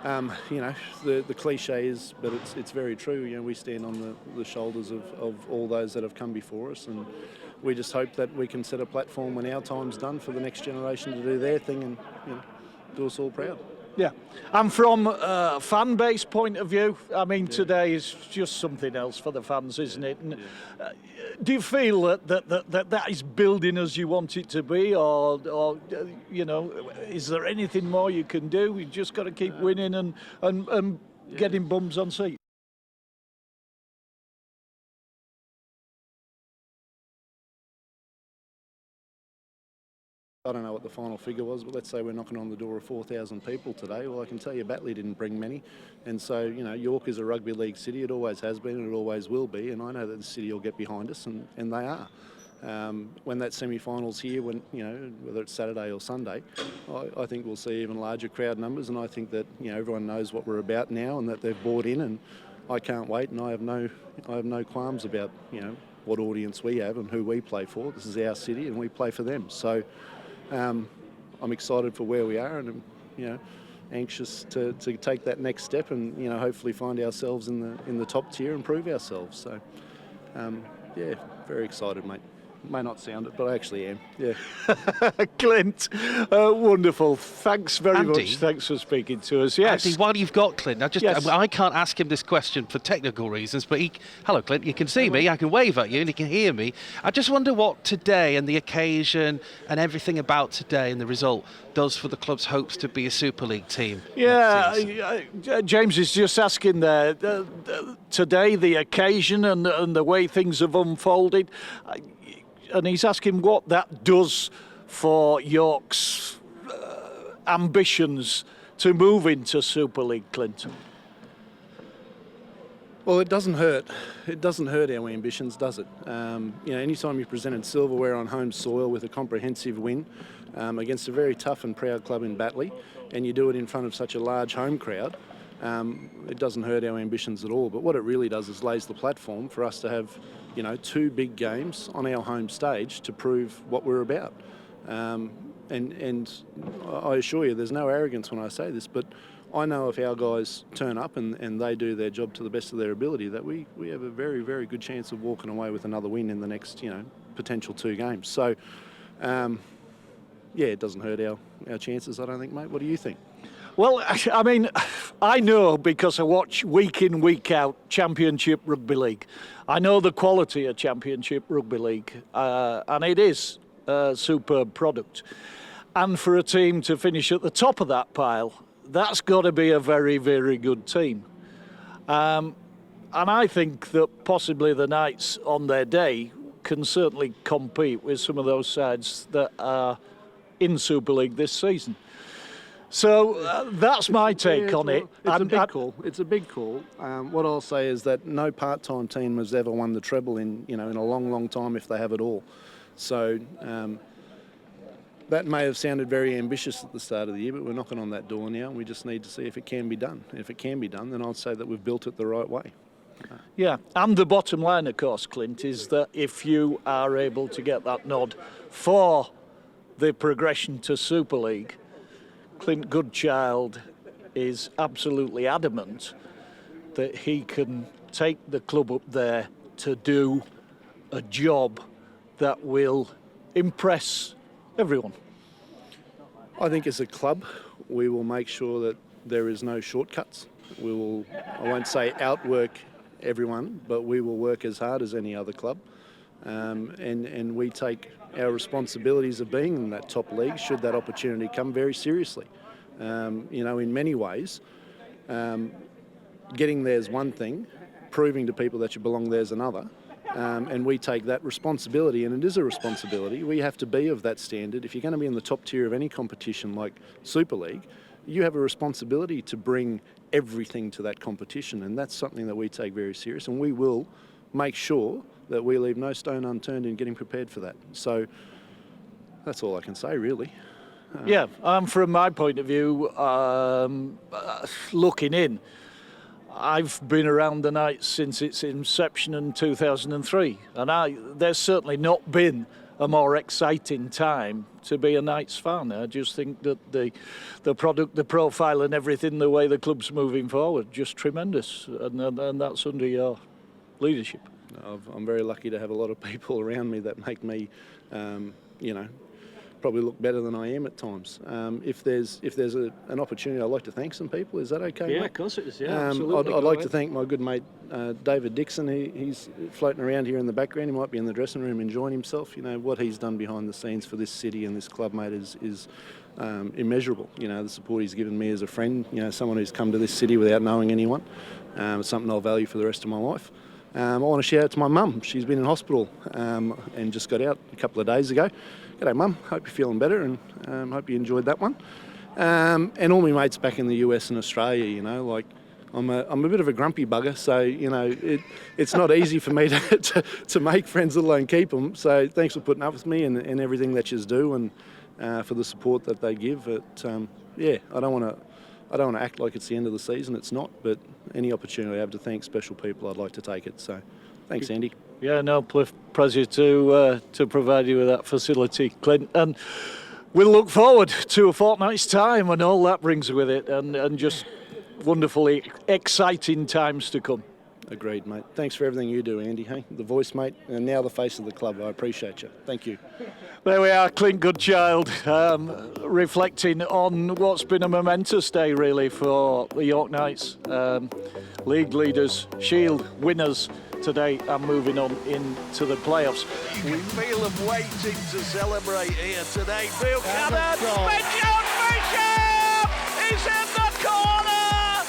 The cliche is, but it's very true. We stand on the shoulders of all those that have come before us, and we just hope that we can set a platform when our time's done for the next generation to do their thing and do us all proud. Yeah, and from a fan base point of view, I mean, today is just something else for the fans, isn't it? And, do you feel that is building as you want it to be, or is there anything more you can do? We've just got to keep winning and getting bums on seats. I don't know what the final figure was, but let's say we're knocking on the door of 4,000 people today. Well, I can tell you Batley didn't bring many. And so, York is a rugby league city. It always has been and it always will be. And I know that the city will get behind us, and they are. When that semi-final's here, whether it's Saturday or Sunday, I think we'll see even larger crowd numbers. And I think that, everyone knows what we're about now and that they've bought in. And I can't wait, and I have no qualms about, what audience we have and who we play for. This is our city and we play for them. So I'm excited for where we are, and I'm, anxious to take that next step and hopefully find ourselves in the top tier and prove ourselves. So very excited, mate. May not sound it, but I actually am. Yeah. Clint, wonderful. Thanks very much. Thanks for speaking to us. Yes. Andy, while you've got Clint, I can't ask him this question for technical reasons, but hello, Clint, you can see me, I can wave at you and you can hear me. I just wonder what today and the occasion and everything about today and the result does for the club's hopes to be a Super League team. Yeah, James is just asking there, today, the occasion and the way things have unfolded, and he's asking what that does for York's ambitions to move into Super League, Clint. Well, it doesn't hurt. It doesn't hurt our ambitions, does it? Anytime you presented silverware on home soil with a comprehensive win against a very tough and proud club in Batley, and you do it in front of such a large home crowd, it doesn't hurt our ambitions at all. But what it really does is lays the platform for us to have, 2 big games on our home stage to prove what we're about. And I assure you, there's no arrogance when I say this, but I know if our guys turn up and they do their job to the best of their ability, that we have a very, very good chance of walking away with another win in the next, potential 2 games. So, it doesn't hurt our chances, I don't think, mate. What do you think? Well, I mean, I know because I watch week in, week out Championship Rugby League. I know the quality of Championship Rugby League, and it is a superb product. And for a team to finish at the top of that pile, that's got to be a very, very good team. And I think that possibly the Knights on their day can certainly compete with some of those sides that are in Super League this season. So that's my take on it. It's a big call. It's a big call. What I'll say is that no part-time team has ever won the treble in a long, long time, if they have at all. So that may have sounded very ambitious at the start of the year, but we're knocking on that door now. We just need to see if it can be done. If it can be done, then I'd say that we've built it the right way. Yeah, and the bottom line, of course, Clint, is that if you are able to get that nod for the progression to Super League, Clint Goodchild is absolutely adamant that he can take the club up there to do a job that will impress everyone. I think as a club, we will make sure that there is no shortcuts. We will, I won't say outwork everyone, but we will work as hard as any other club. And we take our responsibilities of being in that top league, should that opportunity come, very seriously. In many ways, getting there's one thing, proving to people that you belong there's another. And we take that responsibility, and it is a responsibility. We have to be of that standard. If you're going to be in the top tier of any competition like Super League, you have a responsibility to bring everything to that competition, and that's something that we take very serious, and we will make sure that we leave no stone unturned in getting prepared for that. So that's all I can say, really. From my point of view, looking in, I've been around the Knights since its inception in 2003, and there's certainly not been a more exciting time to be a Knights fan. I just think that the product, the profile and everything, the way the club's moving forward, just tremendous, and that's under your leadership. I'm very lucky to have a lot of people around me that make me, probably look better than I am at times. If there's an opportunity, I'd like to thank some people. Is that okay, mate? Yeah, of course it is. Yeah, absolutely. I'd like to thank my good mate David Dixon. He's floating around here in the background. He might be in the dressing room enjoying himself. What he's done behind the scenes for this city and this club, mate, is immeasurable. The support he's given me as a friend. Someone who's come to this city without knowing anyone. It's something I'll value for the rest of my life. I want to shout out to my mum. She's been in hospital and just got out a couple of days ago. G'day, Mum. Hope you're feeling better, and hope you enjoyed that one. And all my mates back in the US and Australia. I'm a bit of a grumpy bugger, so it's not easy for me to make friends, let alone keep them. So thanks for putting up with me and everything that you do, and for the support that they give. I don't want to act like it's the end of the season. It's not, but any opportunity I have to thank special people, I'd like to take it. So thanks, Andy. Yeah, no, pleasure to provide you with that facility, Clint. And we'll look forward to a fortnight's time and all that brings with it, and just wonderfully exciting times to come. Agreed, mate. Thanks for everything you do, Andy. Hey, the voice, mate, and now the face of the club. I appreciate you. Thank you. There we are, Clint Goodchild, reflecting on what's been a momentous day, really, for the York Knights. League leaders, Shield winners today, and moving on into the playoffs. You can feel them waiting to celebrate here today. Buchanan, Bishop is in the corner!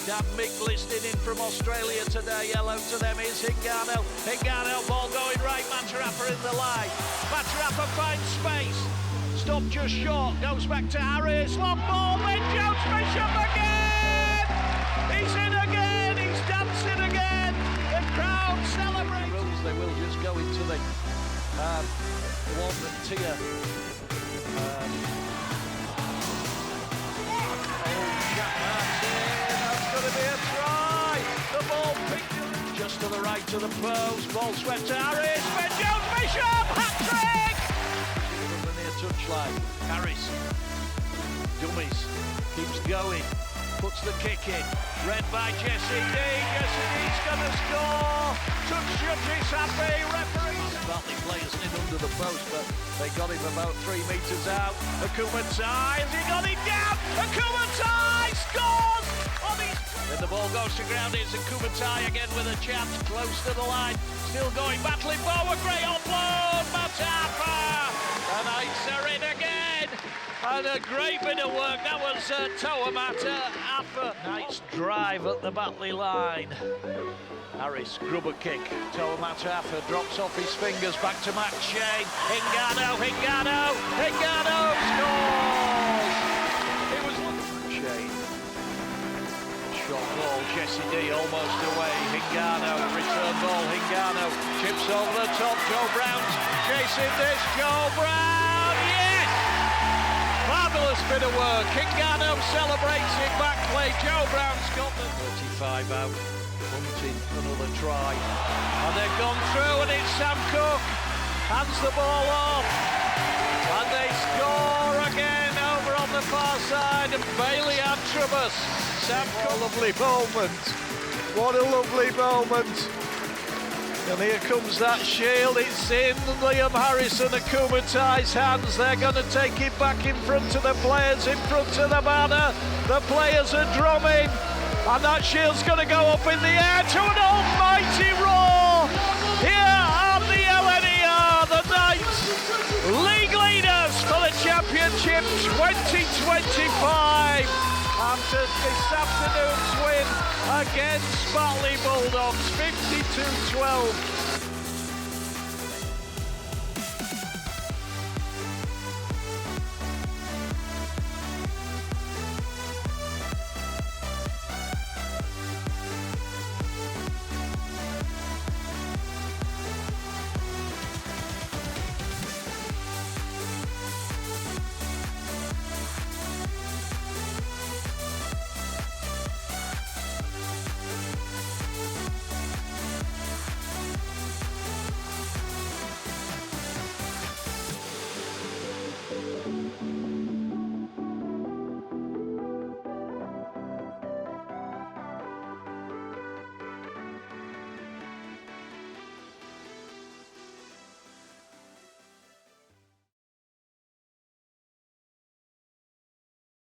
Dan Mick listed in from Australia today. Hello to them is Hingano. Hingano, ball going right. Matarappa in the line. Matarappa finds space. Stop just short. Goes back to Harris. Long ball. Then Jones Bishop again. He's in again. He's dancing it again. The crowd celebrates. They will just go into the one tier. Jack Martin, that's going to be a try. The ball picked just to the right of the post. Ball swept to Harris. Ben Jones Bishop, hat-trick! From the near touchline. Harris, dummies, keeps going, puts the kick in. Read by Jesse D. Jesse D's going to score. Touch judges happy. Referees. Batley players in under the post, but they got him about 3 metres out. Akumatai, has he got it down? Akumatai scores! Then the ball goes to ground. It's Akumatai again with a chance close to the line. Still going, battling forward. Great offload. Matapa. The Knights are in again. And a great bit of work. That was Tawamata Afa. Knights drive at the Batley line. Harris, grubber kick. Tawamata Afa drops off his fingers. Back to Matt Shane. Hingano scores! It was Shane. Shot ball, Jesse D almost away. Hingano, return ball. Hingano chips over the top. Joe Brown's chasing this. Joe Brown, yes! Marvellous bit of work. Hingano celebrates it. Back play. Joe Brown's got the 35 out. Hunting another try. And they've gone through, and it's Sam Cook. Hands the ball off. And they score again over on the far side. And Bailey Antrobus. Sam Cook. Lovely moment. What a lovely moment. And here comes that shield. It's in Liam Harrison and Akumatai's hands. They're going to take it back in front of the players, in front of the banner. The players are drumming. And that shield's going to go up in the air to an almighty roar. Here are the LNER, the Knights, league leaders for the Championship 2025. After this afternoon's win against Batley Bulldogs, 52-12.